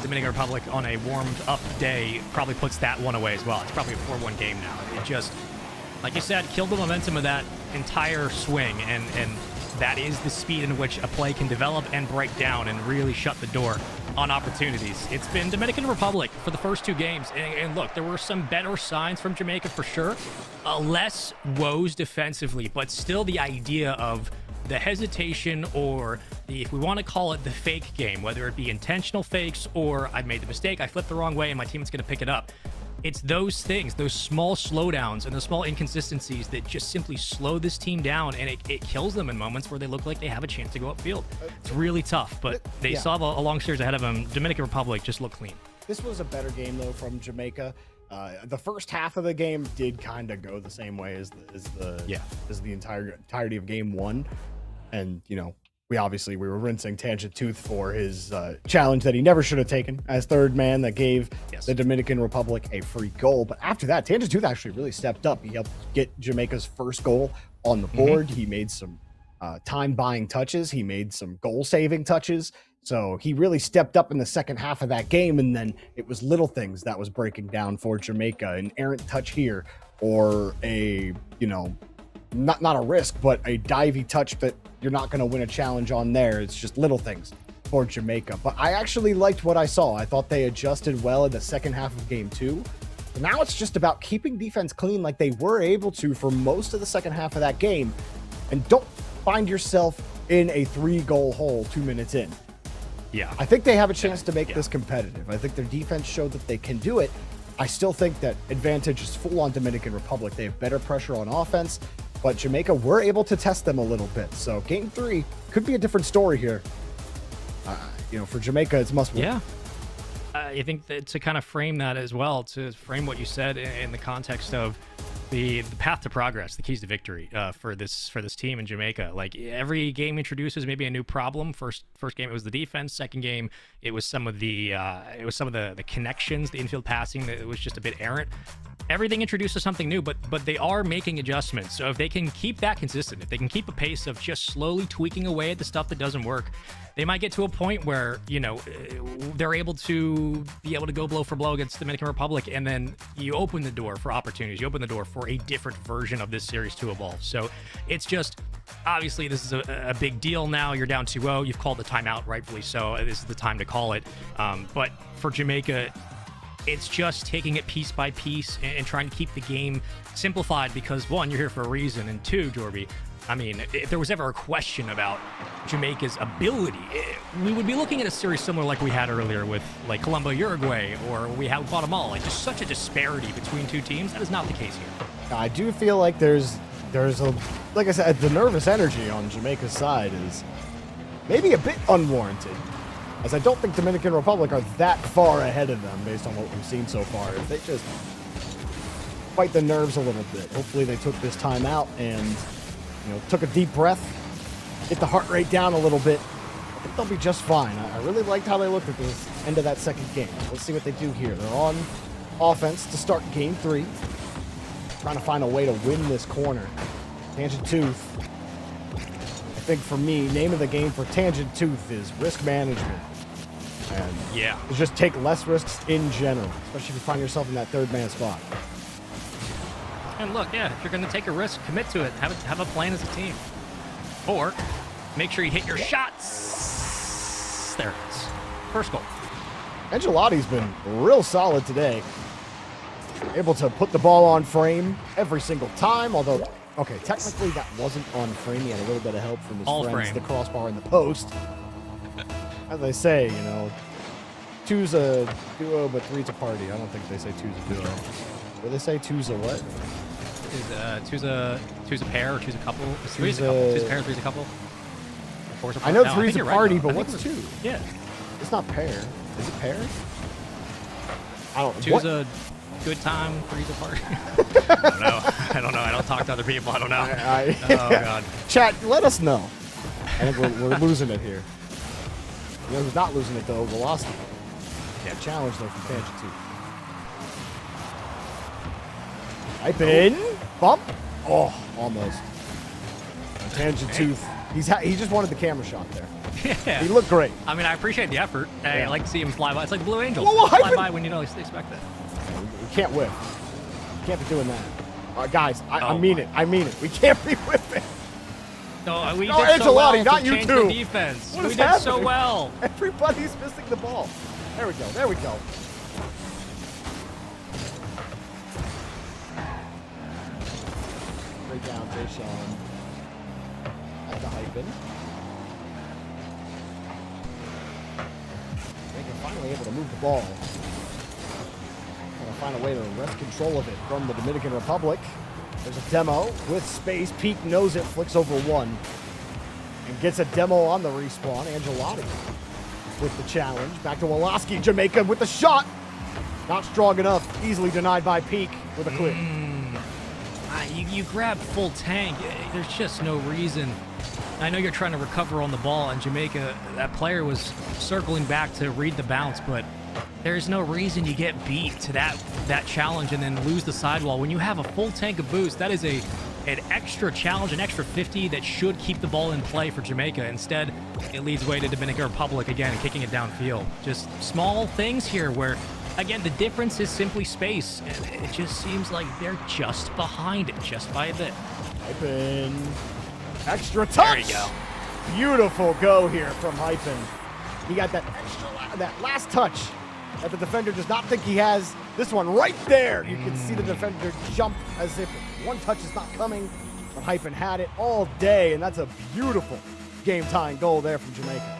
Dominican Republic on a warmed-up day probably puts that one away as well. It's probably a 4-1 game now. It just, like you said, killed the momentum of that entire swing, and that is the speed in which a play can develop and break down and really shut the door on opportunities. It's been Dominican Republic for the first two games, and look, there were some better signs from Jamaica for sure. Less woes defensively, but still the idea of the hesitation, or if we want to call it the fake game, whether it be intentional fakes or I made the mistake, I flipped the wrong way and my team's going to pick it up. It's those things, those small slowdowns and the small inconsistencies that just simply slow this team down, and it kills them in moments where they look like they have a chance to go upfield. It's really tough, but they still have a long series ahead of them. Dominican Republic just look clean. This was a better game, though, from Jamaica. The first half of the game did kind of go the same way as the entirety of game one. And, we were rinsing Tangent Tooth for his challenge that he never should have taken as third man that gave the Dominican Republic a free goal. But after that, Tangent Tooth actually really stepped up. He helped get Jamaica's first goal on the board. He made some time-buying touches. He made some goal-saving touches. So he really stepped up in the second half of that game, and then it was little things that was breaking down for Jamaica. An errant touch here, or a, not a risk, but a divey touch that you're not going to win a challenge on there. It's just little things for Jamaica. But I actually liked what I saw. I thought they adjusted well in the second half of game two. But now it's just about keeping defense clean like they were able to for most of the second half of that game. And don't find yourself in a 3-goal hole 2 minutes in. Yeah. I think they have a chance to make this competitive. I think their defense showed that they can do it. I still think that advantage is full on Dominican Republic. They have better pressure on offense, but Jamaica were able to test them a little bit. So game 3 could be a different story here. For Jamaica, it's must win. Yeah. I think that to kind of frame that as well, to frame what you said in the context of the path to progress, the keys to victory for this team in Jamaica. Like, every game introduces maybe a new problem. First game it was the defense. Second game it was some of the connections, the infield passing that was just a bit errant. Everything introduces something new, but they are making adjustments. So if they can keep that consistent, if they can keep a pace of just slowly tweaking away at the stuff that doesn't work, they might get to a point where, they're able to go blow for blow against the Dominican Republic, and then you open the door for opportunities. You open the door for a different version of this series to evolve. So it's just obviously this is a big deal now. You're down 2-0. You've called the timeout, rightfully so. This is the time to call it. But for Jamaica, it's just taking it piece by piece and trying to keep the game simplified because, one, you're here for a reason, and two, Jorby, I mean, if there was ever a question about Jamaica's ability, we would be looking at a series similar like we had earlier with like Colombia, Uruguay, or we had Guatemala. Like, just such a disparity between two teams. That is not the case here. I do feel like there's a, like I said, the nervous energy on Jamaica's side is maybe a bit unwarranted, as I don't think Dominican Republic are that far ahead of them based on what we've seen so far. If they just fight the nerves a little bit, hopefully they took this time out and took a deep breath, get the heart rate down a little bit. I think they'll be just fine. I really liked how they looked at the end of that second game. Let's see what they do here. They're on offense to start game 3. Trying to find a way to win this corner. Tangent Tooth. I think for me, name of the game for Tangent Tooth is risk management. And just take less risks in general, especially if you find yourself in that third man spot. And look, if you're going to take a risk, commit to it. Have a plan as a team. Or make sure you hit your shots. There it is. First goal. Angelotti's been real solid today. Able to put the ball on frame every single time, although, okay, technically that wasn't on frame. He had a little bit of help from his friends, frame. The crossbar and the post. As they say, two's a duo, but three's a party. I don't think they say two's a duo. What do they say? Two's a what? Two's a pair, or two's a couple. Three's a Two's couple. a- Two's a pair, three's a couple. Four's a I know no, three's think a you're right, party, though. but I think what's you're two? right. Yeah. It's not pair. Is it pair? I don't know. Two's a good time, three's a party. I don't know. I don't talk to other people. I don't know. Oh, God. Chat, let us know. I think we're losing it here. You know who's not losing it, though? Velocity. Yeah, challenge, though, from Tangent 2. Type in. Bump. Oh, almost. Tangent Tooth. He just wanted the camera shot there. Yeah. He looked great. I mean, I appreciate the effort. I like to see him fly by. It's like Blue Angels. Whoa, Fly by when you don't expect it. We can't whip. Can't be doing that. Guys, I Oh mean my it. I mean it. We can't be whipping. No, we No, did so well Angelotti, not to you change too. the defense. What We is did happening? so well. Everybody's missing the ball. There we go. There we go. Straight down, Deshaun. At the hyphen. They're finally able to move the ball. Gonna find a way to wrest control of it from the Dominican Republic. There's a demo with space. Peak knows it, flicks over one. And gets a demo on the respawn. Angelotti with the challenge. Back to Woloski. Jamaica with the shot. Not strong enough. Easily denied by Peak with a clear. You grab full tank. There's just no reason. I know you're trying to recover on the ball, and Jamaica, that player was circling back to read the bounce, but there's no reason you get beat to that challenge and then lose the sidewall. When you have a full tank of boost, that is an extra challenge, an extra 50 that should keep the ball in play for Jamaica. Instead, it leads way to Dominican Republic again, kicking it downfield. Just small things here where, again, the difference is simply space. And it just seems like they're just behind it, just by a bit. Hypen. Extra touch. There you go. Beautiful go here from Hypen. He got that that last touch that the defender does not think he has. This one right there. You can see the defender jump as if one touch is not coming. But Hypen had it all day, and that's a beautiful game-tying goal there from Jamaica.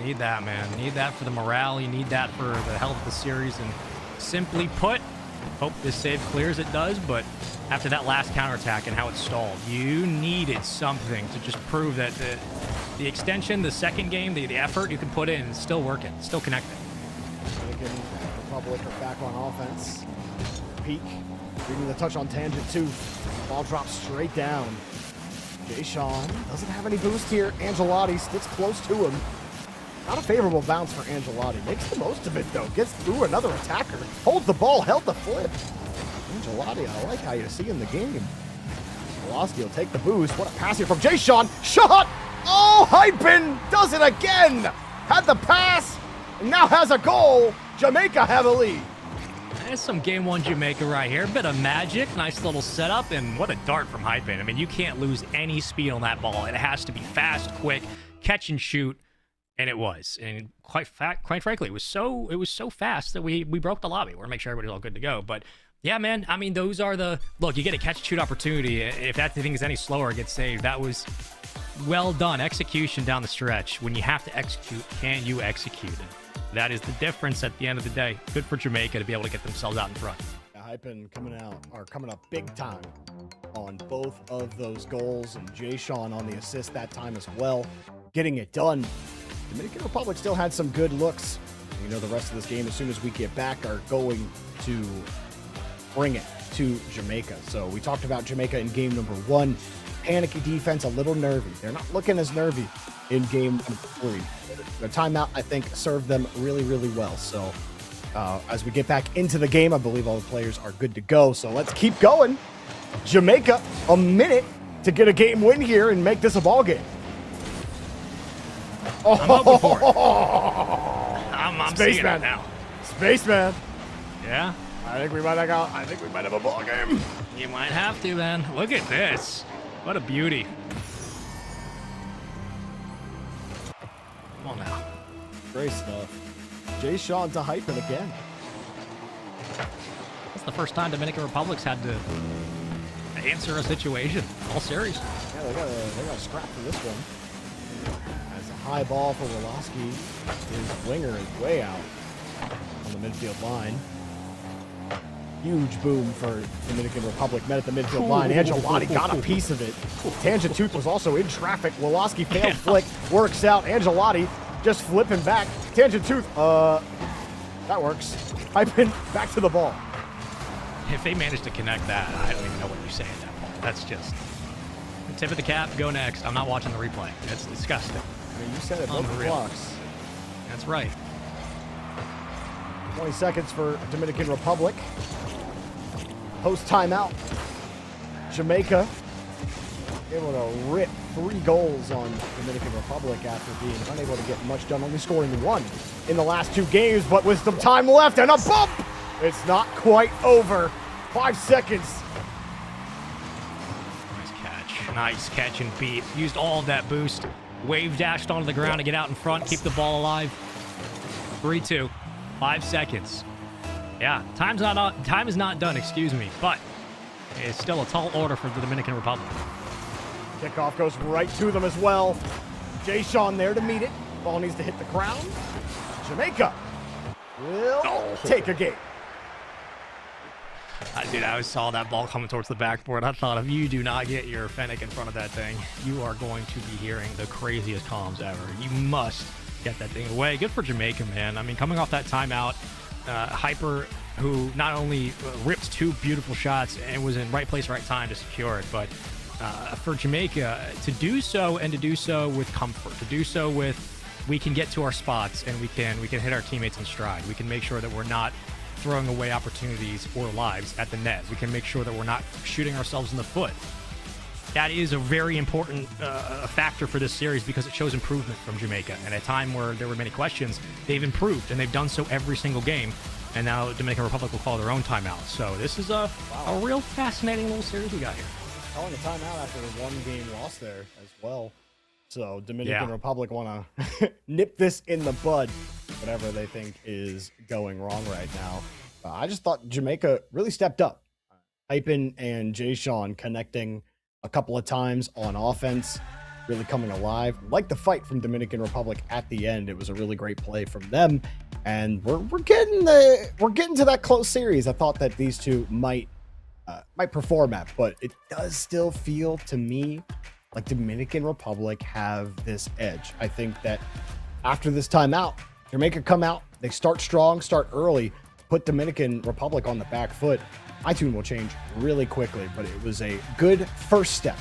Need that, man. Need that for the morale. You need that for the health of the series. And simply put, hope this save clears. It does, but after that last counterattack and how it stalled, you needed something to just prove that the extension, the second game, the effort you can put in is still working, still connecting. Dominican Republic are back on offense. Peak, reading the touch on Tangent 2. Ball drops straight down. Deshaun doesn't have any boost here. Angelotti sticks close to him. Not a favorable bounce for Angelotti. Makes the most of it, though. Gets through another attacker. Holds the ball, held the flip. Angelotti, I like how you're seeing the game. Velocity will take the boost. What a pass here from Deshaun. Shot! Oh, Hypen does it again! Had the pass, and now has a goal. Jamaica have a lead. There's some game one Jamaica right here. Bit of magic, nice little setup, and what a dart from Hypin. I mean, you can't lose any speed on that ball. It has to be fast, quick, catch and shoot, and it was. And quite frankly, it was so fast that we broke the lobby. We're gonna make sure everybody's all good to go. But yeah, man, I mean, those are the look. You get a catch and shoot opportunity. If that thing is any slower, it gets saved. That was well done execution down the stretch. When you have to execute, can you execute it? That is the difference at the end of the day. Good for Jamaica to be able to get themselves out in front. Hypin coming up big time on both of those goals, and Jay Sean on the assist that time as well, getting it done. Dominican Republic still had some good looks. You know, the rest of this game, as soon as we get back, are going to bring it to Jamaica. So we talked about Jamaica in game number 1. Panicky defense, a little nervy. They're not looking as nervy in game 3. The timeout, I think, served them really, really well. So as we get back into the game, I believe all the players are good to go. So let's keep going. Jamaica, a minute to get a game win here and make this a ball game. I'm hoping for it. I'm seeing it now. Spaceman. Yeah? I think we might have a ball game. You might have to, man. Look at this. What a beauty. Come on now. Great stuff. Jay Sean to Hypin again. That's the first time Dominican Republic's had to answer a situation all series. Yeah, they got a scrap for this one. As a high ball for Woloski. His winger is way out on the midfield line. Huge boom for Dominican Republic. Met at the midfield line. Angelotti got a piece of it. Tangent Tooth was also in traffic. Woloski failed flick. Works out. Angelotti just flipping back. Tangent Tooth. That works. Hypin back to the ball. If they manage to connect that, I don't even know what you say at that point. That's just the tip of the cap. Go next. I'm not watching the replay. It's disgusting. I mean, you said it both Unreal. blocks. That's right. 20 seconds for Dominican Republic. Post timeout. Jamaica able to rip 3 goals on Dominican Republic after being unable to get much done, only scoring 1 in the last 2 games, but with some time left and a bump. It's not quite over. 5 seconds. Nice catch and beat. Used all of that boost. Wave dashed onto the ground to get out in front, keep the ball alive. 3-2. 5 seconds. Yeah, time is not done, excuse me, but it's still a tall order for the Dominican Republic. Kickoff goes right to them as well. Jay Sean there to meet it. Ball needs to hit the ground. Jamaica will take a game. Dude, I saw that ball coming towards the backboard. I thought if you do not get your Fennec in front of that thing, you are going to be hearing the craziest comms ever. You must get that thing away. Good for Jamaica, man. I mean, coming off that timeout, Hyper, who not only ripped 2 beautiful shots and was in right place, right time to secure it, but for Jamaica to do so and to do so with comfort, to do so with we can get to our spots and we can hit our teammates in stride. We can make sure that we're not throwing away opportunities or lives at the net. We can make sure that we're not shooting ourselves in the foot. That is a very important factor for this series because it shows improvement from Jamaica. And at a time where there were many questions, they've improved, and they've done so every single game. And now Dominican Republic will call their own timeout. So this is a real fascinating little series we got here. Calling a timeout after the 1-game loss there as well. So Dominican Republic want to nip this in the bud, whatever they think is going wrong right now. I just thought Jamaica really stepped up. Hypin and Jay Sean connecting a couple of times on offense, really coming alive. Like the fight from Dominican Republic at the end, it was a really great play from them, and we're getting to that close series. I thought that these two might perform at, but it does still feel to me like Dominican Republic have this edge. I think that after this timeout, Jamaica come out, they start strong, start early, put Dominican Republic on the back foot. My tune will change really quickly, but it was a good first step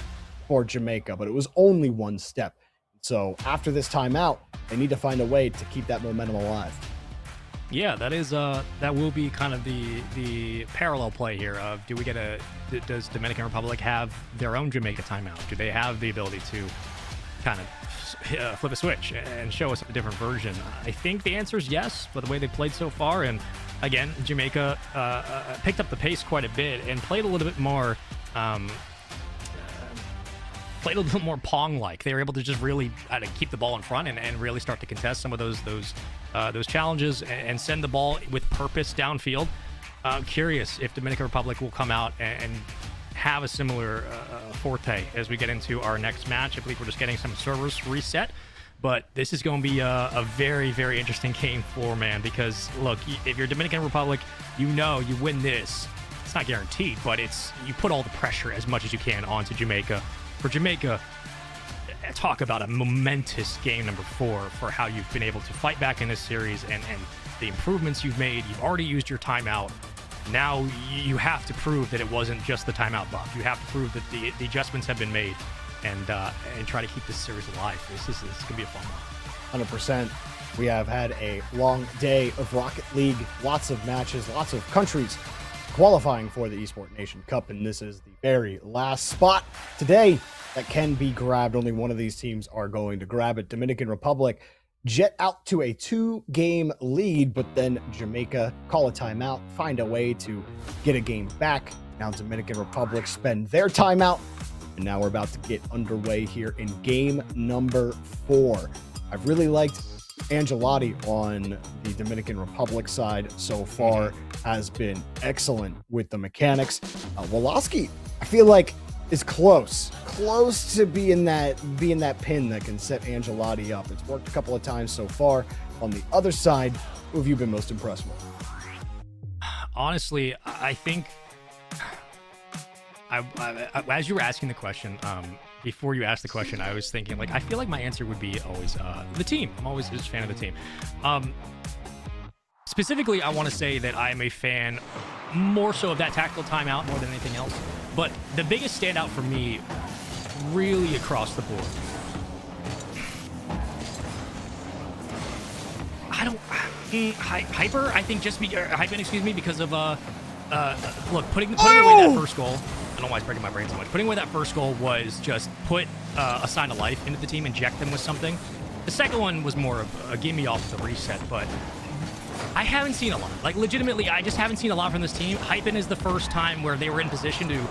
for Jamaica, but it was only 1 step. So after this timeout, they need to find a way to keep that momentum alive. Yeah, that is that will be kind of the parallel play here of does Dominican Republic have their own Jamaica timeout? Do they have the ability to kind of flip a switch and show us a different version? I think the answer is yes, but the way they played so far, and again, Jamaica picked up the pace quite a bit and played a little bit more. Played a little more Pong-like. They were able to just really keep the ball in front and really start to contest some of those challenges and send the ball with purpose downfield. I'm curious if Dominican Republic will come out and have a similar forte as we get into our next match. I believe we're just getting some servers reset, but this is going to be a very, very interesting game for man, because look, if you're Dominican Republic, you win this. It's not guaranteed, but you put all the pressure as much as you can onto Jamaica. For Jamaica, talk about a momentous game number 4 for how you've been able to fight back in this series and the improvements you've made. You've already used your timeout. Now you have to prove that it wasn't just the timeout buff. You have to prove that the adjustments have been made and try to keep this series alive. This is going to be a fun one. 100%. We have had a long day of Rocket League, lots of matches, lots of countries qualifying for the Esport Nation Cup, and this is the very last spot today that can be grabbed. Only one of these teams are going to grab it. Dominican Republic jet out to a 2-game lead, but then Jamaica call a timeout, find a way to get a game back. Now Dominican Republic spend their timeout, and now we're about to get underway here in game number 4. I've really liked Angelotti on the Dominican Republic side so far, has been excellent with the mechanics. Woloski, I feel like, is close to being that pin that can set Angelotti up. It's worked a couple of times so far. On the other side, who have you been most impressed with? Honestly, I think as you were asking the question, before you asked the question, I was thinking, like, I feel like my answer would be always the team. I'm always a fan of the team. Specifically, I want to say that I am a fan more so of that tactical timeout more than anything else. But the biggest standout for me, really across the board, Hyper. I think because of look, putting away that first goal. I don't know why it's breaking my brain so much. Putting away that first goal was just put a sign of life into the team, inject them with something. The second one was more of a gimme off the reset, but I haven't seen a lot. Like, legitimately, I just haven't seen a lot from this team. Hypen is the first time where they were in position to,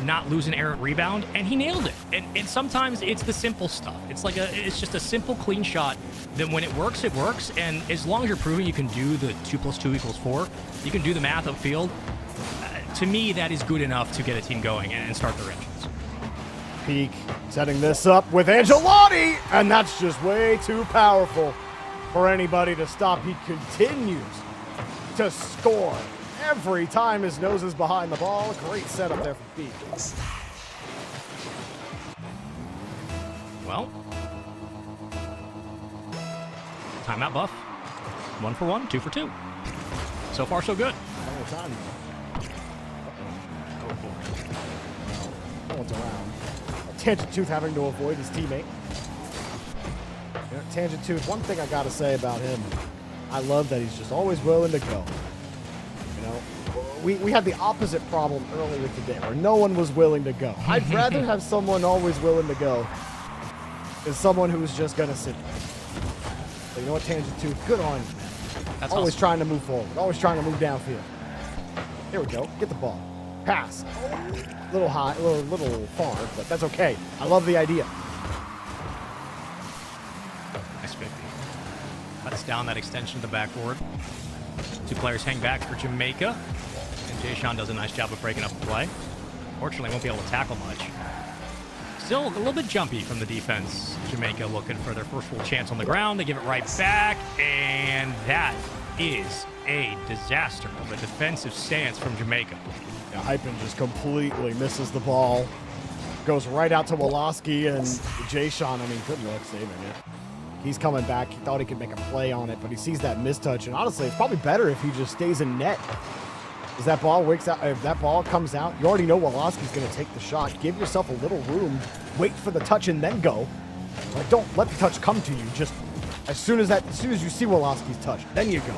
not lose an errant rebound, and he nailed it. And sometimes it's the simple stuff. It's just a simple, clean shot that when it works, and as long as you're proving you can do the 2 + 2 = 4, you can do the math upfield, to me, that is good enough to get a team going and start their engines. Peak setting this up with Angelotti, and that's just way too powerful for anybody to stop. He continues to score every time his nose is behind the ball. Great setup there for Peak. Well, timeout buff. 1 for 1, 2 for 2. So far, so good. One more time. Go for it. No one's around. Tangent Tooth having to avoid his teammate. Tangent Tooth, one thing I gotta say about him, I love that he's just always willing to go. We had the opposite problem earlier today where no one was willing to go. I'd rather have someone always willing to go than someone who's just gonna sit there. But you know what, Tangent Tooth, good on you, man. That's always awesome. trying to move forward, always trying to move downfield. Here we go, get the ball. Pass. A little high, a little far, but that's okay. I love the idea. Nice 50. Cuts down that extension of the backboard. 2 players hang back for Jamaica. And Jay Sean does a nice job of breaking up the play. Fortunately, won't be able to tackle much. Still a little bit jumpy from the defense. Jamaica looking for their first full chance on the ground. They give it right back. And that is a disaster of a defensive stance from Jamaica. Yeah, Hypen just completely misses the ball. Goes right out to Woloski, and Jay Sean, good luck saving it. He's coming back. He thought he could make a play on it, but he sees that mistouch, and honestly, it's probably better if he just stays in net. As that ball wakes out, if that ball comes out, you already know Woloski's going to take the shot. Give yourself a little room. Wait for the touch and then go. Like, don't let the touch come to you. Just as soon as you see Woloski's touch, then you go.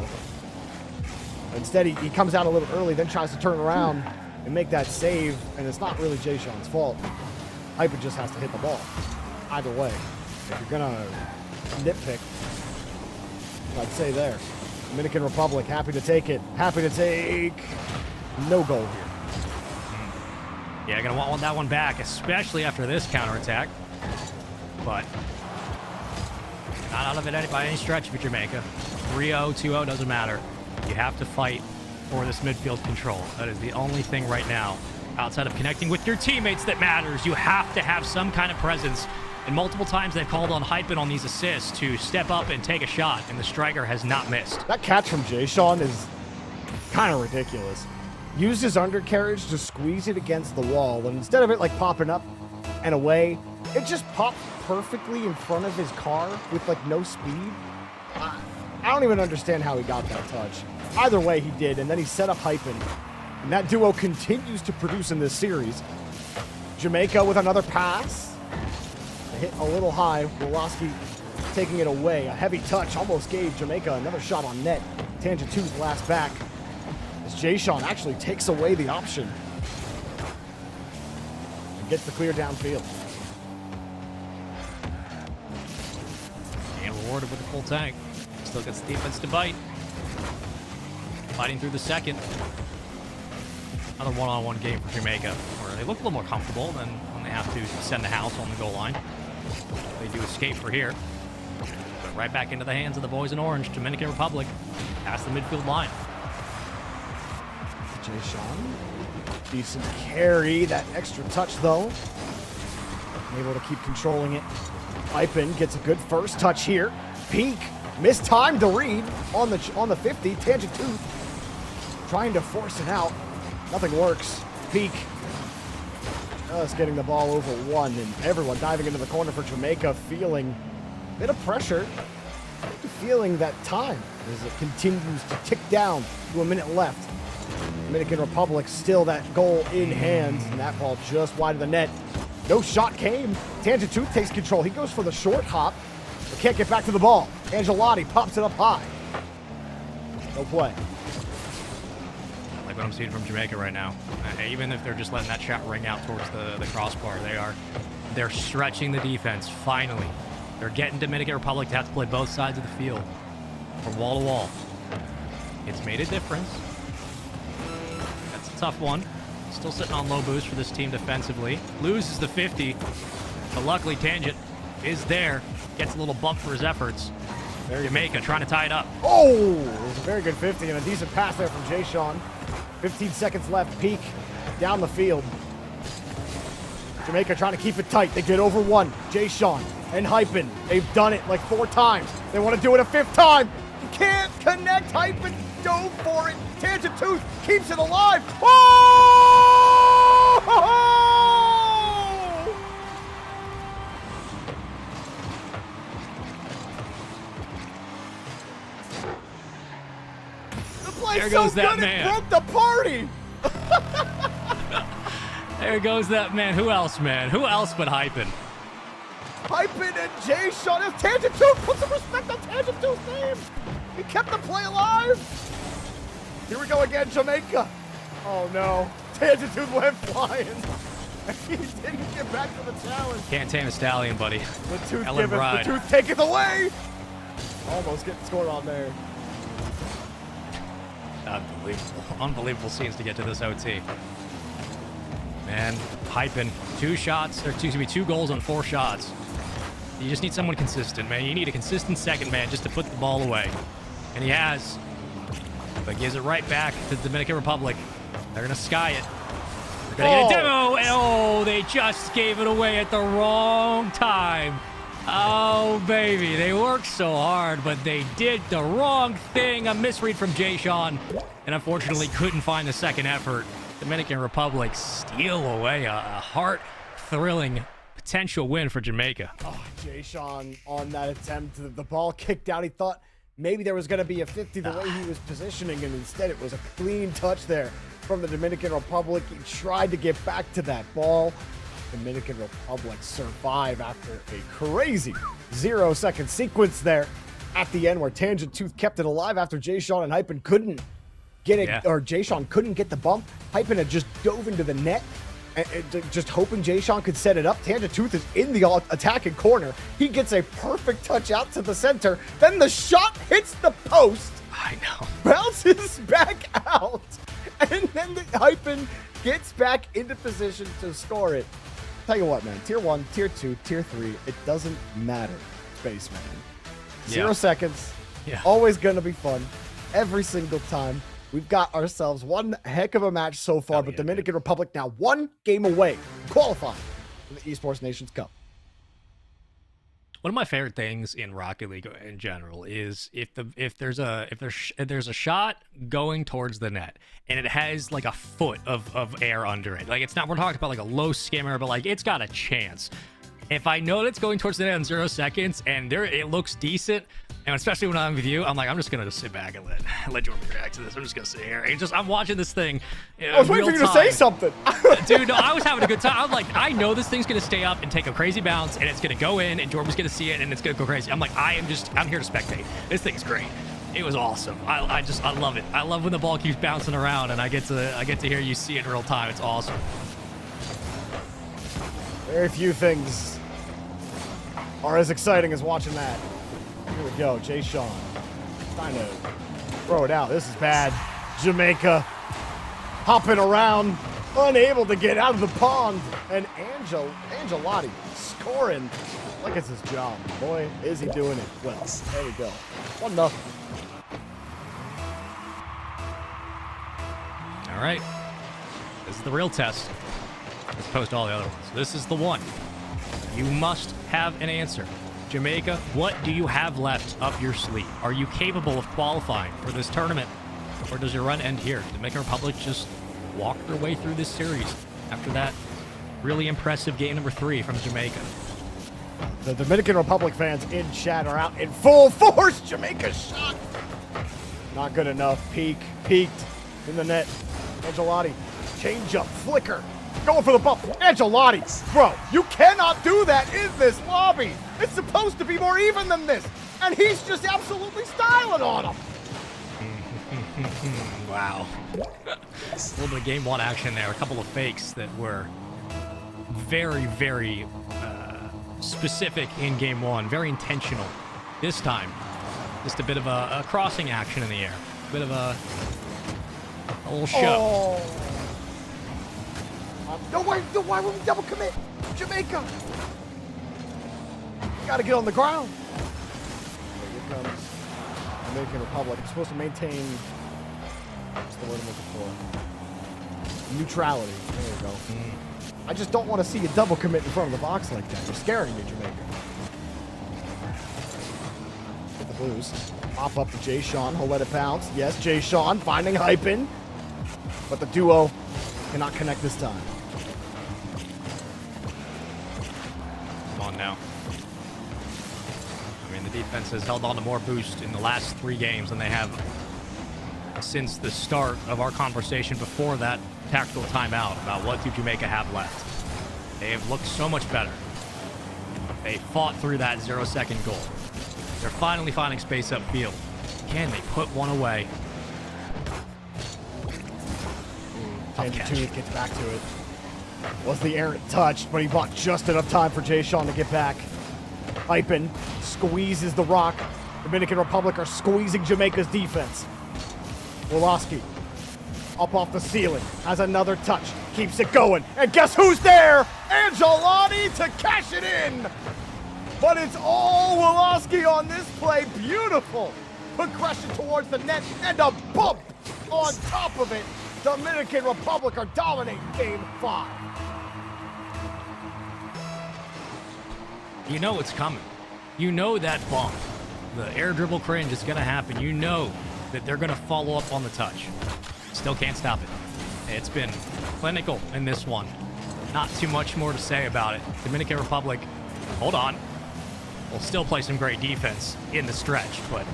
Instead, he comes out a little early, then tries to turn around and make that save, and it's not really Jay Sean's fault. Hyper just has to hit the ball. either way. If you're gonna nitpick, I'd say there. Dominican Republic happy to take it. Happy to take no goal here. Yeah, gonna want that one back, especially after this counterattack. But not out of it by any stretch for Jamaica. 3-0, 2-0, doesn't matter. You have to fight for this midfield control. That is the only thing right now, outside of connecting with your teammates, that matters. You have to have some kind of presence. And multiple times they've called on Hypen on these assists to step up and take a shot, and the striker has not missed. That catch from Jay-Sean is kind of ridiculous. Used his undercarriage to squeeze it against the wall, and instead of it like popping up and away, it just popped perfectly in front of his car with like no speed. I don't even understand how he got that touch. Either way, he did, and then he set up Hypen. And that duo continues to produce in this series. Jamaica with another pass. Hit a little high. Woloski taking it away. A heavy touch almost gave Jamaica another shot on net. Tangent 2's last back. As Jay-Sean actually takes away the option. And gets the clear downfield. And rewarded with a full tank. Still gets the defense to bite. Fighting through the second. Another one-on-one game for Jamaica, where they look a little more comfortable than when they have to send the house on the goal line. They do escape for here. But right back into the hands of the boys in orange. Dominican Republic past the midfield line. Jay-Sean. Decent carry. That extra touch, though. Able to keep controlling it. Hypen gets a good first touch here. Peak. Missed time to read on the 50. Tangent 2. Trying to force it out. Nothing works. Peak. Just getting the ball over one, and everyone diving into the corner for Jamaica, feeling a bit of pressure, feeling that time as it continues to tick down to a minute left. Dominican Republic still that goal in hand, and that ball just wide of the net. No shot came. Tangent 2 takes control. He goes for the short hop, but can't get back to the ball. Angelotti pops it up high. No play. Like what I'm seeing from Jamaica right now. Even if they're just letting that shot ring out towards the crossbar, they're stretching the defense, finally. They're getting Dominican Republic to have to play both sides of the field from wall to wall. It's made a difference. That's a tough one. Still sitting on low boost for this team defensively. Loses the 50, but luckily Tangent is there. Gets a little bump for his efforts. Jamaica trying to tie it up. Oh, it was a very good 50 and a decent pass there from Jay-Sean. 15 seconds left. Peak down the field. Jamaica trying to keep it tight. They get over one. Jay-Sean and Hypen. They've done it like 4 times. They want to do it a 5th time. You can't connect. Hypen dove for it. Tangent Tooth keeps it alive. Oh! There goes that man. It broke the party. There goes that man. Who else, man? Who else but Hypen? Hypen and Jay-Sean. If Tangent Tooth, put some respect on Tangent Tooth's name. He kept the play alive. Here we go again, Jamaica. Oh no, Tangent Tooth went flying. He didn't get back to the challenge. Can't tame a stallion, buddy. The Tooth Ellen give it. Bride. The Tooth take it away. Almost getting scored on there. Unbelievable. Unbelievable scenes to get to this OT. Man, Hypen, 2 goals on 4 shots. You just need someone consistent, man. You need a consistent second man just to put the ball away. And he has. But gives it right back to the Dominican Republic. They're going to sky it. They're going to get a demo. Oh, they just gave it away at the wrong time. Oh, baby. They worked so hard, but they did the wrong thing. A misread from Jay-Sean. And unfortunately couldn't find the second effort. Dominican Republic steal away a heart-thrilling potential win for Jamaica. Oh, Jay-Sean on that attempt. The ball kicked out. He thought maybe there was going to be a 50 the way he was positioning, and instead it was a clean touch there from the Dominican Republic. He tried to get back to that ball. Dominican Republic survive after a crazy 0-second sequence there at the end where Tangent Tooth kept it alive after Jay-Sean and Hypen couldn't get it, or Jay-Sean couldn't get the bump. Hypen had just dove into the net just hoping Jay-Sean could set it up. Tanja Tooth is in the attacking corner. He gets a perfect touch out to the center. Then the shot hits the post. I know. Bounces back out. And then the Hypen gets back into position to score it. Tell you what, man. Tier 1, Tier 2, Tier 3. It doesn't matter, Spaceman. 0 seconds. Yeah. Always going to be fun. Every single time. We've got ourselves one heck of a match so far, but Dominican Republic now 1 game away, qualifying for the Esports Nations Cup. One of my favorite things in Rocket League in general is if there's a shot going towards the net and it has like a foot of air under it. Like, it's not, we're talking about like a low skimmer, but like it's got a chance. If I know that it's going towards the net in 0 seconds and it looks decent, and especially when I'm with you, I'm like, I'm just gonna sit back and let Jordan react to this. I'm just gonna sit here and I'm watching this thing. I was waiting for you to say something. Dude, no, I was having a good time. I'm like, I know this thing's gonna stay up and take a crazy bounce, and it's gonna go in, and Jordan's gonna see it, and it's gonna go crazy. I'm like, I'm here to spectate. This thing's great. It was awesome. I love it. I love when the ball keeps bouncing around, and I get to hear you see it in real time. It's awesome. Very few things are as exciting as watching that. Here we go, Jay-Sean. Trying to throw it out. This is bad. Jamaica hopping around, unable to get out of the pond. And Angelotti scoring like it's his job. Boy, is he doing it well. There we go. 1-0. All right. This is the real test, as opposed to all the other ones. This is the one. You must have an answer. Jamaica, what do you have left up your sleeve? Are you capable of qualifying for this tournament? Or does your run end here? Dominican Republic just walked their way through this series after that really impressive game number 3 from Jamaica. The Dominican Republic fans in chat are out in full force. Jamaica shot. Not good enough. Peeked in the net. Angelotti, change up, flicker. Going for the bump. Angelotti, bro, you cannot do that in this lobby. It's supposed to be more even than this. And he's just absolutely styling on him. Wow. A little bit of game 1 action there. A couple of fakes that were very, very specific in game 1. Very intentional. This time, just a bit of a crossing action in the air. A bit of a little show. Oh. No, why would we double commit? Jamaica. Gotta get on the ground. Here comes Dominican Republic. It's supposed to maintain, what's the word I'm looking for? Neutrality. There we go. I just don't want to see you double commit in front of the box like that. You're scaring me, Jamaica. Get the blues. Pop up to Jay-Sean. He'll let it bounce. Yes, Jay-Sean finding Hypen. But the duo cannot connect this time. Come on now. I mean, the defense has held on to more boost in the last 3 games than they have since the start of our conversation before that tactical timeout about what do Jamaica have left. They have looked so much better. They fought through that 0-second goal. They're finally finding space upfield. Can they put one away? And Tunic gets back to it. Was the errant touch, but he bought just enough time for Jay-Sean to get back. Hypen squeezes the rock. Dominican Republic are squeezing Jamaica's defense. Woloski up off the ceiling, has another touch, keeps it going, and guess who's there? Angelotti to cash it in! But it's all Woloski on this play. Beautiful progression towards the net and a bump on top of it. Dominican Republic are dominating game 5. You know it's coming. You know that bump. The air dribble cringe is going to happen. You know that they're going to follow up on the touch. Still can't stop it. It's been clinical in this one. Not too much more to say about it. Dominican Republic, hold on, will still play some great defense in the stretch, but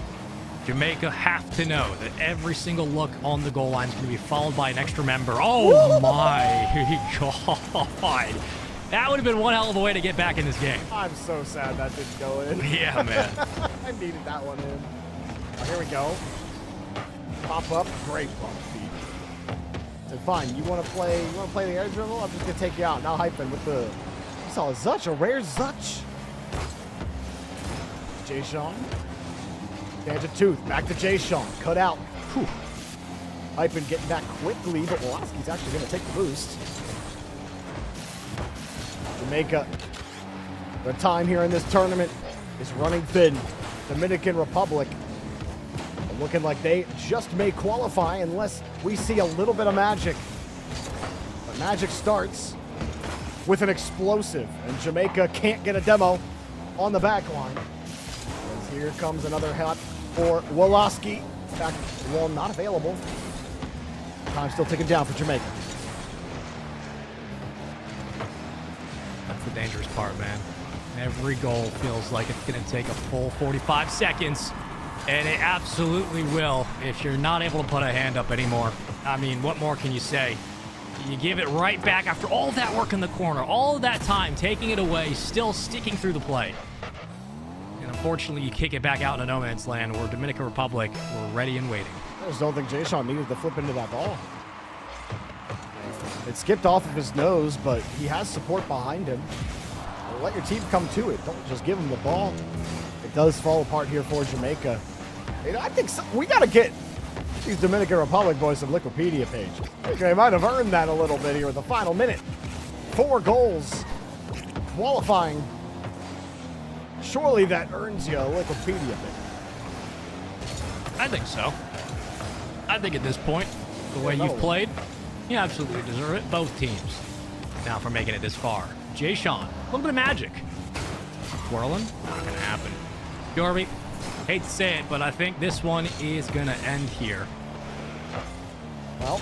Jamaica have to know that every single look on the goal line is going to be followed by an extra member. Oh my God. That would have been one hell of a way to get back in this game. I'm so sad that didn't go in. Yeah, man. I needed that one in. Oh, here we go. Pop up. Great bump feed. Said, fine, you want to play the air dribble? I'm just going to take you out. Now Hyphen with the... You saw a Zutch, a rare Zutch. Jay Sean. Stands a tooth. Back to Jay Sean. Cut out. Whew. Hyphen getting back quickly, but Woloski's actually going to take the boost. Jamaica, their time here in this tournament is running thin. Dominican Republic looking like they just may qualify unless we see a little bit of magic. But magic starts with an explosive, and Jamaica can't get a demo on the back line. As here comes another hit for Woloski. Back wall not available. Time still ticking down for Jamaica. That's the dangerous part, man. Every goal feels like it's going to take a full 45 seconds, and it absolutely will if you're not able to put a hand up anymore. I mean, what more can you say? You give it right back after all that work in the corner, all of that time, taking it away, still sticking through the play. And unfortunately, you kick it back out into no man's land where Dominican Republic were ready and waiting. I just don't think Jay Sean needed to flip into that ball. It skipped off of his nose, but he has support behind him. Let your team come to it. Don't just give him the ball. It does fall apart here for Jamaica. And I think we got to get these Dominican Republic boys some Wikipedia pages. I think they might have earned that a little bit here in the final minute. 4 goals. Qualifying. Surely that earns you a Wikipedia page. I think so. I think at this point, the way you've played, you absolutely deserve it. Both teams. Now for making it this far. Jay Sean, a little bit of magic. Whirling, not gonna happen. Jorby, hate to say it, but I think this one is gonna end here. Well,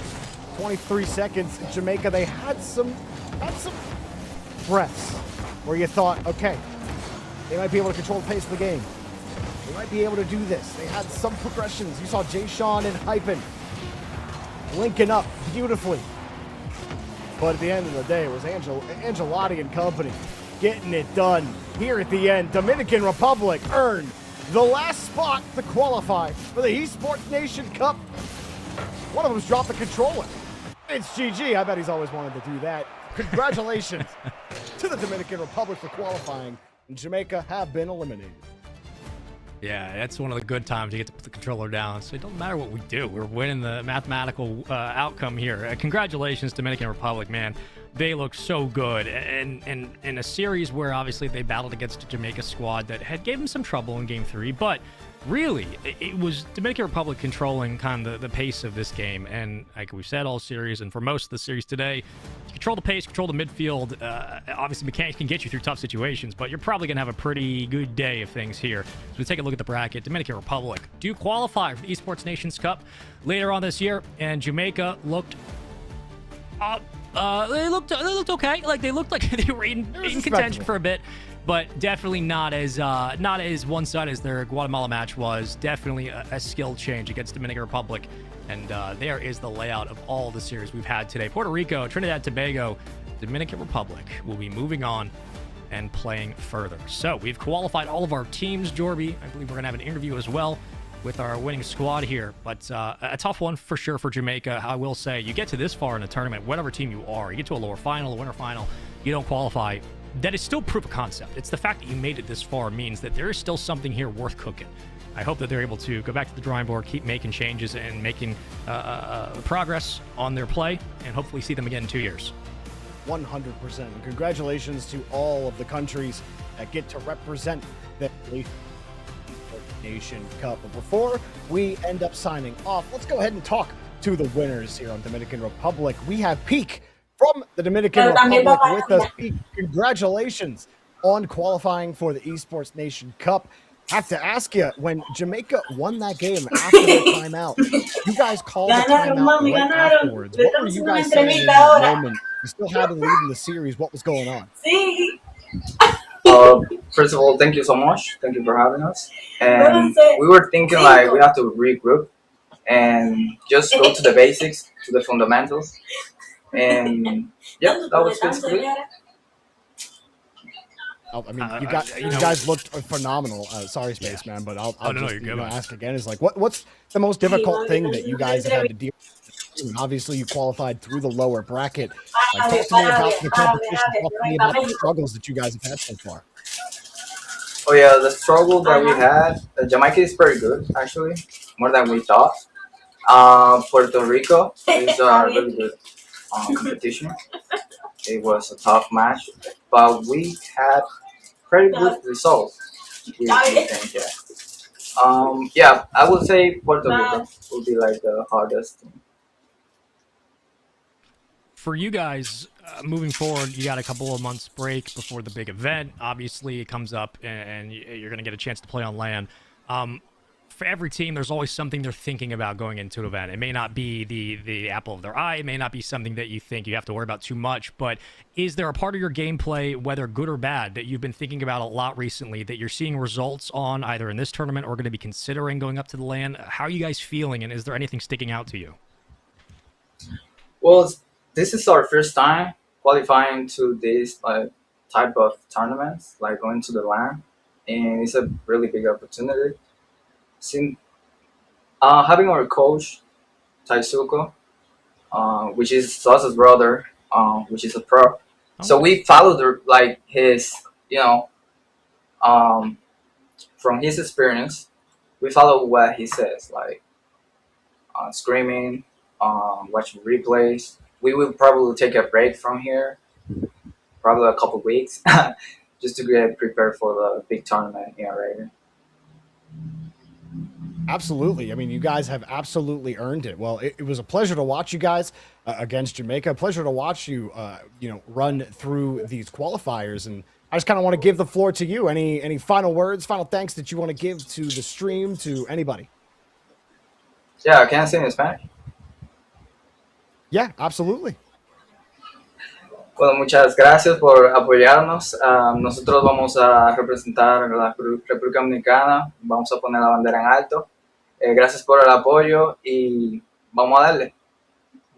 23 seconds. Jamaica, they had some breaths where you thought, okay, they might be able to control the pace of the game. They might be able to do this. They had some progressions. You saw Jay Sean and Hyphen linking up beautifully. But at the end of the day, it was Angelotti and company getting it done. Here at the end, Dominican Republic earned the last spot to qualify for the Esports Nation Cup. One of them's dropped the controller. It's GG. I bet he's always wanted to do that. Congratulations to the Dominican Republic for qualifying. And Jamaica have been eliminated. Yeah, that's one of the good times you get to put the controller down. So it doesn't matter what we do. We're winning the mathematical outcome here. Congratulations, Dominican Republic, man. They look so good. And in a series where obviously they battled against a Jamaica squad that had gave them some trouble in Game 3. But really, it was Dominican Republic controlling kind of the pace of this game. And like we've said all series, and for most of the series today, you control the pace, control the midfield. Obviously, mechanics can get you through tough situations, but you're probably going to have a pretty good day of things here. So we take a look at the bracket. Dominican Republic do qualify for the Esports Nations Cup later on this year, and Jamaica looked they looked okay. Like they looked like they were in contention for a bit, but definitely not as one-sided as their Guatemala match was. Definitely a skill change against Dominican Republic, and there is the layout of all the series we've had today. Puerto Rico, Trinidad and Tobago, Dominican Republic will be moving on and playing further. So we've qualified all of our teams, Jorby. I believe we're gonna have an interview as well with our winning squad here, but a tough one for sure for Jamaica. I will say, you get to this far in the tournament, whatever team you are, you get to a lower final, a winter final, you don't qualify, that is still proof of concept. It's the fact that you made it this far means that there is still something here worth cooking. I hope that they're able to go back to the drawing board, keep making changes and making progress on their play, and hopefully see them again in 2 years. 100%. And congratulations to all of the countries that get to represent the Nation Cup. But before we end up signing off, let's go ahead and talk to the winners here on Dominican Republic. We have Peak from the Dominican Republic with us. Peak, congratulations on qualifying for the Esports Nation Cup. Have to ask you, when Jamaica won that game after the timeout, you guys called the timeout right afterwards. What were you guys saying in that moment? You still had the lead in the series. What was going on? First of all, thank you so much. Thank you for having us. And we were thinking like we have to regroup and just go to the basics, to the fundamentals. And yeah, that was basically it. I mean, you guys looked phenomenal. Sorry, Spaceman, but I'll just ask again. Is like, what's the most difficult thing that you guys have had to deal with team. And obviously, you qualified through the lower bracket. Talk to me about the competition. Talk to me about the struggles that you guys have had so far. Oh yeah, the struggle that we had. Jamaica is pretty good actually, more than we thought. Puerto Rico is a really good competition. It was a tough match, but we had pretty good results. We think, yeah, I would say Puerto Rico would be like the hardest team. For you guys, moving forward, you got a couple of months break before the big event. Obviously, it comes up, and you're going to get a chance to play on land. For every team, there's always something they're thinking about going into an event. It may not be the apple of their eye. It may not be something that you think you have to worry about too much. But is there a part of your gameplay, whether good or bad, that you've been thinking about a lot recently that you're seeing results on either in this tournament or going to be considering going up to the land? How are you guys feeling, and is there anything sticking out to you? Well, this is our first time qualifying to this type of tournaments, like going to the LAN, and it's a really big opportunity. Since having our coach Taisuko, which is Sauce's brother, which is a pro, so we followed his, from his experience, we follow what he says, like screaming, watching replays. We will probably take a break from here, probably a couple weeks, just to get prepared for the big tournament in Aragon. Absolutely. I mean, you guys have absolutely earned it. Well, it was a pleasure to watch you guys against Jamaica. A pleasure to watch you, run through these qualifiers. And I just kind of want to give the floor to you. Any final words, final thanks that you want to give to the stream, to anybody? Yeah, can I say in Spanish? Yeah, absolutely. Bueno, muchas gracias por apoyarnos. Nosotros vamos a representar a la República Dominicana. Vamos a poner la bandera en alto. Gracias por el apoyo y vamos a darle.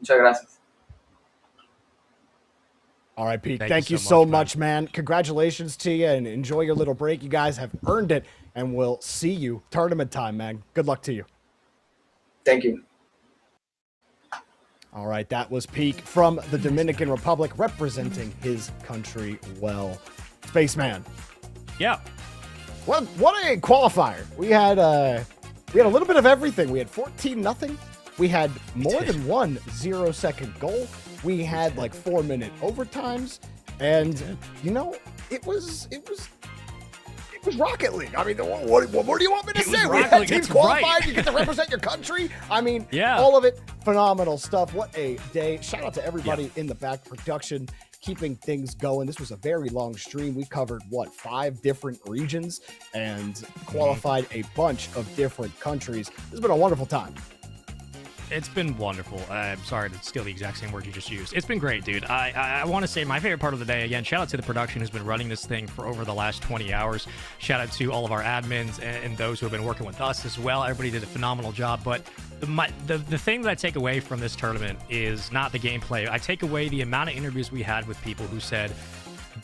Muchas gracias. All right, Pete. Thank you so much, man. Congratulations to you, and enjoy your little break. You guys have earned it, and we'll see you tournament time, man. Good luck to you. Thank you. All right, that was Peak from the Dominican Republic, representing his country well. Spaceman. Yeah. What a qualifier. We had a little bit of everything. We had 14-0. We had more than one 0-second goal. We had 4-minute overtimes, and it was Rocket League. I mean, what more do you want me to say? We had teams qualified. You get to represent your country. I mean, all of it, phenomenal stuff. What a day. Shout out to everybody in the back production, keeping things going. This was a very long stream. We covered, 5 different regions and qualified a bunch of different countries. This has been a wonderful time. It's been wonderful. I'm sorry to steal the exact same word you just used. It's been great, dude. I want to say my favorite part of the day, again, shout out to the production who's been running this thing for over the last 20 hours. Shout out to all of our admins and those who have been working with us as well. Everybody did a phenomenal job. But the thing that I take away from this tournament is not the gameplay. I take away the amount of interviews we had with people who said,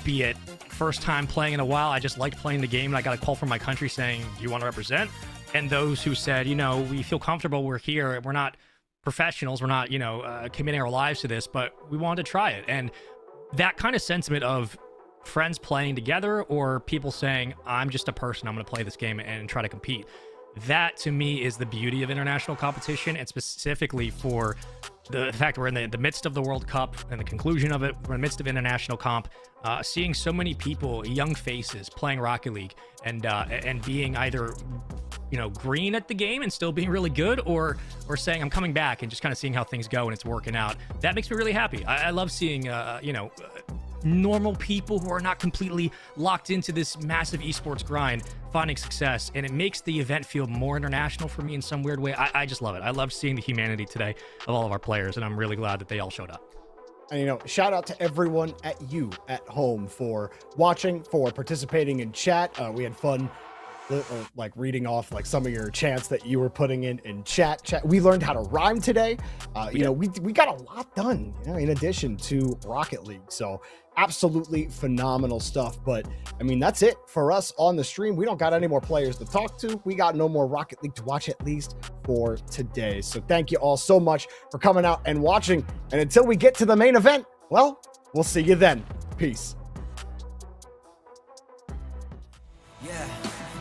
be it first time playing in a while, I just liked playing the game, and I got a call from my country saying, do you want to represent? And those who said, we feel comfortable, we're here, we're not professionals, we're not committing our lives to this, but we wanted to try it. And that kind of sentiment of friends playing together, or people saying, I'm just a person, I'm going to play this game and try to compete, that to me is the beauty of international competition, and specifically for the fact we're in the midst of the World Cup and the conclusion of it, we're in the midst of international comp, seeing so many people, young faces playing Rocket League and being either green at the game and still being really good, or saying I'm coming back and just kind of seeing how things go and it's working out. That makes me really happy. I love seeing normal people who are not completely locked into this massive esports grind finding success, and it makes the event feel more international for me in some weird way. I just love it. I love seeing the humanity today of all of our players, and I'm really glad that they all showed up. And shout out to everyone at home for watching, for participating in chat. We had fun reading off some of your chants that you were putting in chat. We learned how to rhyme today. We got a lot done, in addition to Rocket League. So Absolutely phenomenal stuff. But I mean, that's it for us on the stream. We don't got any more players to talk to. We got no more Rocket League to watch, at least for today. So thank you all so much for coming out and watching. And until we get to the main event, well, we'll see you then. Peace. Yeah,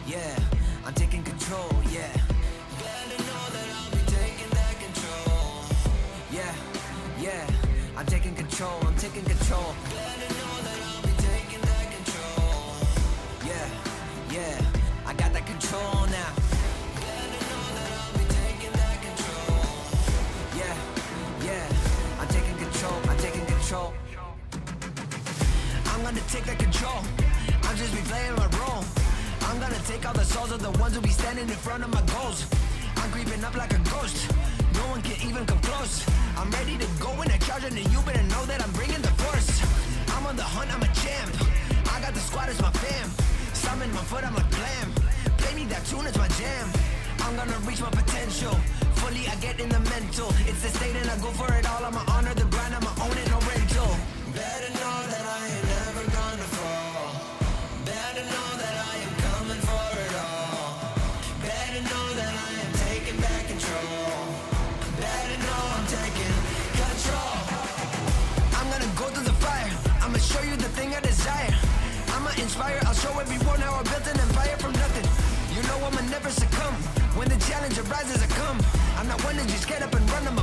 yeah, I'm taking control, yeah. Better know that I'll be taking that control. Yeah, yeah, I'm taking control, I'm taking control. Better know that I'll be taking that control. Yeah, yeah, I got that control now. Better know that I'll be taking that control. Yeah, yeah, I'm taking control, I'm taking control. I'm gonna take that control. I'll just be playing my role. I'm gonna take all the souls of the ones who be standing in front of my goals. I'm creeping up like a ghost. No one can even come close. I'm ready to go in a charge, and you better know that I'm bringing the force. I'm on the hunt, I'm a champ. I got the squad as my fam. Summon my foot, I'm like blam. Play me that tune, it's my jam. I'm gonna reach my potential. Fully, I get in the mental. It's the state and I go for it all. I'ma honor the grind, I'ma own it, no rental. Better know that I ain't never gonna fall. Better know that I am coming for it all. Better know that I am taking back control. Better know I'm taking control. I'm gonna go through the fire. I'ma show you the thing I desire. I'ma inspire, I'll show everyone how I built an empire from nothing. You know I'ma never succumb. When the challenge arises, I come. I'm not one to just get up and run. I'm